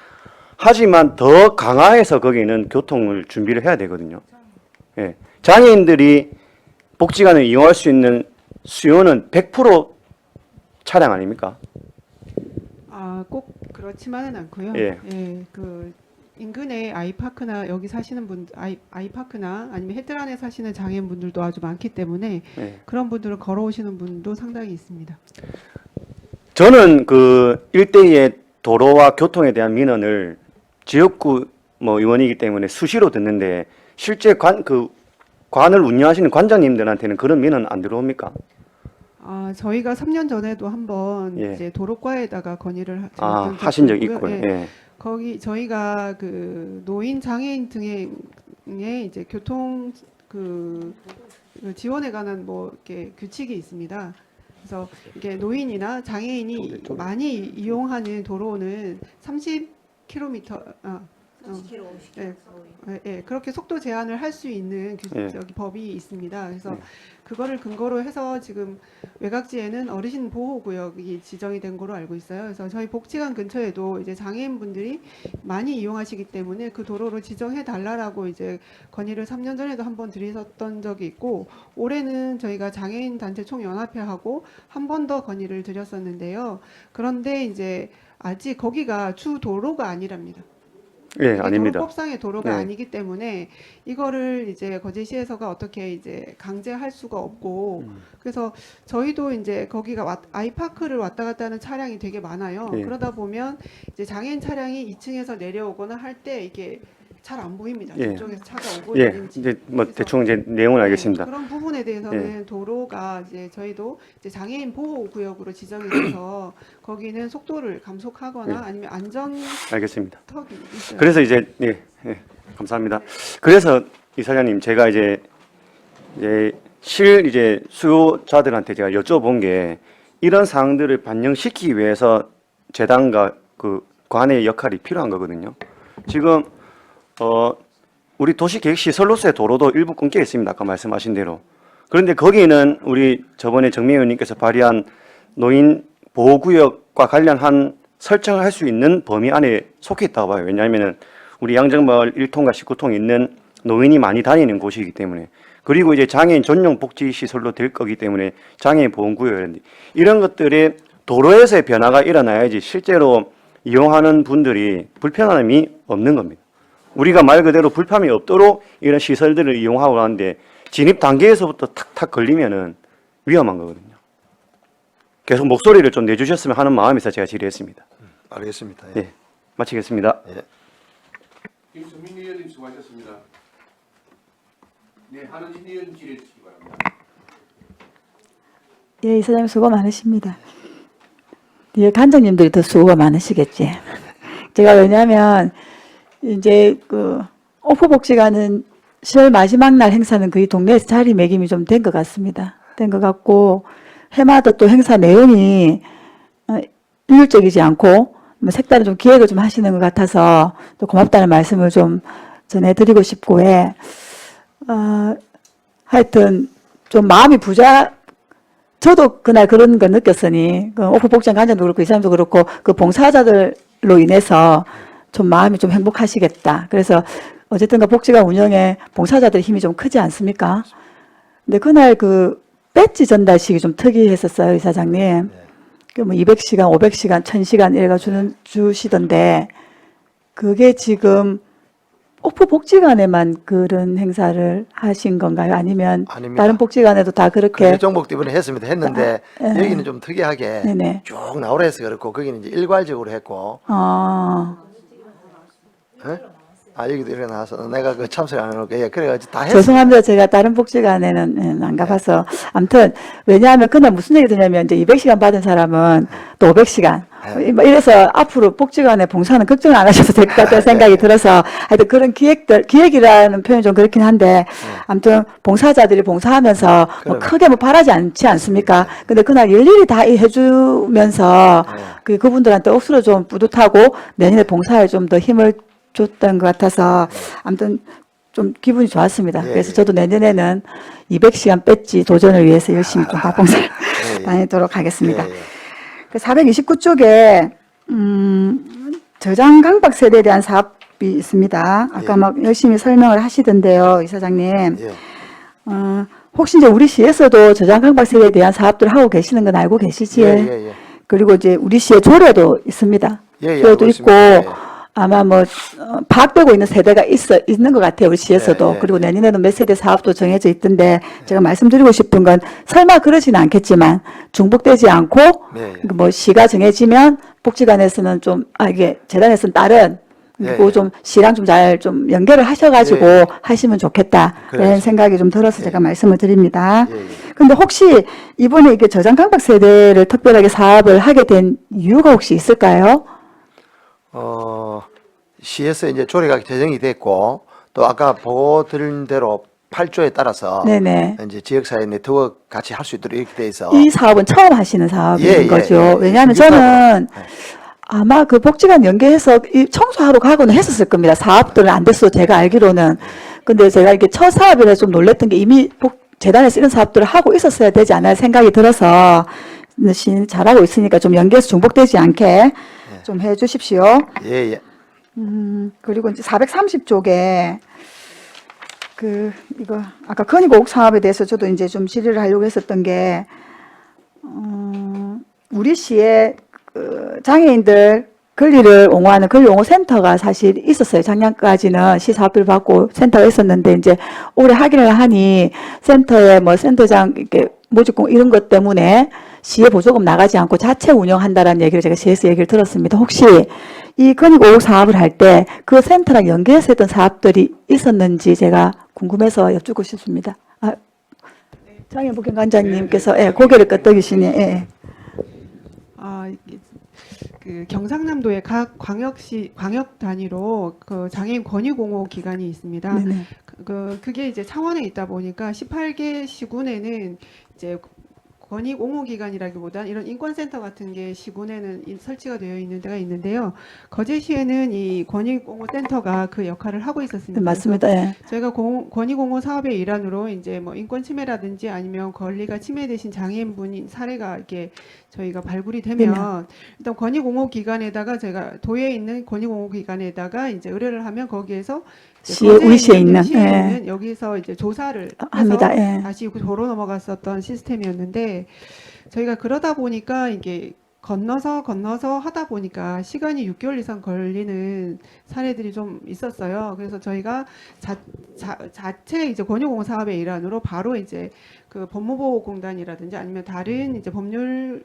하지만 더 강화해서 거기는 교통을 준비를 해야 되거든요. 예. 장애인들이 복지관을 이용할 수 있는 수요는 100% 차량 아닙니까? 꼭 그렇지만은 않고요. 예. 그 인근에 아이파크나 여기 사시는 분, 아이파크나 아니면 헤드란에 사시는 장애인분들도 아주 많기 때문에 그런 분들은 걸어오시는 분도 상당히 있습니다. 저는 그 일대의 도로와 교통에 대한 민원을 지역구 의원이기 때문에 수시로 듣는데 실제 관을 운영하시는 관장님들한테는 그런 민원 안 들어옵니까? 저희가 3년 전에도 한번 이제 도로과에다가 건의를 하신 적이 있고요. 거기 저희가 그 노인 장애인 등의 이제 교통 그 지원에 관한 이렇게 규칙이 있습니다. 그래서 이게 노인이나 장애인이 많이 이용하는 도로는 30km, 그렇게 속도 제한을 할 수 있는 법이 있습니다. 그래서 그거를 근거로 해서 지금 외곽지에는 어르신 보호구역이 지정이 된 거로 알고 있어요. 그래서 저희 복지관 근처에도 이제 장애인분들이 많이 이용하시기 때문에 그 도로로 지정해 달라라고 이제 건의를 3년 전에도 한번 드렸던 적이 있고 올해는 저희가 장애인 단체 총연합회하고 한 번 더 건의를 드렸었는데요. 그런데 이제 아직 거기가 주 도로가 아니랍니다. 예, 이게 아닙니다. 도로법상의 도로가 네. 아니기 때문에 이거를 이제 거제시에서가 어떻게 이제 강제할 수가 없고 그래서 저희도 이제 거기가 아이파크를 왔다 갔다 하는 차량이 되게 많아요. 예. 그러다 보면 이제 장애인 차량이 2층에서 내려오거나 할 때 이게 잘 안 보입니다. 예. 저쪽에서 차가 오고 예, 있는지. 이제 뭐 그래서 대충 이제 내용은 네, 알겠습니다. 그런 부분에 대해서는 도로가 이제 저희도 이제 장애인 보호 구역으로 지정이 돼서 거기는 속도를 감속하거나 예. 아니면 안전 알겠습니다. 턱이 있어요. 그래서 이제 예, 예, 감사합니다. 그래서 이사장님 제가 이제 이제 수요자들한테 제가 여쭤본 게 이런 사항들을 반영시키기 위해서 재단과 그 관의 역할이 필요한 거거든요. 지금 우리 도시계획시설로서의 도로도 일부 끊겨 있습니다. 아까 말씀하신 대로. 그런데 거기는 우리 저번에 정미 의원님께서 발의한 노인 보호구역과 관련한 설정을 할 수 있는 범위 안에 속해 있다고 봐요. 왜냐하면 우리 양정마을 1통과 19통에 있는 노인이 많이 다니는 곳이기 때문에. 그리고 이제 장애인 전용 복지시설로 될 거기 때문에 장애인 보호구역이라든지 이런 것들이 도로에서의 변화가 일어나야지 실제로 이용하는 분들이 불편함이 없는 겁니다. 우리가 말 그대로 불편함이 없도록 이런 시설들을 이용하고 하는데 진입 단계에서부터 탁탁 걸리면은 위험한 거거든요. 계속 목소리를 좀 내주셨으면 하는 마음에서 제가 질의했습니다. 알겠습니다. 예, 마치겠습니다. 예. 김수민 의원님 수고하셨습니다. 네, 한은진 의원 질의해 주시기 바랍니다. 예, 이사장님 수고 많으십니다. 예, 간장님들이 더 수고가 많으시겠지. 제가 왜냐하면 이제 그 오프복지관은 10월 마지막 날 행사는 거의 동네에서 자리매김이 좀 된 것 같습니다. 된 것 같고 해마다 또 행사 내용이 일률적이지 않고 뭐 색다른 좀 기획을 좀 하시는 것 같아서 또 고맙다는 말씀을 좀 전해드리고 싶고 해. 하여튼 좀 마음이 저도 그날 그런 거 느꼈으니 그 오프복지관 관장도 그렇고 이 사람도 그렇고 그 봉사자들로 인해서 좀 마음이 좀 행복하시겠다. 그래서 어쨌든 그 복지관 운영에 봉사자들의 힘이 좀 크지 않습니까? 근데 그날 그 배지 전달식이 좀 특이했었어요, 이사장님. 그 뭐 200시간, 500시간, 1000시간 이래가 주시던데 그게 지금 오프복지관에만 그런 행사를 하신 건가요? 아니면 아닙니다. 다른 복지관에도 다 그렇게? 종목 때문에 했는데 예. 여기는 좀 특이하게 네네. 쭉 나오라 해서 그렇고 거기는 이제 일괄적으로 했고 예? 여기도 이렇게 나와서 내가 그 참석 안 해놓고 예, 그래가지고 다 했어요. 죄송합니다. 제가 다른 복지관에는 안 가봐서. 아무튼, 왜냐하면 그날 무슨 얘기 드냐면, 이제 200시간 받은 사람은 또 500시간. 이래서 앞으로 복지관의 봉사는 걱정을 안 하셔도 될 것 같다는 생각이 들어서, 하여튼 그런 기획이라는 표현이 좀 그렇긴 한데, 아무튼 봉사자들이 봉사하면서 뭐 크게 뭐 바라지 않지 않습니까? 근데 그날 일일이 다 해주면서 그분들한테 억수로 좀 뿌듯하고 내년에 봉사에 좀 더 힘을 줬던 것 같아서 아무튼 좀 기분이 좋았습니다. 그래서 저도 내년에는 200시간 배지 도전을 위해서 열심히 좀 밥봉사를 다니도록 하겠습니다. 그 429쪽에 저장 강박 세대에 대한 사업이 있습니다. 아까 막 열심히 설명을 하시던데요, 이사장님. 혹시 이제 우리 시에서도 저장 강박 세대에 대한 사업들을 하고 계시는 건 알고 계시지? 그리고 이제 우리 시에 조례도 있습니다. 조례도 있고. 아마 뭐 파악되고 있는 세대가 있는 것 같아요, 우리 시에서도. 그리고 내년에는 몇 세대 사업도 정해져 있던데 제가 말씀드리고 싶은 건 설마 그러지는 않겠지만 중복되지 않고 뭐 시가 정해지면 복지관에서는 좀 이게 재단에서는 다른 그리고 좀 시랑 좀 잘 좀 연결을 하셔가지고 하시면 좋겠다라는 생각이 좀 들어서 제가 말씀을 드립니다. 근데 혹시 이번에 이게 저장 강박 세대를 특별하게 사업을 하게 된 이유가 혹시 있을까요? 시에서 이제 조례가 제정이 됐고 또 아까 보고 드린 대로 8조에 따라서 네네. 이제 지역사회 네트워크 같이 할 수 있도록 이렇게 돼 있어. 이 사업은 처음 하시는 사업인 거죠. 왜냐하면 저는 아마 그 복지관 연계해서 이 청소하러 가고는 했었을 겁니다. 사업들은 안 됐어, 제가 알기로는. 근데 제가 이게 첫 사업이라 좀 놀랬던 게 이미 재단에서 이런 사업들을 하고 있었어야 되지 않나 생각이 들어서 잘하고 있으니까 좀 연계해서 중복되지 않게 좀 해 주십시오. 그리고 이제 430쪽에 이거 아까 건의고옥 사업에 대해서 저도 이제 좀 질의를 하려고 했었던 게 우리 시에 장애인들 권리를 옹호하는 권리 옹호 센터가 사실 있었어요. 작년까지는 시사업비를 받고 센터가 있었는데 이제 올해 확인을 하니 센터에 뭐 센터장 이렇게 모집공 이런 것 때문에 시에 보조금 나가지 않고 자체 운영한다라는 얘기를 제가 시에서 얘기를 들었습니다. 혹시 이 권익5 사업을 할 때 그 센터랑 연계해서 했던 사업들이 있었는지 제가 궁금해서 여쭙고 싶습니다. 장혜복 관장님께서 예, 고개를 끄덕이시네. 예. 그 경상남도의 각 광역 단위로 그 장애인 권익 옹호 기관이 있습니다. 네네. 그게 이제 창원에 있다 보니까 18개 시군에는 이제 권익 옹호 기관이라기보다는 이런 인권센터 같은 게 시군에는 설치가 되어 있는 데가 있는데요. 거제시에는 이 권익 옹호 센터가 그 역할을 하고 있었습니다. 맞습니다. 예. 저희가 권익 옹호 사업의 일환으로 이제 뭐 인권 침해라든지 아니면 권리가 침해되신 장애인분 사례가 이렇게 저희가 발굴이 되면 일단 권익 옹호 기관에다가 제가 도에 있는 권익 옹호 기관에다가 이제 의뢰를 하면 거기에서 우리 시에 있는 여기서 이제 조사를 해서 합니다. 예. 다시 도로 넘어갔었던 시스템이었는데 저희가 그러다 보니까 이게 건너서 하다 보니까 시간이 6개월 이상 걸리는 사례들이 좀 있었어요. 그래서 저희가 자체 이제 권익옹호 사업의 일환으로 바로 이제 그 법무보호공단이라든지 아니면 다른 이제 법률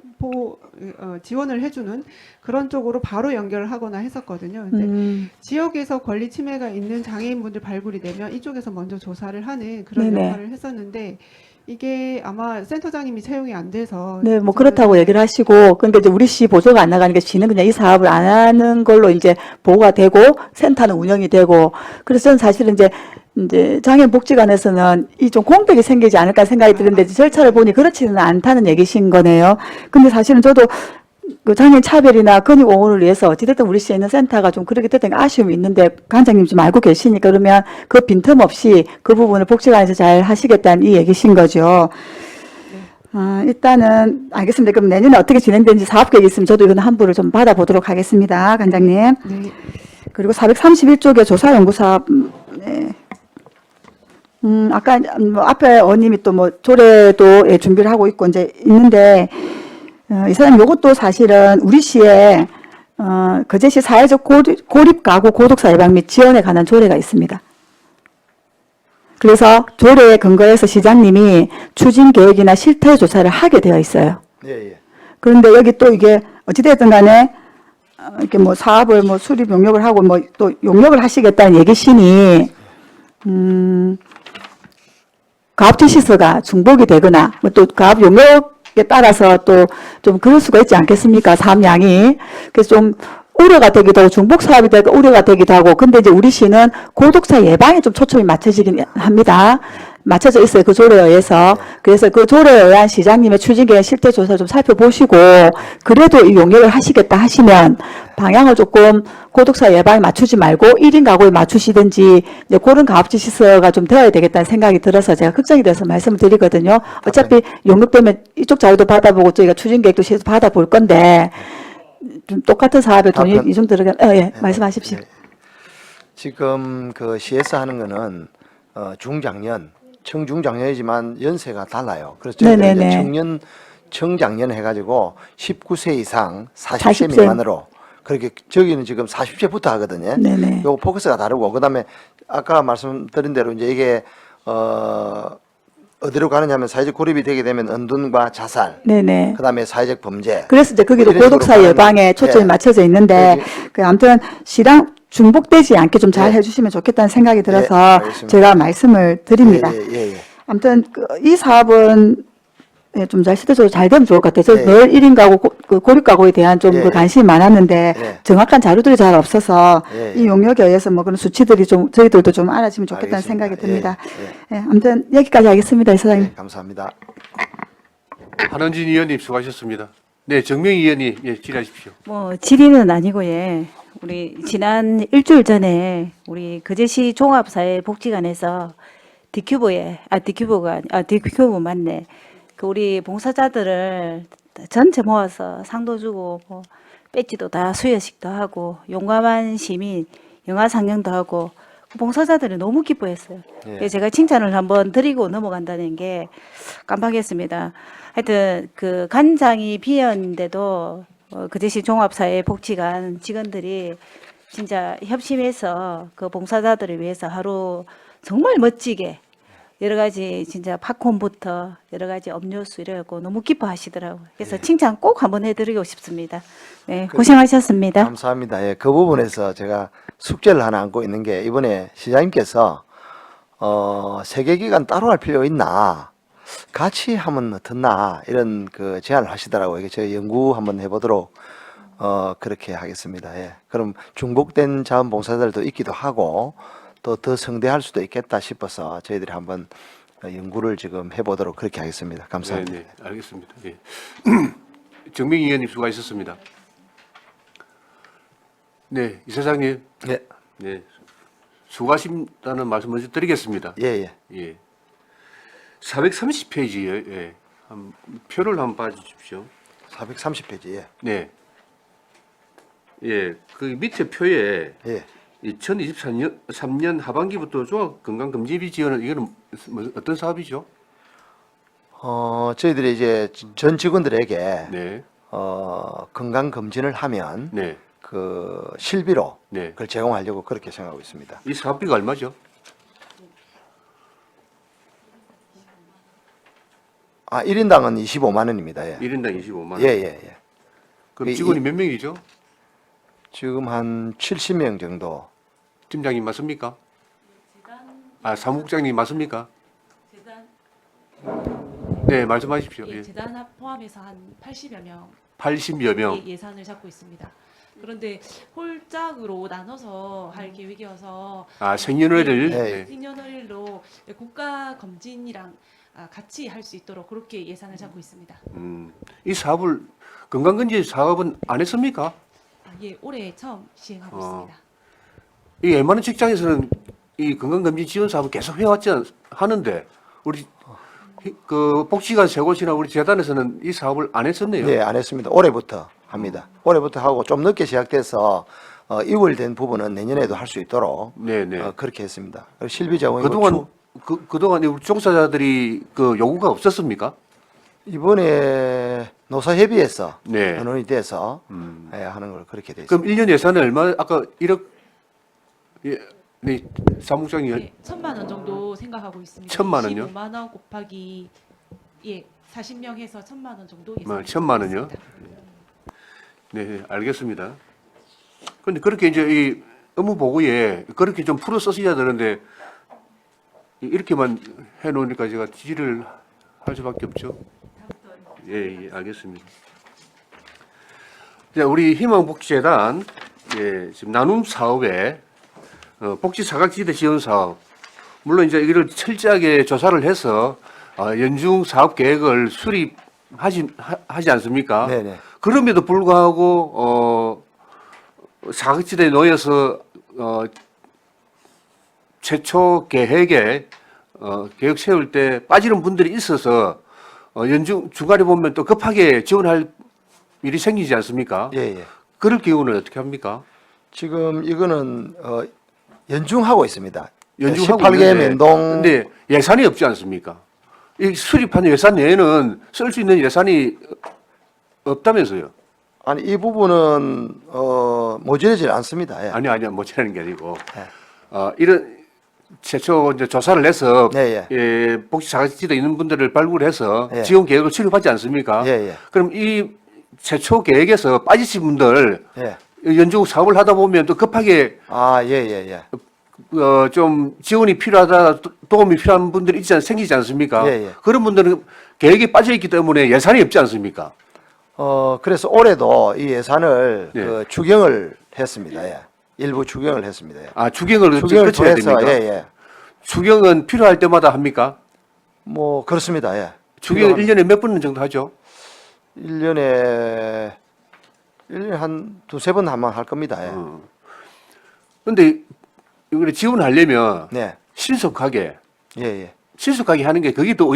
지원을 해주는 그런 쪽으로 바로 연결을 하거나 했었거든요. 근데 지역에서 권리 침해가 있는 장애인분들 발굴이 되면 이쪽에서 먼저 조사를 하는 그런 네네. 역할을 했었는데 이게 아마 센터장님이 채용이 안 돼서 네, 뭐 그렇다고 얘기를 하시고, 근데 이제 우리 시 보조가 안 나가니까 시는 그냥 이 사업을 안 하는 걸로 이제 보고가 되고, 센터는 운영이 되고, 그래서 저는 사실은 이제 장애인복지관에서는 이 좀 공백이 생기지 않을까 생각이 드는데 절차를 보니 그렇지는 않다는 얘기신 거네요. 근데 사실은 저도 그 장애인 차별이나 권익 옹호를 위해서 어찌됐든 우리 시에 있는 센터가 좀 그렇게 됐던 아쉬움이 있는데 관장님 좀 알고 계시니까 그러면 그 빈틈없이 그 부분을 복지관에서 잘 하시겠다는 이 얘기신 거죠. 일단은 알겠습니다. 그럼 내년에 어떻게 진행되는지 사업계획이 있으면 저도 이건 한부를 좀 받아보도록 하겠습니다. 관장님. 네. 그리고 431쪽에 조사연구사업. 네. 아까 뭐 앞에 의원님이 또 뭐 조례도 예, 준비를 하고 있고 이제 있는데 이사장님 요것도 사실은 우리 시에 거제시 사회적 고립 가구 고독사 예방 및 지원에 관한 조례가 있습니다. 그래서 조례에 근거해서 시장님이 추진 계획이나 실태 조사를 하게 되어 있어요. 예. 그런데 여기 또 이게 어찌됐든 간에 이렇게 뭐 사업을 뭐 수립 용역을 하고 뭐 또 용역을 하시겠다는 얘기시니 가압지 시서가 중복이 되거나 뭐 또 가압 용역에 따라서 또 좀 그럴 수가 있지 않겠습니까? 사업량이. 그래서 좀 우려가 되기도 하고 중복 사업이 되고 우려가 되기도 하고 근데 이제 우리 시는 고독사 예방에 좀 초점이 맞춰지긴 합니다. 맞춰져 있어요. 그 조례에 의해서. 그래서 그 조례에 의한 시장님의 추진계획 실태 조사 좀 살펴보시고 그래도 이 용역을 하시겠다 하시면 방향을 조금 고독사 예방에 맞추지 말고 1인 가구에 맞추시든지 이제 그런 가압지 시설가 좀 되어야 되겠다는 생각이 들어서 제가 걱정이 돼서 말씀을 드리거든요. 어차피 용역되면 이쪽 자료도 받아보고 저희가 추진계획도 시에서 받아볼 건데 좀 똑같은 사업에 돈이 이 정도 들어가 예, 말씀하십시오. 지금 그 시에서 하는 거는 중장년, 청중장년이지만 연세가 달라요. 그래서 저희가 이제 청장년 해가지고 19세 이상 40세 미만으로 그렇게 저기는 지금 40세부터 하거든요. 네네. 요 포커스가 다르고 그다음에 아까 말씀드린 대로 이제 이게 어디로 가느냐면 사회적 고립이 되게 되면 은둔과 자살, 네네. 그다음에 사회적 범죄. 그래서 이제 거기도 고독사 예방에 초점이 맞춰져 있는데 그 아무튼 시랑 중복되지 않게 좀 잘 해주시면 좋겠다는 생각이 들어서 제가 말씀을 드립니다. 아무튼 이 사업은 좀 잘 시대적으로 잘 되면 좋을 것 같아요. 저 매일 1인 가구 고립 가구에 대한 좀 그 관심이 많았는데 정확한 자료들이 잘 없어서 이 용역에 의해서 뭐 그런 수치들이 좀 저희들도 좀 알아지면 좋겠다는 생각이 듭니다. 아무튼 여기까지 하겠습니다, 이사장님. 네, 감사합니다. 한원진 의원님 수고하셨습니다. 네, 정명희 의원님 질의하십시오. 뭐 질의는 아니고 예. 우리 지난 일주일 전에 우리 거제시 종합사회복지관에서 디큐브 맞네. 그 우리 봉사자들을 전체 모아서 상도 주고 뭐 배지도 다 수여식도 하고 용감한 시민 영화 상영도 하고 봉사자들이 너무 기뻐했어요. 그래서 제가 칭찬을 한번 드리고 넘어간다는 게 깜빡했습니다. 하여튼 그 간장이 비었는데도 그제시 종합사회복지관 직원들이 진짜 협심해서 그 봉사자들을 위해서 하루 정말 멋지게 여러 가지 진짜 팝콘부터 여러 가지 음료수 이래갖고 너무 기뻐하시더라고요. 그래서 칭찬 꼭 한번 해드리고 싶습니다. 네, 고생하셨습니다. 감사합니다. 예, 그 부분에서 제가 숙제를 하나 안고 있는 게 이번에 시장님께서 세계기간 따로 할 필요 있나? 같이 하면 어떻나? 이런 그 제안을 하시더라고요. 이게 저희 연구 한번 해보도록 그렇게 하겠습니다. 예. 그럼 중복된 자원봉사자들도 있기도 하고 또 더 성대할 수도 있겠다 싶어서 저희들이 한번 연구를 지금 해보도록 그렇게 하겠습니다. 감사합니다. 네, 네, 알겠습니다. 예. 정명희 의원님 수고하셨습니다. 네, 이사장님. 예. 네, 수고하신다는 말씀 먼저 드리겠습니다. 예, 예. 예. 430페이지에 예. 표를 한번 봐주십시오. 430페이지. 예. 네. 예, 그 밑에 표에 예. 2023년 하반기부터 종합건강검진비 지원은 이거는 어떤 사업이죠? 저희들이 이제 전 직원들에게 네. 건강 검진을 하면 네. 그 실비로 네. 그걸 제공하려고 그렇게 생각하고 있습니다. 이 사업비가 얼마죠? 아, 1인당은 25만 원입니다. 예. 1인당 25만 원. 예, 예, 예. 그럼 직원이 몇 명이죠? 지금 한 70명 정도. 팀장님 맞습니까? 아, 사무국장님 맞습니까? 네, 말씀하십시오. 예. 재단 포함해서 한 80여 명 80여 명. 예산을 잡고 있습니다. 그런데 홀짝으로 나눠서 할 계획이어서 아, 생년월일. 네. 생년월일로 국가 검진이랑 같이 할 수 있도록 그렇게 예산을 잡고 있습니다. 이 사업을 건강검진 사업은 안 했습니까? 예, 올해 처음 시행하고 있습니다. 이 웬만한 직장에서는 이 건강검진 지원 사업을 계속 하는데 우리 그 복지관 세곳이나 우리 재단에서는 이 사업을 안 했었네요. 네, 안 했습니다. 올해부터 합니다. 올해부터 하고 좀 늦게 시작돼서 이월된 부분은 내년에도 할 수 있도록 네네. 그렇게 했습니다. 그리고 실비 제공이 그동안 우리 종사자들이 그 요구가 없었습니까? 이번에 노사협의회에서 네. 의논이 돼서 예, 하는 걸 그렇게 돼 있습니다. 그럼 1년 예산은 얼마? 아까 1억 예, 네, 사무장이 네, 1,000만 원 정도 생각하고 있습니다. 1,000만 원요? 25만 원 곱하기 40명 해서 1,000만 원 정도 뭐, 예산. 1,000만 원요? 네, 알겠습니다. 근데 그렇게 이제 이 업무 보고에 그렇게 좀 풀어 쓰셔야 되는데 이렇게만 해놓으니까 제가 지지를 할 수밖에 없죠. 예, 예, 알겠습니다. 자, 우리 희망복지재단 지금 나눔 사업에 복지 사각지대 지원 사업 물론 이제 이걸 철저하게 조사를 해서 연중 사업 계획을 수립하지 않습니까? 네네. 그럼에도 불구하고 사각지대에 놓여서 최초 계획에 계획 세울 때 빠지는 분들이 있어서 연중 중간에 보면 또 급하게 지원할 일이 생기지 않습니까? 예, 예. 그럴 경우는 어떻게 합니까? 지금 이거는 연중하고 있습니다. 연중하고 18개 있는데, 면동. 근데 예산이 없지 않습니까? 이 수립한 예산 외에는 쓸 수 있는 예산이 없다면서요? 아니 이 부분은 모자라지 않습니다. 예. 아니요, 모자라는 게 아니고 예. 이런 최초 이제 조사를 해서 네, 복지 사각지대 있는 분들을 발굴해서 예. 지원 계획을 수립하지 않습니까? 예, 예. 그럼 이 최초 계획에서 빠지신 분들 예. 연중 사업을 하다 보면 또 급하게 아, 예, 예, 예. 좀 지원이 필요하다, 도움이 필요한 분들이 생기지 않습니까? 예, 예. 그런 분들은 계획에 빠져 있기 때문에 예산이 없지 않습니까? 그래서 올해도 이 예산을 예. 그 추경을 했습니다. 예. 일부 추경을 했습니다. 예. 아, 추경을 추경을 거쳐야 통해서 됩니까? 예, 예. 추경은 필요할 때마다 합니까? 뭐 그렇습니다. 예. 추경 1년에 몇 번 정도 하죠? 1년에 한 두세 번 한번 할 겁니다. 예. 근데 이걸 지원하려면 네. 신속하게 예, 예. 하는 게 그게 더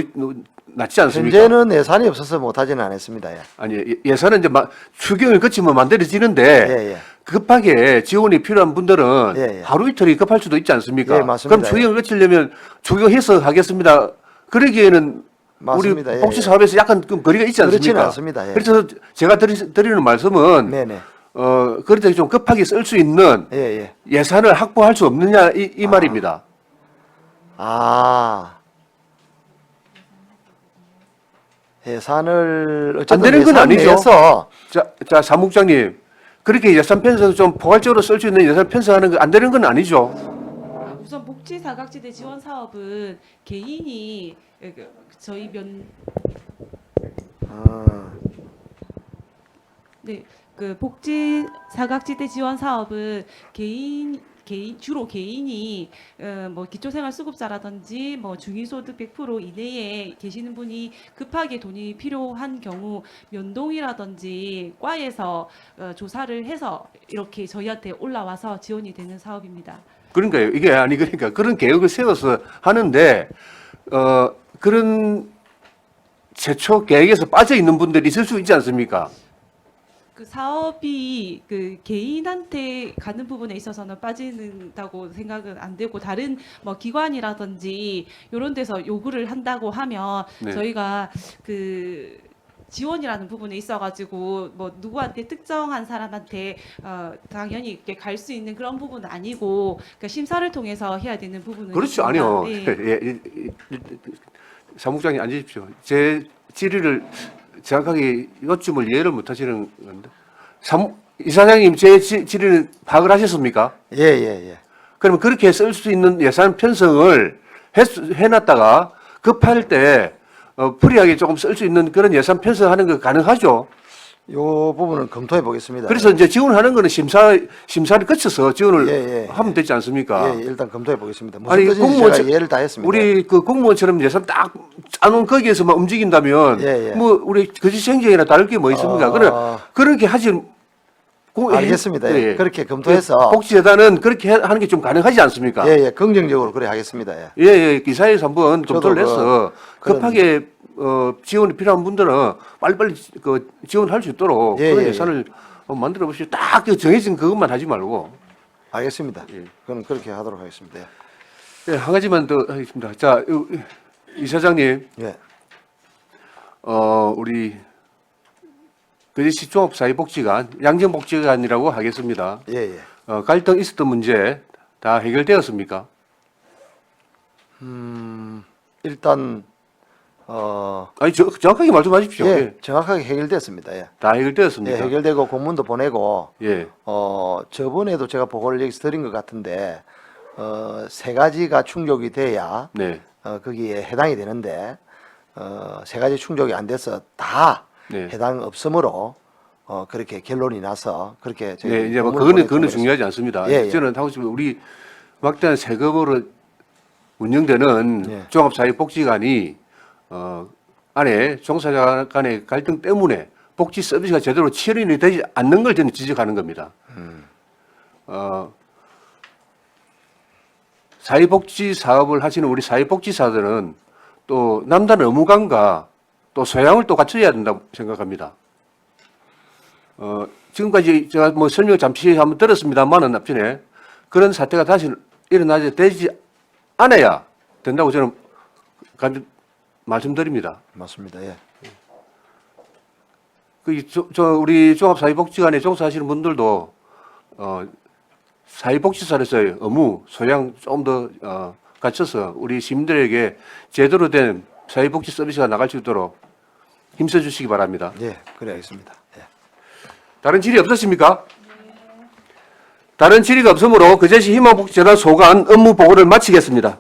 낫지 않습니까? 현재는 예산이 없어서 못 하지는 않았습니다. 예. 아니, 예산은 이제 추경을 거치면 만들어지는데 예, 예. 급하게 지원이 필요한 분들은 예, 예. 하루 이틀이 급할 수도 있지 않습니까? 예, 맞습니다. 그럼 추경을 거치려면 추경해서 하겠습니다. 그러기에는 맞습니다. 우리 예, 복지 예. 사업에서 약간 그 거리가 있지 않습니까? 그렇지는 않습니다. 예. 그래서 제가 드리는 말씀은 네네. 그럴 때 좀 급하게 쓸 수 있는 예, 예. 예산을 확보할 수 없느냐 이 말입니다. 예산을 안 어쨌든 되는 건 예산 아니죠. 내에서 자, 사무국장님. 그렇게 예산 편성 좀 포괄적으로 쓸 수 있는 예산 편성하는 거 안 되는 건 아니죠. 우선 복지 사각지대 지원 사업은 개인이 저희 그 복지 사각지대 지원 사업은 개인 주로 개인이 뭐 기초생활수급자라든지 뭐 중위소득 100% 이내에 계시는 분이 급하게 돈이 필요한 경우 면동이라든지 과에서 조사를 해서 이렇게 저희한테 올라와서 지원이 되는 사업입니다. 그러니까요. 이게 아니 그러니까 그런 계획을 세워서 하는데 그런 최초 계획에서 빠져 있는 분들이 있을 수 있지 않습니까? 그 사업이 그 개인한테 가는 부분에 있어서는 빠진다고 생각은 안 되고 다른 뭐 기관이라든지 이런 데서 요구를 한다고 하면 네. 저희가 그 지원이라는 부분에 있어가지고 뭐 누구한테 특정한 사람한테 당연히 이렇게 갈 수 있는 그런 부분은 아니고 그러니까 심사를 통해서 해야 되는 부분은 그렇죠. 있습니다. 아니요. 네. 사무국장님 앉으십시오. 제 질의를 정확하게 요점을 이해를 못 하시는 건데. 이사장님 제 질의를 파악을 하셨습니까? 예, 예, 예. 그러면 그렇게 쓸 수 있는 예산 편성을 해놨다가 급할 때 프리하게 조금 쓸 수 있는 그런 예산 편성하는 거 가능하죠? 요 부분은 검토해 보겠습니다. 그래서 이제 지원하는 거는 심사를 거쳐서 지원을 예. 하면 되지 않습니까? 예, 일단 검토해 보겠습니다. 무슨 아니, 뜻인지 공무원 제가 이해를 다 했습니다. 우리 그 공무원처럼 예산 딱 짜놓은 거기에서만 움직인다면 예, 예. 뭐 우리 거짓 행정이나 다를 게 뭐 있습니까? 그렇게 하지. 알겠습니다. 예. 예. 그렇게 검토해서 복지재단은 그렇게 하는 게 좀 가능하지 않습니까? 예, 예. 긍정적으로 그래 하겠습니다. 예. 예, 기사에서 한번 검토를 저도 해서 급하게 지원이 필요한 분들은 빨리빨리 그 지원할 수 있도록 예, 그런 예, 예산을 만들어 보시죠. 딱 그 정해진 그것만 하지 말고. 알겠습니다. 예. 그럼 그렇게 하도록 하겠습니다. 예. 예, 한 가지만 더 하겠습니다. 자, 이사장님, 예. 우리 거제시 종합사회복지관, 양정복지관이라고 하겠습니다. 예, 예. 갈등 있었던 문제 다 해결되었습니까? 일단 아니 정확하게 말씀하십시오. 예, 예. 정확하게 해결됐습니다. 예. 다 해결되었습니까? 예, 해결되고 공문도 보내고 예. 저번에도 제가 보고를 여기서 드린 것 같은데 세 가지가 충족이 돼야 네. 거기에 해당이 되는데 세 가지 충족이 안 돼서 다 네. 해당 없음으로 그렇게 결론이 나서 그렇게 저희 네, 이제 뭐 공문을 그거는 보내드리고 중요하지 않습니다. 예, 예. 저는 하고 싶은 우리 막대한 세금으로 운영되는 예. 종합사회복지관이 안에 종사자 간의 갈등 때문에 복지 서비스가 제대로 치료이 되지 않는 걸 저는 지적하는 겁니다. 사회복지 사업을 하시는 우리 사회복지사들은 또 남다른 의무감과 또 소양을 또 갖춰야 된다고 생각합니다. 지금까지 제가 뭐 설명 잠시 한번 들었습니다만은 앞전에 그런 사태가 다시 일어나지 되지 않아야 된다고 저는 말씀드립니다. 맞습니다. 예. 우리 종합사회복지관에 종사하시는 분들도 사회복지사로서의 의무, 소양 좀 더 갖춰서 우리 시민들에게 제대로 된 사회복지 서비스가 나갈 수 있도록 힘써 주시기 바랍니다. 예, 그래 하겠습니다. 예. 다른 질의 없으십니까? 다른 질의가 없으므로 거제시 희망복지재단 소관 업무 보고를 마치겠습니다.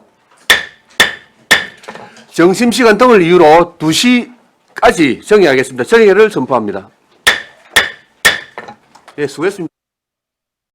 점심시간 등을 이유로 2시까지 정회하겠습니다. 정회를 선포합니다. 예, 수고했습니다.